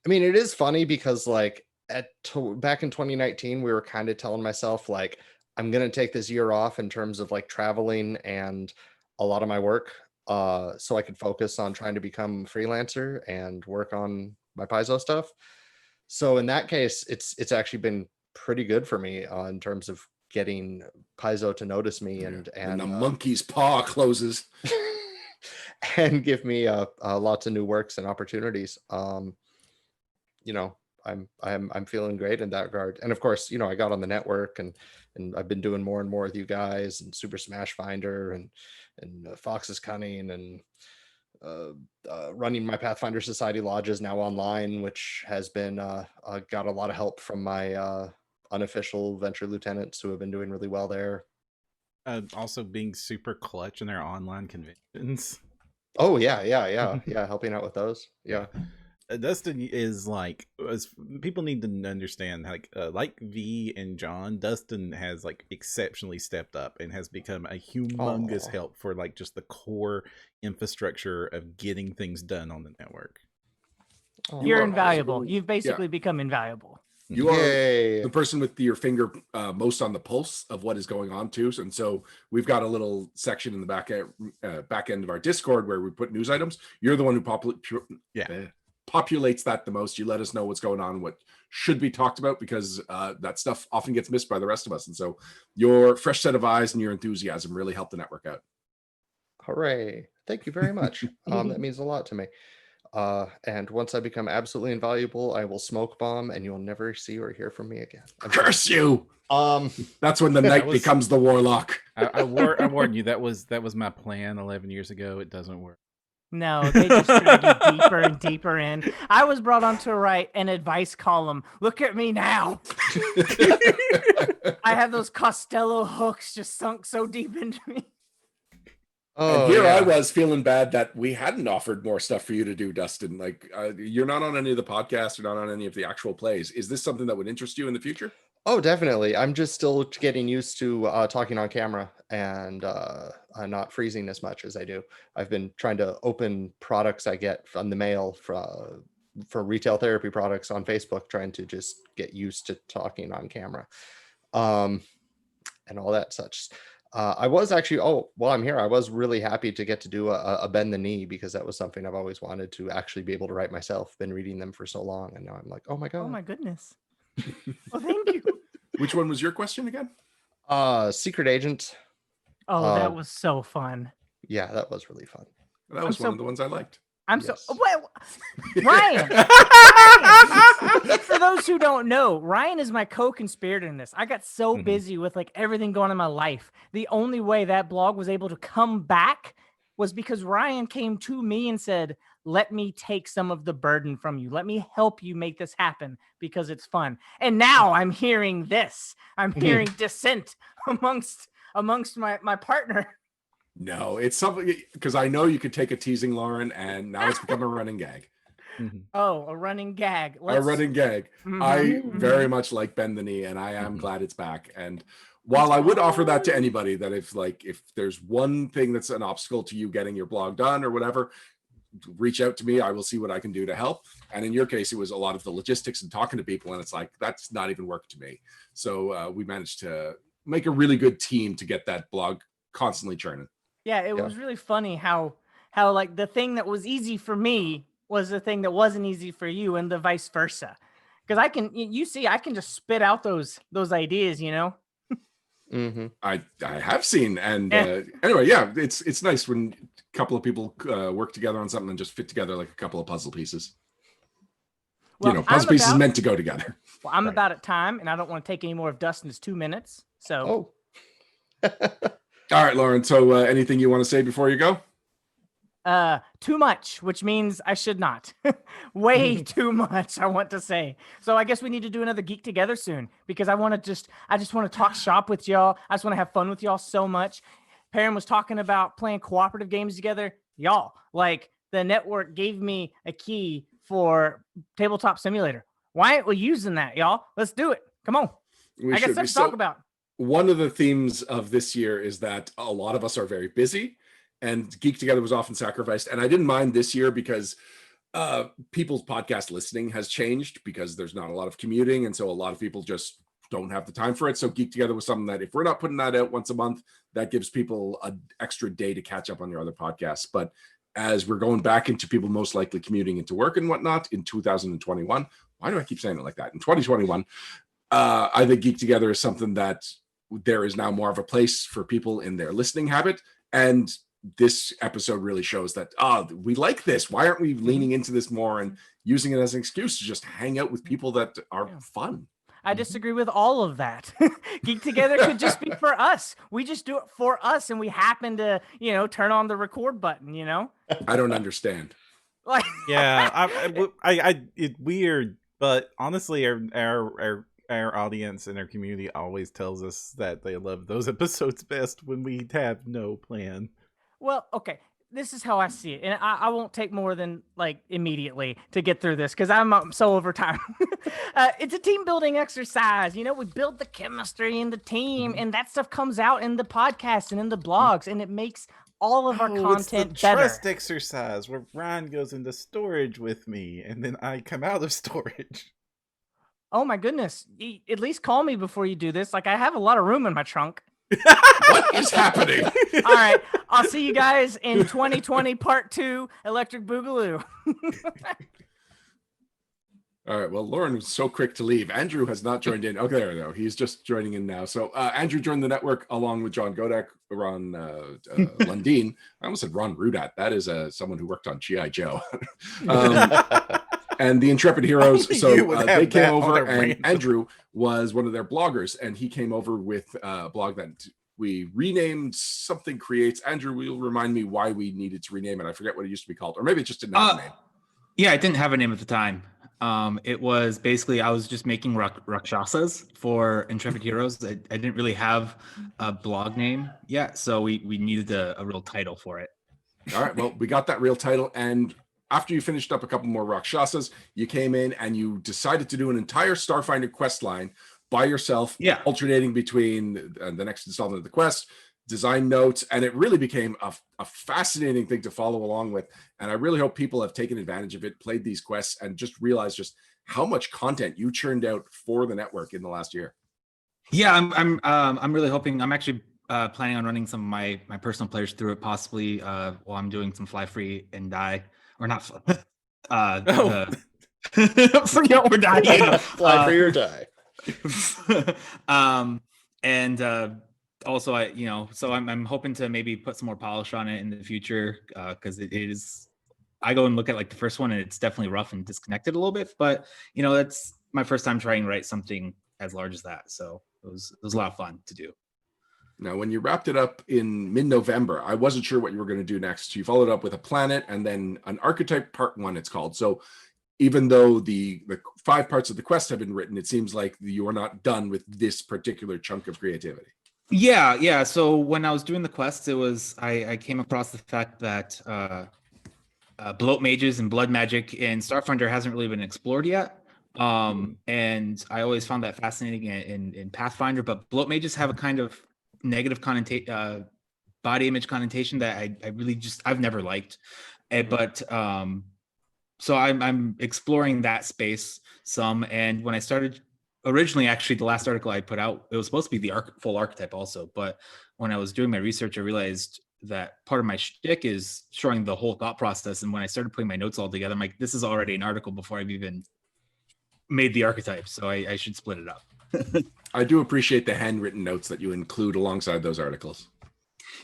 mean, it is funny because like back in 2019, we were kind of telling myself like I'm gonna take this year off in terms of like traveling and a lot of my work, so I could focus on trying to become a freelancer and work on my Paizo stuff. So in that case, it's actually been pretty good for me in terms of getting Paizo to notice me and the monkey's paw closes. and give me lots of new works and opportunities. I'm feeling great in that regard. And of course, I got on the network and I've been doing more and more with you guys and Super Smash Finder and Fox's Cunning and running my Pathfinder Society lodges now online, which has been got a lot of help from my unofficial venture lieutenants who have been doing really well there. Also being super clutch in their online conventions. Oh yeah, helping out with those. Yeah. Dustin is like, as people need to understand, like V and John, Dustin has like exceptionally stepped up and has become a humongous help for like just the core infrastructure of getting things done on the network. You're invaluable. You've basically become invaluable. You are the person with your finger most on the pulse of what is going on too. And so we've got a little section in the back end of our Discord where we put news items. You're the one who populates that the most. You let us know what's going on, what should be talked about, because that stuff often gets missed by the rest of us. And so your fresh set of eyes and your enthusiasm really help the network out. Hooray. Thank you very much. That means a lot to me. And once I become absolutely invaluable, I will smoke bomb and you'll never see or hear from me again. Curse you! That's when the knight becomes the warlock. I warned you, that was my plan 11 years ago. It doesn't work. No, they just drag you deeper and deeper in. I was brought on to write an advice column. Look at me now. I have those Costello hooks just sunk so deep into me. And here I was feeling bad that we hadn't offered more stuff for you to do, Dustin. Like, you're not on any of the podcasts, you're not on any of the actual plays. Is this something that would interest you in the future? Oh, definitely. I'm just still getting used to talking on camera and not freezing as much as I do. I've been trying to open products I get from the mail for retail therapy products on Facebook, trying to just get used to talking on camera and all that such. I was actually, while I'm here, I was really happy to get to do a Bend the Knee, because that was something I've always wanted to actually be able to write myself. Been reading them for so long, and now I'm like, oh my God. Oh my goodness. Well, thank you. Which one was your question again? Secret Agent. Oh, that was so fun. Yeah, that was really fun. That was one of the ones I liked. Ryan. For those who don't know, Ryan is my co-conspirator in this. I got so busy with like everything going on in my life. The only way that blog was able to come back was because Ryan came to me and said, let me take some of the burden from you. Let me help you make this happen because it's fun. And now I'm hearing this. I'm hearing dissent amongst my partner. No, it's something, because I know you could take a teasing Lauren, and now it's become a running gag. Oh, a running gag. A running gag. I very much like Bend the Knee, and I am glad it's back. And while I would offer that to anybody, that if there's one thing that's an obstacle to you getting your blog done or whatever, reach out to me. I will see what I can do to help. And in your case, it was a lot of the logistics and talking to people, and it's like, that's not even work to me. So we managed to make a really good team to get that blog constantly churning. Yeah, it was really funny how like the thing that was easy for me was the thing that wasn't easy for you, and the vice versa. Because I can just spit out those ideas, you know. I have seen, and anyway, yeah, it's nice when a couple of people work together on something and just fit together like a couple of puzzle pieces. Well, puzzle pieces meant to go together. Well, I'm Right. about at time, and I don't want to take any more of Dustin's 2 minutes. So, Oh, All right, Lauren. So anything you want to say before you go? too much, which means I should not. Way too much, I want to say. So I guess we need to do another Geek Together soon, because I just want to talk shop with y'all. I just want to have fun with y'all so much. Perrin was talking about playing cooperative games together. Y'all, like, the network gave me a key for Tabletop Simulator. Why aren't we using that, y'all? Let's do it. Come on. I got stuff to talk about. One of the themes of this year is that a lot of us are very busy, and Geek Together was often sacrificed. And I didn't mind this year because people's podcast listening has changed because there's not a lot of commuting. And so a lot of people just don't have the time for it. So Geek Together was something that if we're not putting that out once a month, that gives people an extra day to catch up on their other podcasts. But as we're going back into people most likely commuting into work and whatnot in 2021, why do I keep saying it like that? In 2021, I think Geek Together is something that there is now more of a place for people in their listening habit. And this episode really shows that, we like this. Why aren't we leaning into this more and using it as an excuse to just hang out with people that are fun? I disagree with all of that. Geek Together could just be for us. We just do it for us, and we happen to, turn on the record button, I don't understand. Like, Yeah, it's weird, but honestly, our audience and our community always tells us that they love those episodes best when we have no plan. well, okay. This is how I see it, and I won't take more than immediately to get through this because I'm so over time. It's a team building exercise. We build the chemistry in the team, and that stuff comes out in the podcast and in the blogs, and it makes all of our content it's the better. trust exercise where Ryan goes into storage with me, and then I come out of storage. Oh my goodness! At least call me before you do this. I have a lot of room in my trunk. What is happening? All right, I'll see you guys in 2020 Part 2 Electric Boogaloo. All right. Well, Lauren was so quick to leave. Andrew has not joined in. Okay, there we go. He's just joining in now. So Andrew joined the network along with John Godak, Ron Lundeen. I almost said Ron Rudat. That is someone who worked on G.I. Joe. And the Intrepid Heroes. So they came over, and Andrew was one of their bloggers, and he came over with a blog that we renamed Something Creates. Andrew, will you remind me why we needed to rename it? I forget what it used to be called, or maybe it just didn't have a name. Yeah, it didn't have a name at the time. It was basically, I was just making Rakshasas for Intrepid Heroes. I didn't really have a blog name yet, so we needed a real title for it. All right, well, we got that real title, and after you finished up a couple more Rakshasas, you came in and you decided to do an entire Starfinder quest line by yourself, alternating between the next installment of the quest, design notes, and it really became a fascinating thing to follow along with. And I really hope people have taken advantage of it, played these quests, and just realized just how much content you churned out for the network in the last year. Yeah, I'm really hoping. I'm actually planning on running some of my personal players through it, possibly while I'm doing some Fly Free and Die, or not. Free or Die. Fly Free or Die. And also so I'm hoping to maybe put some more polish on it in the future, because it is, I go and look at the first one and it's definitely rough and disconnected a little bit, but that's my first time trying to write something as large as that, so it was a lot of fun to do. Now, when you wrapped it up in mid-November, I wasn't sure what you were going to do next. You followed up with a planet and then an archetype part 1, it's called. So even though the 5 parts of the quest have been written, it seems like you are not done with this particular chunk of creativity. Yeah. So when I was doing the quests, it was, I came across the fact that bloat mages and blood magic in Starfinder hasn't really been explored yet. And I always found that fascinating in Pathfinder, but bloat mages have a kind of negative body image connotation that I really I've never liked. But so I'm exploring that space some. And when I started originally, actually, the last article I put out, it was supposed to be the full archetype also. But when I was doing my research, I realized that part of my shtick is showing the whole thought process. And when I started putting my notes all together, I'm like, this is already an article before I've even made the archetype. So I should split it up. I do appreciate the handwritten notes that you include alongside those articles.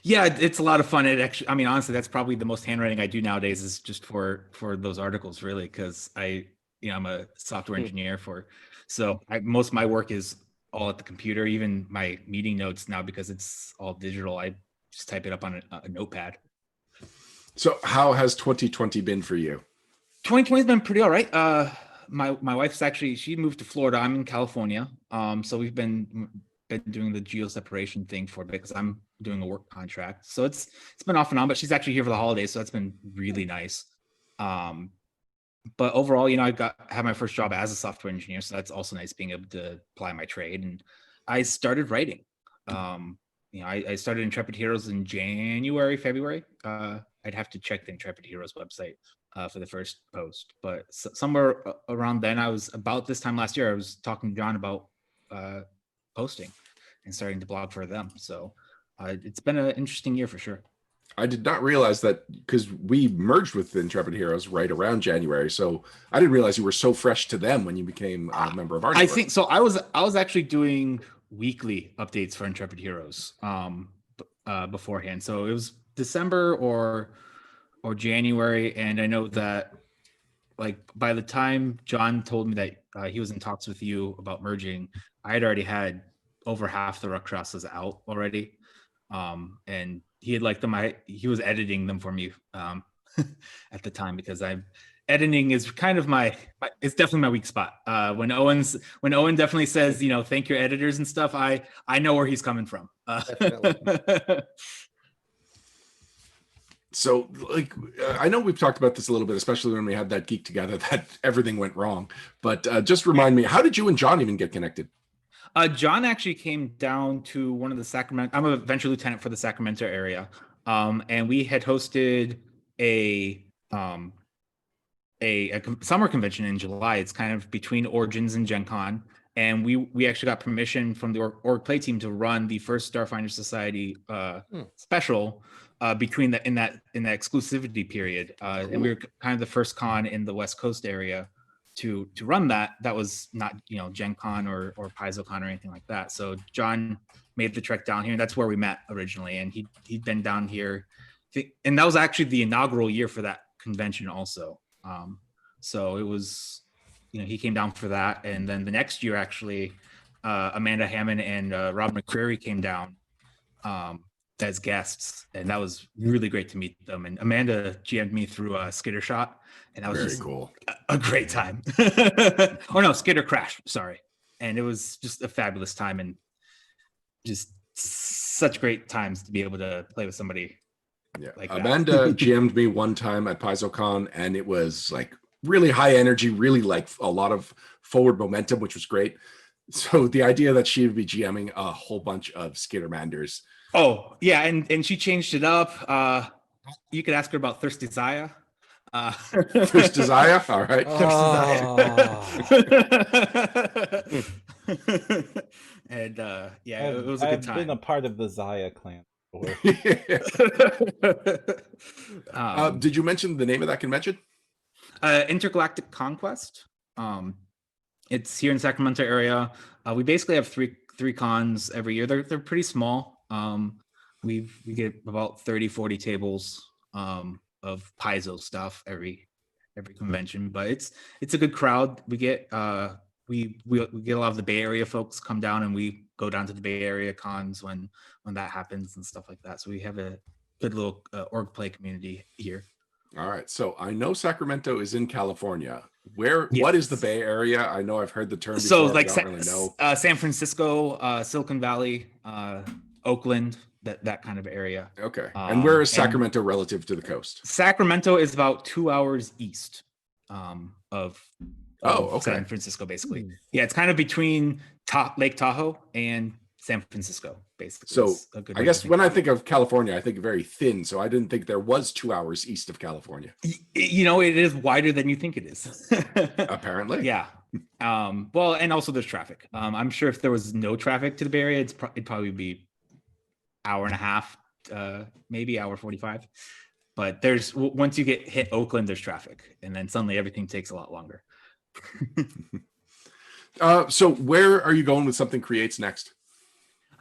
Yeah, it's a lot of fun. It actually, I mean, honestly, that's probably the most handwriting I do nowadays, is just for those articles, really, because I I'm a software engineer so most of my work is all at the computer, even my meeting notes now, because it's all digital. I just type it up on a notepad. So how has 2020 been for you? 2020 has been pretty all right. My wife's actually, she moved to Florida. I'm in California. So we've been doing the geo separation thing for a bit because I'm doing a work contract. So it's been off and on, but she's actually here for the holidays, so that's been really nice. But overall, I had my first job as a software engineer, so that's also nice being able to apply my trade. And I started writing. I started Intrepid Heroes in January, February. I'd have to check the Intrepid Heroes website for the first post, but somewhere around then, about this time last year, I was talking to John about posting and starting to blog for them. So it's been an interesting year for sure. I did not realize that, because we merged with the Intrepid Heroes right around January. So I didn't realize you were so fresh to them when you became a member of our network. I think so. I was actually doing weekly updates for Intrepid Heroes beforehand. So it was December or January, and I know that like by the time John told me that he was in talks with you about merging, I had already had over half the Rakshasas out already, and he had liked them. He was editing them for me at the time, because editing is kind of it's definitely my weak spot. When Owen definitely says, thank your editors and stuff, I know where he's coming from. So, I know we've talked about this a little bit, especially when we had that geek together, that everything went wrong. But just remind me, how did you and John even get connected? John actually came down to one of the Sacramento. I'm a venture lieutenant for the Sacramento area, and we had hosted a summer convention in July. It's kind of between Origins and Gen Con, and we actually got permission from the org play team to run the first Starfinder Society special in that exclusivity period, and we were kind of the first con in the West Coast area to run that. That was not Gen Con or PaizoCon or anything like that. So John made the trek down here, and that's where we met originally. And he'd been down here, and that was actually the inaugural year for that convention also. So it was, he came down for that, and then the next year actually, Amanda Hammond and Rob McCreary came down as guests, and that was really great to meet them. And Amanda GM'd me through a Skitter Shot, and that was very cool. A great time. Oh no, Skitter Crash, sorry. And it was just a fabulous time, and just such great times to be able to play with somebody. Yeah, like Amanda GM'd me one time at PaizoCon, and it was like really high energy, really like a lot of forward momentum, which was great. So the idea that she would be GMing a whole bunch of Skittermanders. Oh yeah, and she changed it up. You could ask her about Thirsty Zaya. Thirsty Zaya, all right. And yeah, it was a good time. I've been a part of the Zaya clan before. Did you mention the name of that convention? Intergalactic Conquest. It's here in Sacramento area. We basically have three cons every year. They're pretty small. We get about 30-40 tables of Paizo stuff every convention, but it's a good crowd. We get we get a lot of the Bay Area folks come down, and we go down to the Bay Area cons when that happens and stuff like that. So we have a good little org play community here. All right. So I know Sacramento is in California. Where? Yes. What is the Bay Area? I know I've heard the term before. So like I don't really know. San Francisco, Silicon Valley, Oakland, that kind of area. Okay. And where is Sacramento relative to the coast? Sacramento is about 2 hours east of okay. San Francisco, basically. Yeah, it's kind of between Lake Tahoe and San Francisco, basically. So I guess when I think of California, I think very thin. So I didn't think there was 2 hours east of California. It is wider than you think it is. Apparently. Yeah. Well, and also there's traffic. I'm sure if there was no traffic to the Bay Area, it'd probably be hour and a half, maybe hour 45. But once you get hit Oakland, there's traffic, and then suddenly everything takes a lot longer. So where are you going with Something Creates next?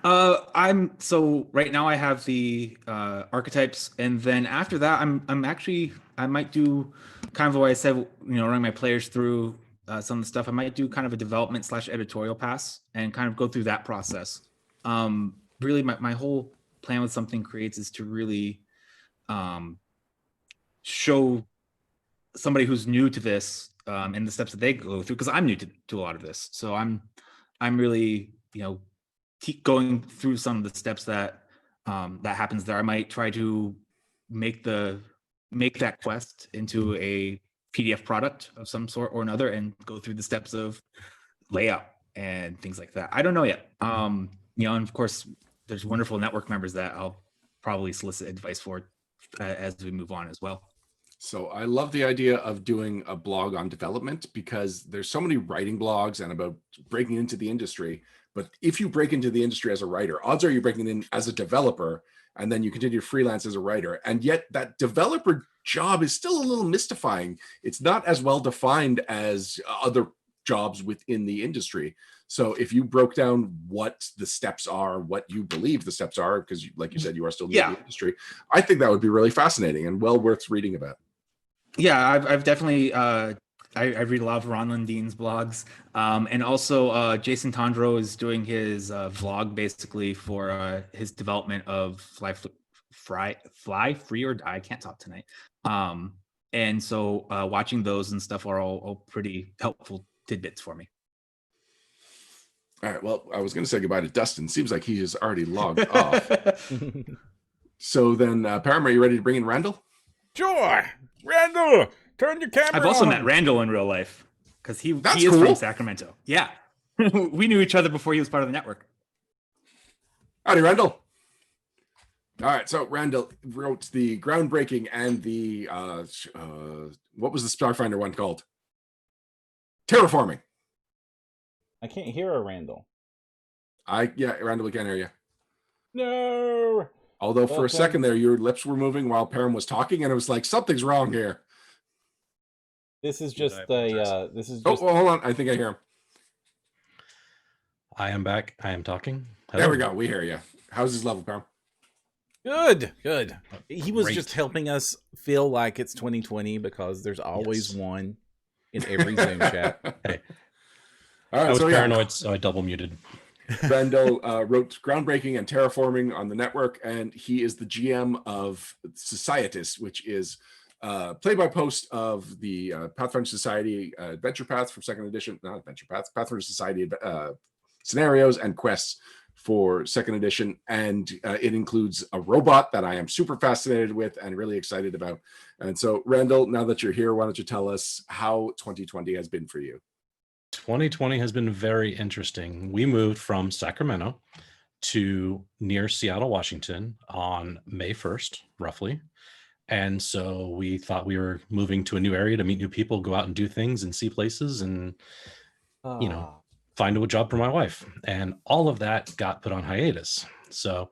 I'm so right now I have the archetypes, and then after that, I'm actually I might do kind of what I said, running my players through some of the stuff. I might do kind of a development / editorial pass and kind of go through that process. Really, my whole plan with Something Creates is to really show somebody who's new to this and the steps that they go through, because I'm new to a lot of this. So I'm really keep going through some of the steps that that happens there. I might try to make that quest into a PDF product of some sort or another and go through the steps of layout and things like that. I don't know yet. And of course there's wonderful network members that I'll probably solicit advice for as we move on as well. So I love the idea of doing a blog on development, because there's so many writing blogs and about breaking into the industry. But if you break into the industry as a writer, odds are you're breaking in as a developer, and then you continue to freelance as a writer. And yet that developer job is still a little mystifying. It's not as well defined as other jobs within the industry. So if you broke down what the steps are, what you believe the steps are, because like you said, you are still new to the industry, I think that would be really fascinating and well worth reading about. Yeah, I've definitely I read a lot of Ron Lundine's blogs, and also Jason Tondro is doing his vlog basically for his development of Fly Free or Die. I can't talk tonight. And so watching those and stuff are all pretty helpful tidbits for me. All right. Well, I was going to say goodbye to Dustin. Seems like he has already logged off. So then, Param, are you ready to bring in Randall? Sure. Randall, turn your camera I've also on. met Randall in real life because he is cool. from Sacramento. Yeah. We knew each other before he was part of the network. Howdy, Randall. All right. So Randall wrote the groundbreaking and the, what was the Starfinder one called? Terraforming. I can't hear a Randall. Randall, we can't hear you. No. Although for a second there, your lips were moving while Param was talking, and it was like, something's wrong here. This is just a, this is just... Oh, well, hold on. I think I hear him. I am back. I am talking. Hello. There we go. We hear you. How's his level, Param? Good. He was just helping us feel like it's 2020 because there's always one in every Zoom chat. Hey. All right, I was paranoid, so I double muted. Randall wrote groundbreaking and terraforming on the network, and he is the GM of Societas, which is play-by-post of the Pathfinder Society adventure paths from second edition, not adventure paths, Pathfinder Society scenarios and quests for second edition. And it includes a robot that I am super fascinated with and really excited about. And so, Randall, now that you're here, why don't you tell us how 2020 has been for you? 2020 has been very interesting. We moved from Sacramento to near Seattle, Washington on May 1st, roughly. And so we thought we were moving to a new area to meet new people, go out and do things and see places and, find a job for my wife. And all of that got put on hiatus. So,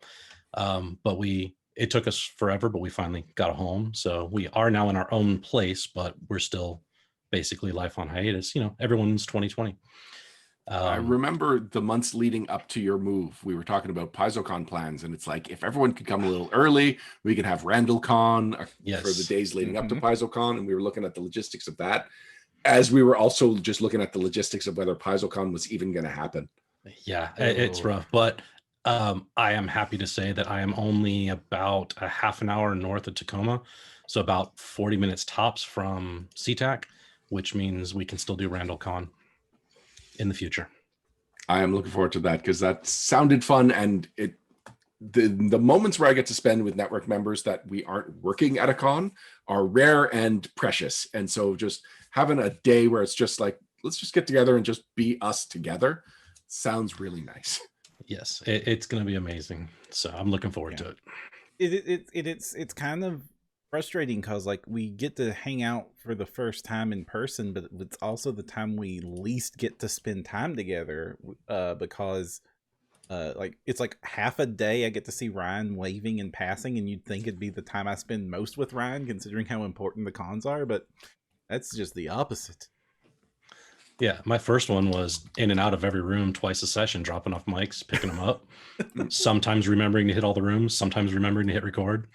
it took us forever, but we finally got a home. So we are now in our own place, but we're still basically life on hiatus. Everyone's 2020. I remember the months leading up to your move. We were talking about PaizoCon plans, and it's like, if everyone could come a little early, we could have RandallCon for the days leading up to PaizoCon, and we were looking at the logistics of that, as we were also just looking at the logistics of whether PaizoCon was even going to happen. Yeah, it's rough, but I am happy to say that I am only about a half an hour north of Tacoma, so about 40 minutes tops from SeaTac, which means we can still do RandallCon in the future. I am looking forward to that because that sounded fun, and the moments where I get to spend with network members that we aren't working at a con are rare and precious. And so just having a day where it's just like, let's just get together and just be us together sounds really nice. Yes, it's going to be amazing. So I'm looking forward to it. It's kind of frustrating because like we get to hang out for the first time in person, but it's also the time we least get to spend time together because like it's like half a day I get to see Ryan waving and passing, and you'd think it'd be the time I spend most with Ryan considering how important the cons are, but that's just the opposite. Yeah, my first one was in and out of every room twice a session, dropping off mics, picking them up. Sometimes remembering to hit all the rooms, sometimes remembering to hit record.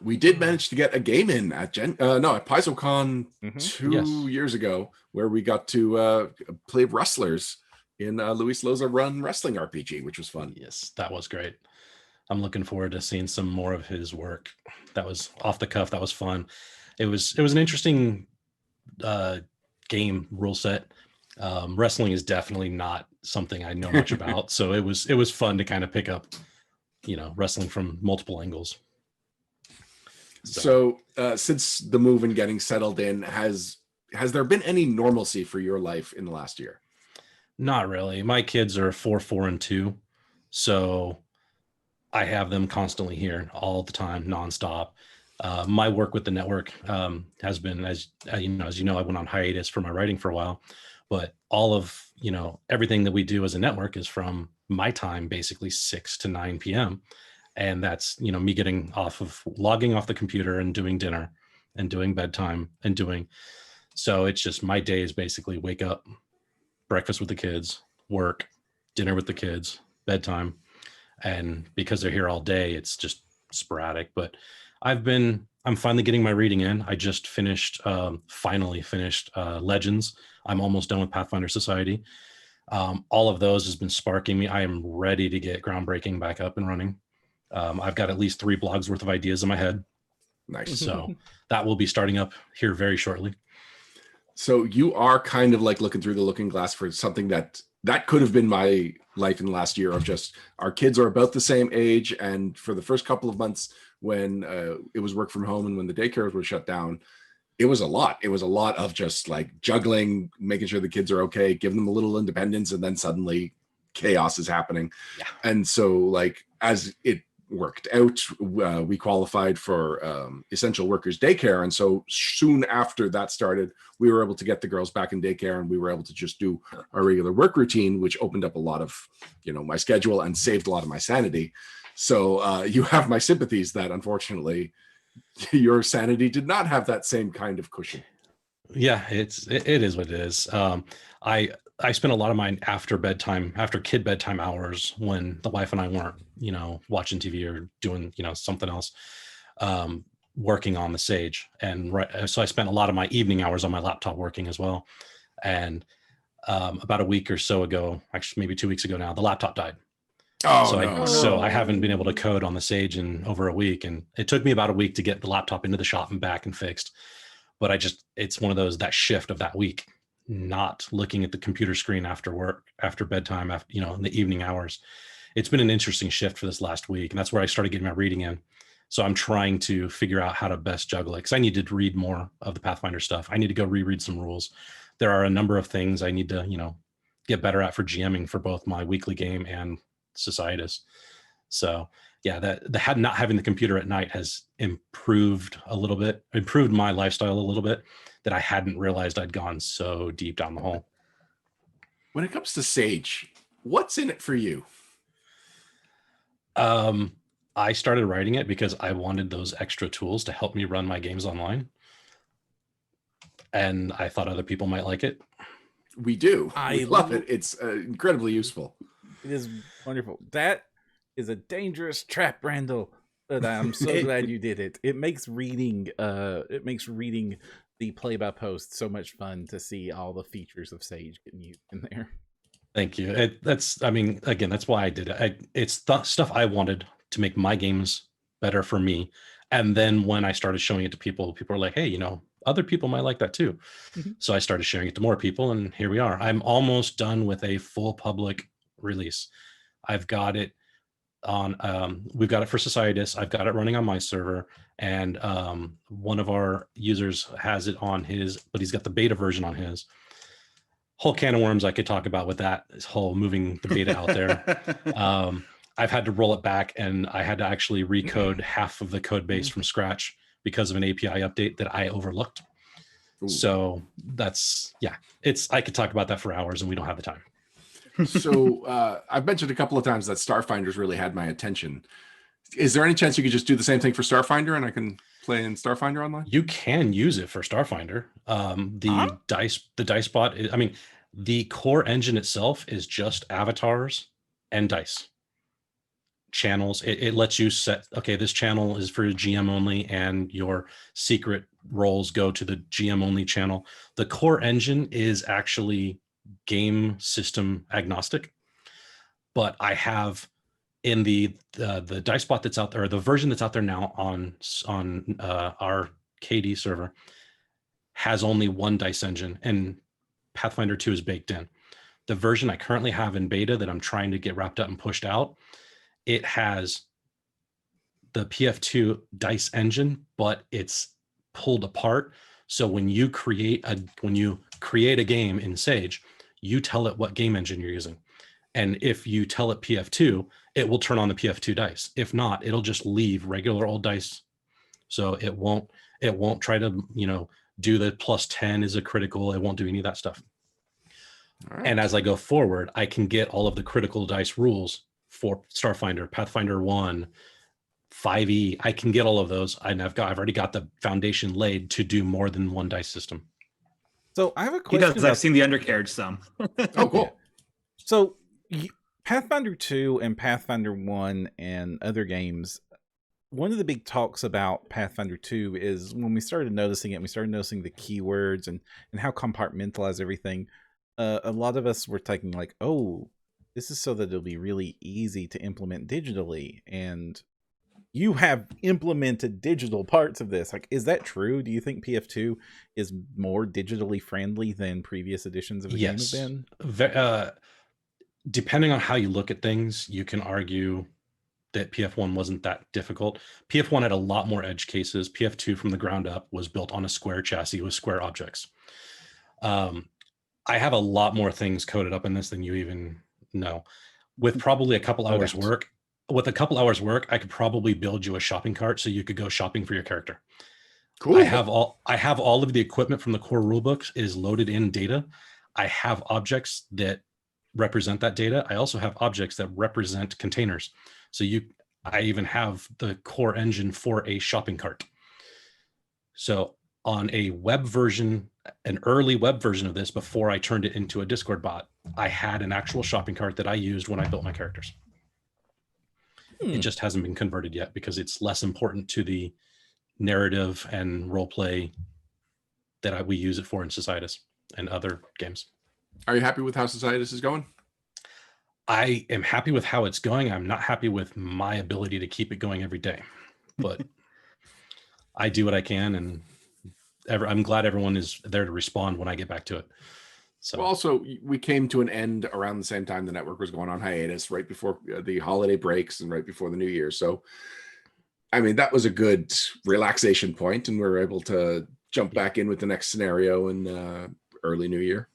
We did manage to get a game in at at PaizoCon Mhm. 2 years ago, where we got to play wrestlers in Luis Loza Run Wrestling RPG, which was fun. Yes, that was great. I'm looking forward to seeing some more of his work. That was off the cuff. That was fun. It was an interesting game rule set. Wrestling is definitely not something I know much about, so it was fun to kind of pick up, wrestling from multiple angles. So since the move and getting settled in, has there been any normalcy for your life in the last year? Not really. My kids are 4, 4, and 2, so I have them constantly here all the time, nonstop. My work with the network has been, as you know, I went on hiatus for my writing for a while, but all of, everything that we do as a network is from my time, basically 6 to 9 p.m. And that's, me logging off the computer and doing dinner and doing bedtime so it's just my day is basically wake up, breakfast with the kids, work, dinner with the kids, bedtime. And because they're here all day, it's just sporadic, but I'm finally getting my reading in. I just finally finished Legends. I'm almost done with Pathfinder Society. All of those has been sparking me. I am ready to get Groundbreaking back up and running. I've got at least 3 blogs worth of ideas in my head. Nice. So that will be starting up here very shortly. So you are kind of like looking through the looking glass for something that could have been my life in the last year of just our kids are about the same age. And for the first couple of months when it was work from home and when the daycares were shut down, it was a lot. It was a lot of just like juggling, making sure the kids are okay, giving them a little independence, and then suddenly chaos is happening. Yeah. And so like as it worked out, we qualified for essential workers daycare, and so soon after that started, we were able to get the girls back in daycare, and we were able to just do our regular work routine, which opened up a lot of my schedule and saved a lot of my sanity. So you have my sympathies that unfortunately your sanity did not have that same kind of cushion. Yeah, it is what it is. I spent a lot of mine after kid bedtime hours when the wife and I weren't, watching TV or doing, something else, working on the Sage. And so I spent a lot of my evening hours on my laptop working as well. And about a week or so ago, actually maybe 2 weeks ago now, the laptop died. So I haven't been able to code on the Sage in over a week. And it took me about a week to get the laptop into the shop and back and fixed. But it's one of those, that shift of that week, not looking at the computer screen after work, after bedtime, in the evening hours. It's been an interesting shift for this last week. And that's where I started getting my reading in. So I'm trying to figure out how to best juggle it, because I need to read more of the Pathfinder stuff. I need to go reread some rules. There are a number of things I need to, get better at for GMing for both my weekly game and Societas. So yeah, not having the computer at night has improved my lifestyle a little bit, that I hadn't realized I'd gone so deep down the hole. When it comes to Sage, what's in it for you? I started writing it because I wanted those extra tools to help me run my games online. And I thought other people might like it. We do. I love it. It's incredibly useful. It is wonderful. That is a dangerous trap, Randall. But I'm so glad you did it. It makes reading the play by post so much fun to see all the features of Sage getting used in there. Thank you. That's why I did it. It's stuff I wanted to make my games better for me. And then when I started showing it to people were like, hey, other people might like that too. Mm-hmm. So I started sharing it to more people, and here we are. I'm almost done with a full public release. I've got it on, we've got it for Societas. I've got it running on my server, and one of our users has it on his, but he's got the beta version on his. Whole can of worms I could talk about with that, this whole moving the beta out there. I've had to roll it back, and I had to actually recode half of the code base from scratch because of an API update that I overlooked. Ooh. So I could talk about that for hours, and we don't have the time. So I've mentioned a couple of times that Starfinder's really had my attention. Is there any chance you could just do the same thing for Starfinder, and I can playing Starfinder online? You can use it for Starfinder. The dice bot is, I mean, the core engine itself is just avatars and dice channels. It lets you set, okay, this channel is for GM only, and your secret roles go to the GM only channel. The core engine is actually game system agnostic, but I have in the dice bot that's out there, or the version that's out there now on our KD server, has only one dice engine, and Pathfinder 2 is baked in. The version I currently have in beta that I'm trying to get wrapped up and pushed out, it has the PF2 dice engine, but it's pulled apart. So when you create a game in Sage, you tell it what game engine you're using. And if you tell it PF2, it will turn on the PF2 dice. If not, it'll just leave regular old dice. So it won't try to, do the +10 is a critical. It won't do any of that stuff. Right. And as I go forward, I can get all of the critical dice rules for Starfinder, Pathfinder 1, 5e. I can get all of those, and I've already got the foundation laid to do more than one dice system. So I have a He question. does. I've seen the undercarriage some. Oh, cool. So Pathfinder 2 and Pathfinder 1 and other games, one of the big talks about Pathfinder 2 is when we started noticing it, we started noticing the keywords and how compartmentalized everything. A lot of us were taking like, oh, this is so that it'll be really easy to implement digitally. And you have implemented digital parts of this. Like, is that true? Do you think PF2 is more digitally friendly than previous editions of the game have been? Depending on how you look at things, you can argue that PF1 wasn't that difficult. PF1 had a lot more edge cases. PF2 from the ground up was built on a square chassis with square objects. I have a lot more things coded up in this than you even know. With probably a couple hours work, I could probably build you a shopping cart so you could go shopping for your character. Cool. I have all of the equipment from the core rulebooks is loaded in data. I have objects that represent that data. I also have objects that represent containers. So I even have the core engine for a shopping cart. So on a web version, an early web version of this, before I turned it into a Discord bot, I had an actual shopping cart that I used when I built my characters. It just hasn't been converted yet because it's less important to the narrative and role play that we use it for in Societas and other games. Are you happy with how Societas is going? I am happy with how it's going. I'm not happy with my ability to keep it going every day, but I do what I can, and I'm glad everyone is there to respond when I get back to it. So well, also, we came to an end around the same time the network was going on hiatus, right before the holiday breaks and right before the new year. So, I mean, that was a good relaxation point, and we were able to jump back in with the next scenario in early new year.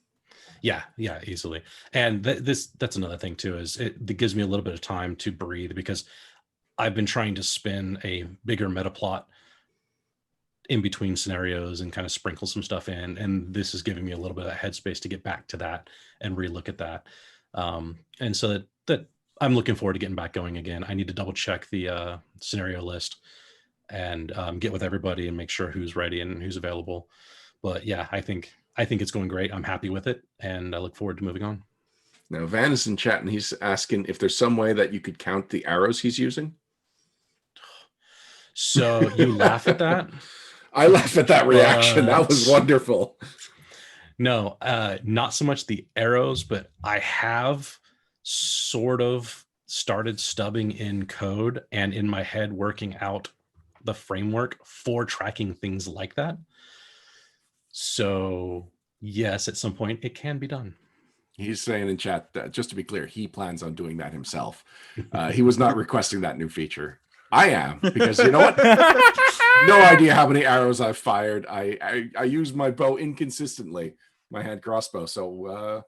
Yeah, easily. And that's another thing too, is it gives me a little bit of time to breathe, because I've been trying to spin a bigger meta plot in between scenarios and kind of sprinkle some stuff in, and this is giving me a little bit of headspace to get back to that and relook at that. And so that I'm looking forward to getting back going again. I need to double check the scenario list and get with everybody and make sure who's ready and who's available. But yeah, I think it's going great. I'm happy with it, and I look forward to moving on. Now, Van is in chat, and he's asking if there's some way that you could count the arrows he's using. So you laugh at that? I laugh at that reaction. That was wonderful. No, not so much the arrows, but I have sort of started stubbing in code and in my head working out the framework for tracking things like that. So yes, at some point it can be done. He's saying in chat that, just to be clear, he plans on doing that himself. He was not requesting that new feature. I am, because you know what? No idea how many arrows I've fired. I use my bow inconsistently, my hand crossbow. So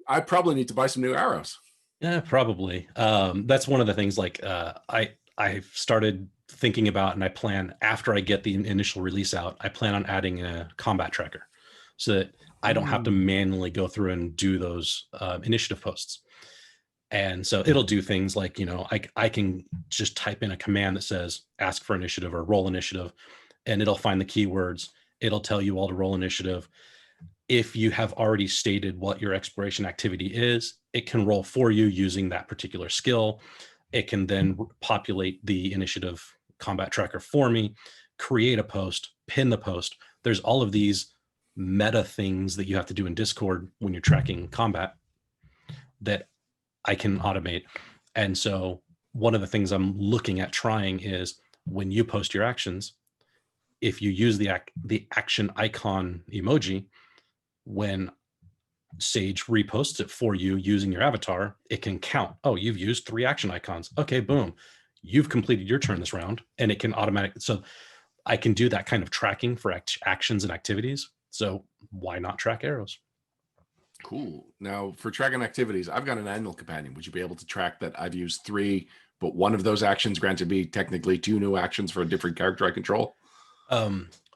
I probably need to buy some new arrows. Yeah, probably. That's one of the things, like I've started thinking about, and I plan, after I get the initial release out, I plan on adding a combat tracker so that I don't have to manually go through and do those initiative posts. And so it'll do things like, I can just type in a command that says ask for initiative or roll initiative, and it'll find the keywords. It'll tell you all to roll initiative. If you have already stated what your exploration activity is, it can roll for you using that particular skill. It can then populate the initiative combat tracker for me, create a post, pin the post. There's all of these meta things that you have to do in Discord when you're tracking combat that I can automate. And so one of the things I'm looking at trying is when you post your actions, if you use the action icon emoji, when Sage reposts it for you using your avatar, it can count. Oh, you've used 3 action icons. Okay, boom. You've completed your turn this round, and it can automatically. So I can do that kind of tracking for actions and activities. So why not track arrows? Cool. Now for tracking activities, I've got an annual companion. Would you be able to track that I've used 3, but one of those actions granted me technically 2 new actions for a different character I control?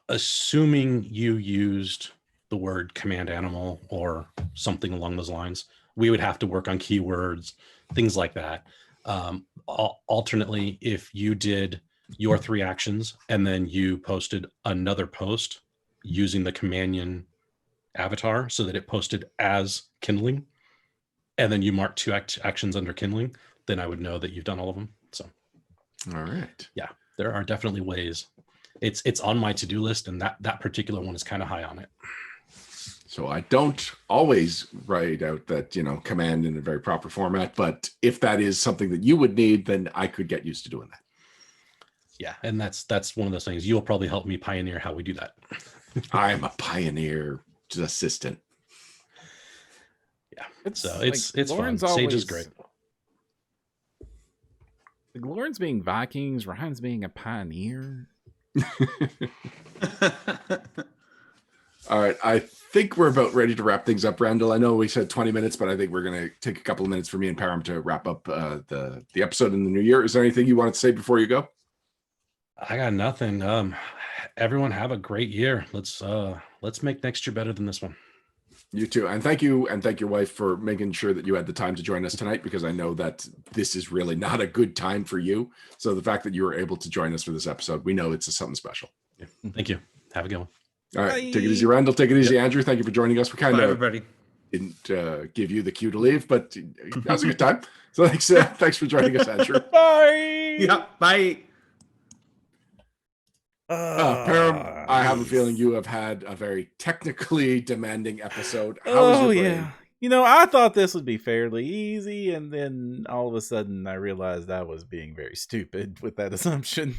Assuming you used the word command animal or something along those lines, we would have to work on keywords, things like that. Alternately, if you did your 3 actions and then you posted another post using the companion avatar so that it posted as kindling, and then you mark 2 actions under kindling, then I would know that you've done all of them. So, all right. Yeah, there are definitely ways. It's on my to-do list, and that particular one is kind of high on it. So I don't always write out that, command in a very proper format, but if that is something that you would need, then I could get used to doing that. Yeah, and that's one of those things. You'll probably help me pioneer how we do that. I'm a pioneer assistant. Yeah, it's fun. Sage is great. Like Lauren's being Vikings, Ryan's being a pioneer. All right, I think we're about ready to wrap things up, Randall. I know we said 20 minutes, but I think we're going to take a couple of minutes for me and Param to wrap up the episode in the new year. Is there anything you wanted to say before you go? I got nothing. Everyone have a great year. Let's make next year better than this one. You too. And thank you, and thank your wife for making sure that you had the time to join us tonight, because I know that this is really not a good time for you. So the fact that you were able to join us for this episode, we know it's something special. Yeah. Thank you. Have a good one. All right. Bye. Take it easy, Randall. Take it easy, Andrew. Thank you for joining us. We kind of everybody didn't give you the cue to leave, but that was a good time. So thanks for joining us, Andrew. Bye. Yeah. Bye. Param, I have a feeling you have had a very technically demanding episode. How was your brain? Yeah. I thought this would be fairly easy, and then all of a sudden I realized I was being very stupid with that assumption.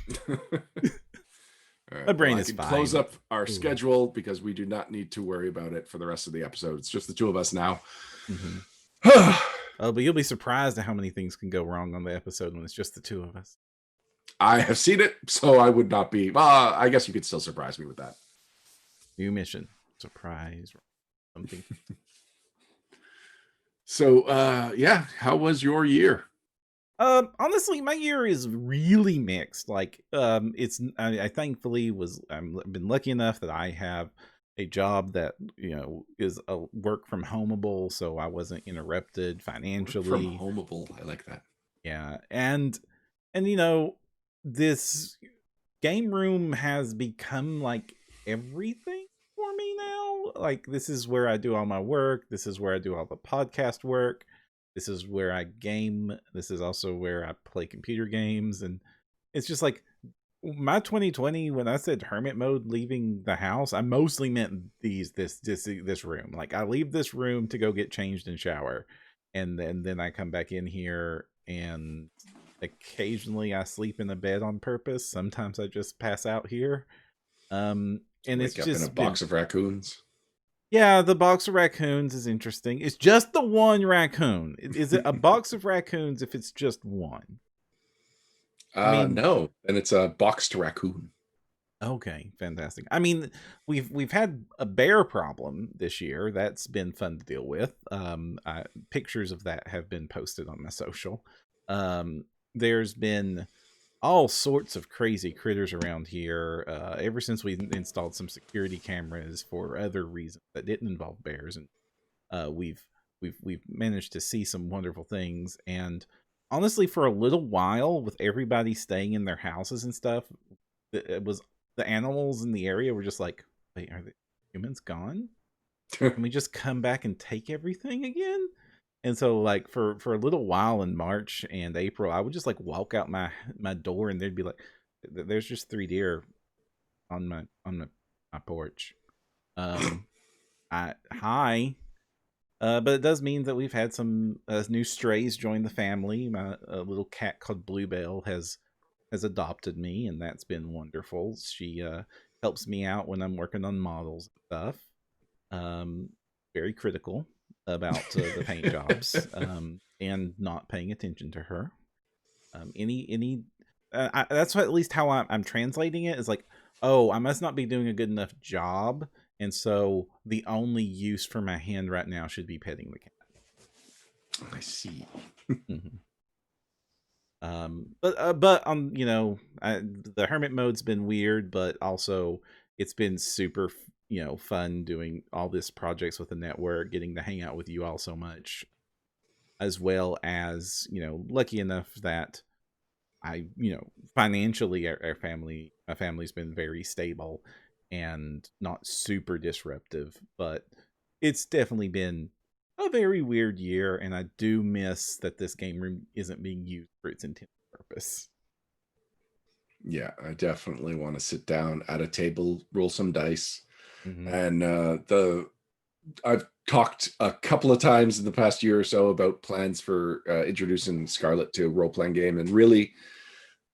Right, my brain is fine. Close up our schedule because we do not need to worry about it for the rest of the episode. It's just the 2 of us now. Mm-hmm. Oh, but you'll be surprised at how many things can go wrong on the episode when it's just the 2 of us. I have seen it, so I would not be. I guess you could still surprise me with that. New mission, surprise, something. So, yeah, how was your year? Honestly, my year is really mixed. Like, I thankfully I've been lucky enough that I have a job that, is a work from homeable, so I wasn't interrupted financially. Work from homeable, I like that. Yeah, and this game room has become like everything for me now. Like, this is where I do all my work. This is where I do all the podcast work. This is where I game. This is also where I play computer games. And it's just like my 2020, when I said hermit mode leaving the house, I mostly meant this room. Like, I leave this room to go get changed and shower. And then I come back in here, and occasionally I sleep in a bed on purpose. Sometimes I just pass out here. And it's just in a box of raccoons. Yeah, the box of raccoons is interesting. It's just the one raccoon. Is it a box of raccoons if it's just one? No, and it's a boxed raccoon. Okay, fantastic. I mean, we've had a bear problem this year. That's been fun to deal with. Pictures of that have been posted on my social. There's been all sorts of crazy critters around here ever since we installed some security cameras for other reasons that didn't involve bears, and we've managed to see some wonderful things. And honestly, for a little while, with everybody staying in their houses and stuff, the animals in the area were just like, wait, are the humans gone? Can we just come back and take everything again? And so like for a little while in March and April, I would just like walk out my door and there'd be like, there's just 3 deer on my porch. Hi. But it does mean that we've had some new strays join the family. My little cat called Bluebell has adopted me, and that's been wonderful. She helps me out when I'm working on models and stuff. Very critical about the paint jobs and not paying attention to her. That's at least how I'm translating it, is like, oh, I must not be doing a good enough job, and so the only use for my hand right now should be petting the cat. I see. But you know, the hermit mode's been weird, but also it's been super, you know, fun doing all this projects with the network, getting to hang out with you all so much, as well as, you know, lucky enough that you know, financially my family's been very stable and not super disruptive, but it's definitely been a very weird year, and I do miss that this game room isn't being used for its intended purpose. Yeah, I definitely want to sit down at a table, roll some dice. Mm-hmm. And I've talked a couple of times in the past year or so about plans for introducing Scarlett to a role-playing game, and really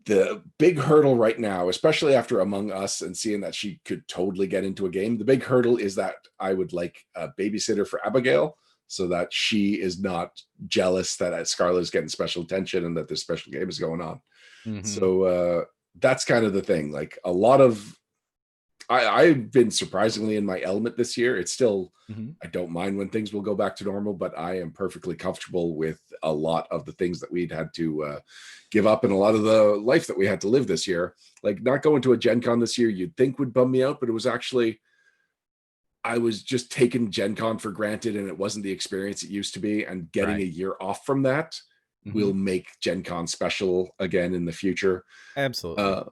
the big hurdle right now, especially after Among Us and seeing that she could totally get into a game, the big hurdle is that I would like a babysitter for Abigail, so that she is not jealous that Scarlett is getting special attention and that this special game is going on. Mm-hmm. So that's kind of the thing. Like a lot of, I've been surprisingly in my element this year. It's still, I don't mind when things will go back to normal, but I am perfectly comfortable with a lot of the things that we'd had to give up and a lot of the life that we had to live this year. Like not going to a Gen Con this year, you'd think would bum me out, but it was actually, I was just taking Gen Con for granted, and it wasn't the experience it used to be, and getting a year off from that will make Gen Con special again in the future. Absolutely.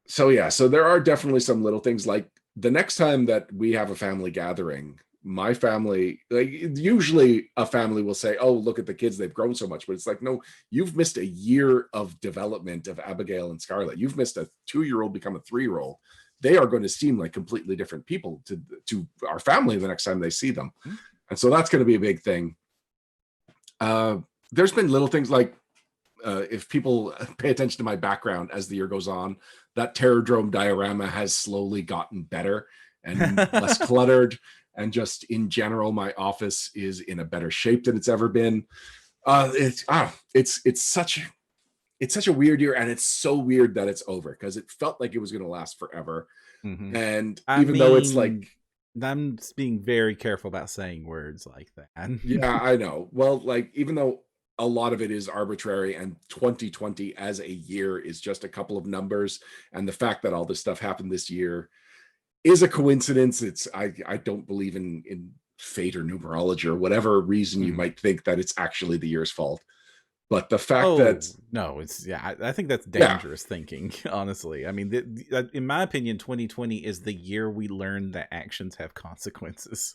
So yeah, so there are definitely some little things, like the next time that we have a family gathering, my family, like usually a family will say, oh, look at the kids, they've grown so much, but it's like, no, you've missed a year of development of Abigail and Scarlett. You've missed a 2-year-old become a 3-year-old. They are going to seem like completely different people to our family the next time they see them. And so that's going to be a big thing. There's been little things like, if people pay attention to my background as the year goes on, that Terrordrome diorama has slowly gotten better and less cluttered. And just in general, my office is in a better shape than it's ever been. It's such a weird year, and it's so weird that it's over, because it felt like it was going to last forever. And even though it's like, I'm just being very careful about saying words like that. Yeah, I know. Well, like, even though a lot of it is arbitrary, and 2020 as a year is just a couple of numbers, and the fact that all this stuff happened this year is a coincidence. I don't believe in fate or numerology or whatever reason you might think that it's actually the year's fault. But the fact that no, it's I think that's dangerous thinking, honestly. I mean, in my opinion, 2020 is the year we learn that actions have consequences.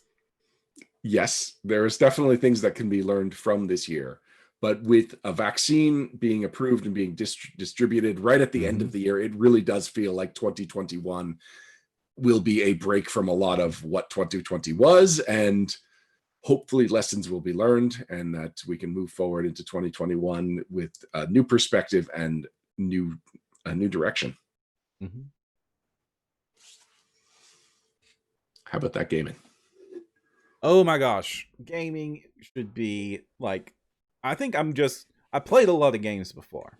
Yes, there's definitely things that can be learned from this year. But with a vaccine being approved and being distributed right at the end of the year, it really does feel like 2021 will be a break from a lot of what 2020 was, and hopefully lessons will be learned, and that we can move forward into 2021 with a new perspective and a new direction. How about that gaming? Oh my gosh, gaming should be like, I think I played a lot of games before.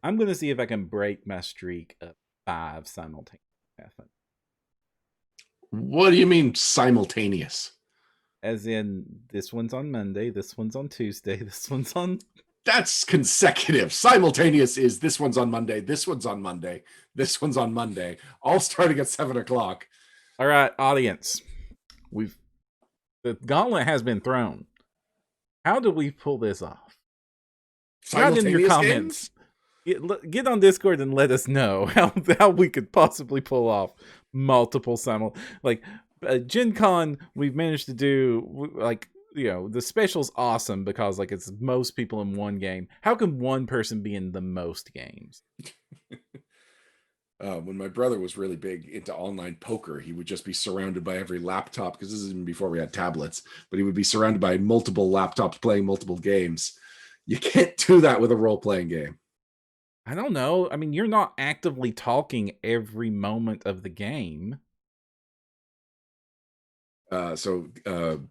I'm going to see if I can break my streak of 5 simultaneous. What do you mean simultaneous? As in, this one's on Monday, this one's on Tuesday, this one's on... That's consecutive. Simultaneous is this one's on Monday, this one's on Monday, this one's on Monday, all starting at 7 o'clock. All right, audience. The gauntlet has been thrown. How do we pull this off? Not in your comments. get on Discord and let us know how we could possibly pull off multiple Gen Con. We've managed to do the special's awesome because it's most people in one game. How can one person be in the most games? When my brother was really big into online poker, he would just be surrounded by every laptop, because this is even before we had tablets, but he would be surrounded by multiple laptops playing multiple games. You can't do that with a role-playing game. I don't know. I mean, you're not actively talking every moment of the game. So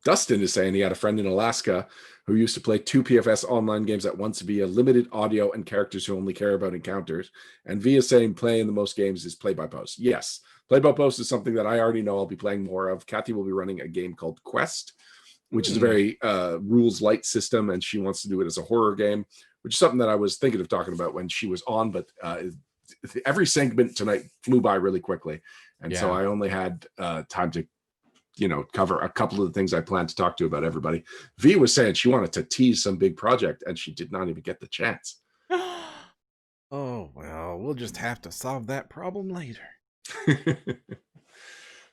Dustin is saying he had a friend in Alaska who used to play 2 PFS online games at once via limited audio and characters who only care about encounters. And V is saying playing the most games is play by post. Yes, play by post is something that I already know I'll be playing more of. Kathy will be running a game called Quest, which is a very rules light system, and she wants to do it as a horror game, which is something that I was thinking of talking about when she was on, but every segment tonight flew by really quickly. And so I only had time to cover a couple of the things I planned to talk to about everybody. V was saying she wanted to tease some big project, and she did not even get the chance. Oh, well, we'll just have to solve that problem later.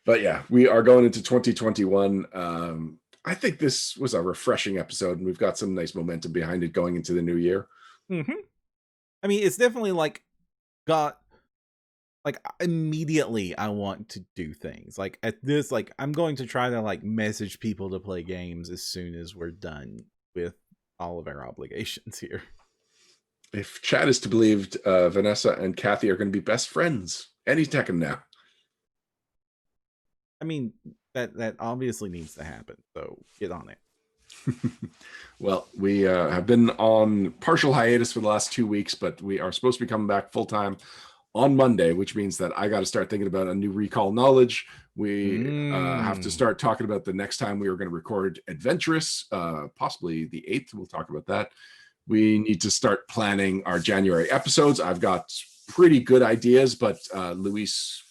But yeah, we are going into 2021. I think this was a refreshing episode, and we've got some nice momentum behind it going into the new year. Mm-hmm. I mean, it's definitely immediately I want to do things at this. I'm going to try to message people to play games as soon as we're done with all of our obligations here. If chat is to be believed, Vanessa and Kathy are going to be best friends any second now. I mean, that obviously needs to happen, so get on it. Well, we have been on partial hiatus for the last 2 weeks, but we are supposed to be coming back full time on Monday, which means that I got to start thinking about a new Recall Knowledge. We have to start talking about the next time we are going to record Adventurous, possibly the 8th. We'll talk about that. We need to start planning our January episodes. I've got pretty good ideas, but Luis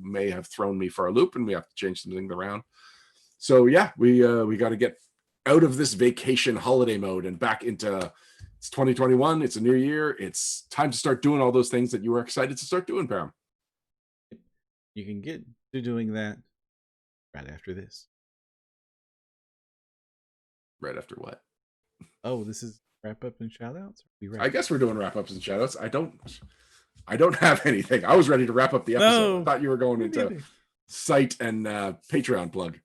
may have thrown me for a loop, and we have to change some things around. So yeah, we got to get out of this vacation holiday mode and back into it's 2021. It's a new year. It's time to start doing all those things that you were excited to start doing, Pam. You can get to doing that right after this. Right after what? Oh, this is wrap up and shout outs? I guess we're doing wrap ups and shout outs. I don't have anything. I was ready to wrap up the episode. No, I thought you were going into site and Patreon plug.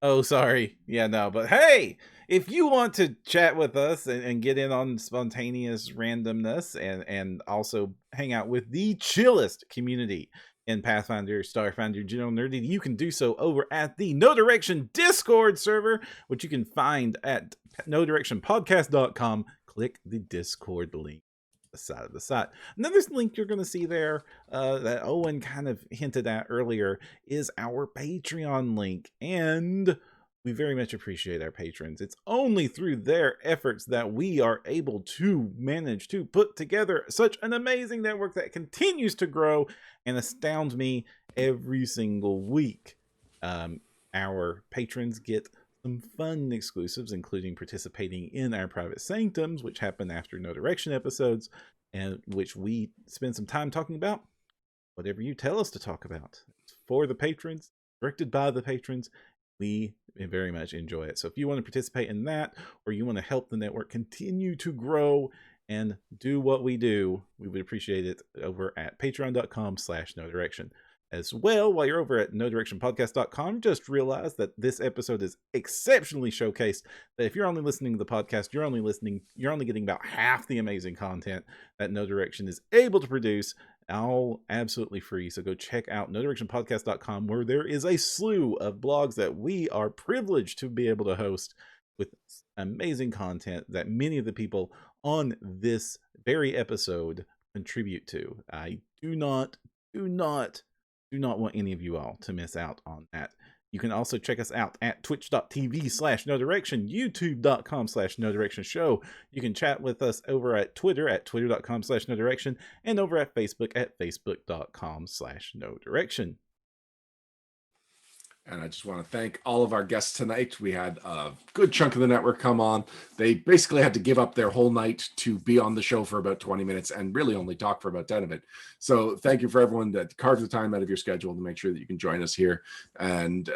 Oh, sorry. Yeah, no, but hey, if you want to chat with us and get in on spontaneous randomness and also hang out with the chillest community in Pathfinder, Starfinder, General Nerdy, you can do so over at the No Direction Discord server, which you can find at nodirectionpodcast.com. Click the Discord link on the side of the site. Another link you're going to see there that Owen kind of hinted at earlier is our Patreon link, and we very much appreciate our patrons. It's only through their efforts that we are able to manage to put together such an amazing network that continues to grow and astounds me every single week. Our patrons get some fun exclusives, including participating in our private sanctums, which happen after No Direction episodes, and which we spend some time talking about whatever you tell us to talk about. It's for the patrons, directed by the patrons. We very much enjoy it. So if you want to participate in that, or you want to help the network continue to grow and do what we do, we would appreciate it over at patreon.com/nodirection. As well, while you're over at nodirectionpodcast.com, just realize that this episode is exceptionally showcased. That if you're only listening to the podcast, you're only getting about half the amazing content that No Direction is able to produce, all absolutely free. So go check out nodirectionpodcast.com, where there is a slew of blogs that we are privileged to be able to host with amazing content that many of the people on this very episode contribute to. I do not want any of you all to miss out on that. You can also check us out at twitch.tv/nodirection, youtube.com/nodirectionshow. You can chat with us over at Twitter at twitter.com/nodirection, and over at Facebook at facebook.com/nodirection. And I just want to thank all of our guests tonight. We had a good chunk of the network come on. They basically had to give up their whole night to be on the show for about 20 minutes and really only talk for about 10 of it. So thank you for everyone that carved the time out of your schedule to make sure that you can join us here. And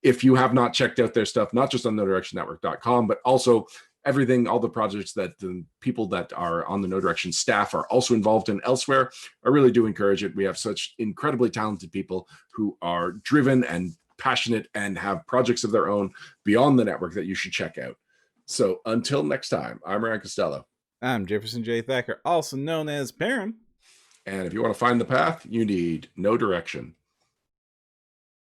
if you have not checked out their stuff, not just on NoDirectionNetwork.com, but also everything, all the projects that the people that are on the No Direction staff are also involved in elsewhere, I really do encourage it. We have such incredibly talented people who are driven and passionate and have projects of their own beyond the network that you should check out. So until next time, I'm Ryan Costello. I'm Jefferson J. Thacker, also known as Perrin. And if you want to find the path, you need No Direction.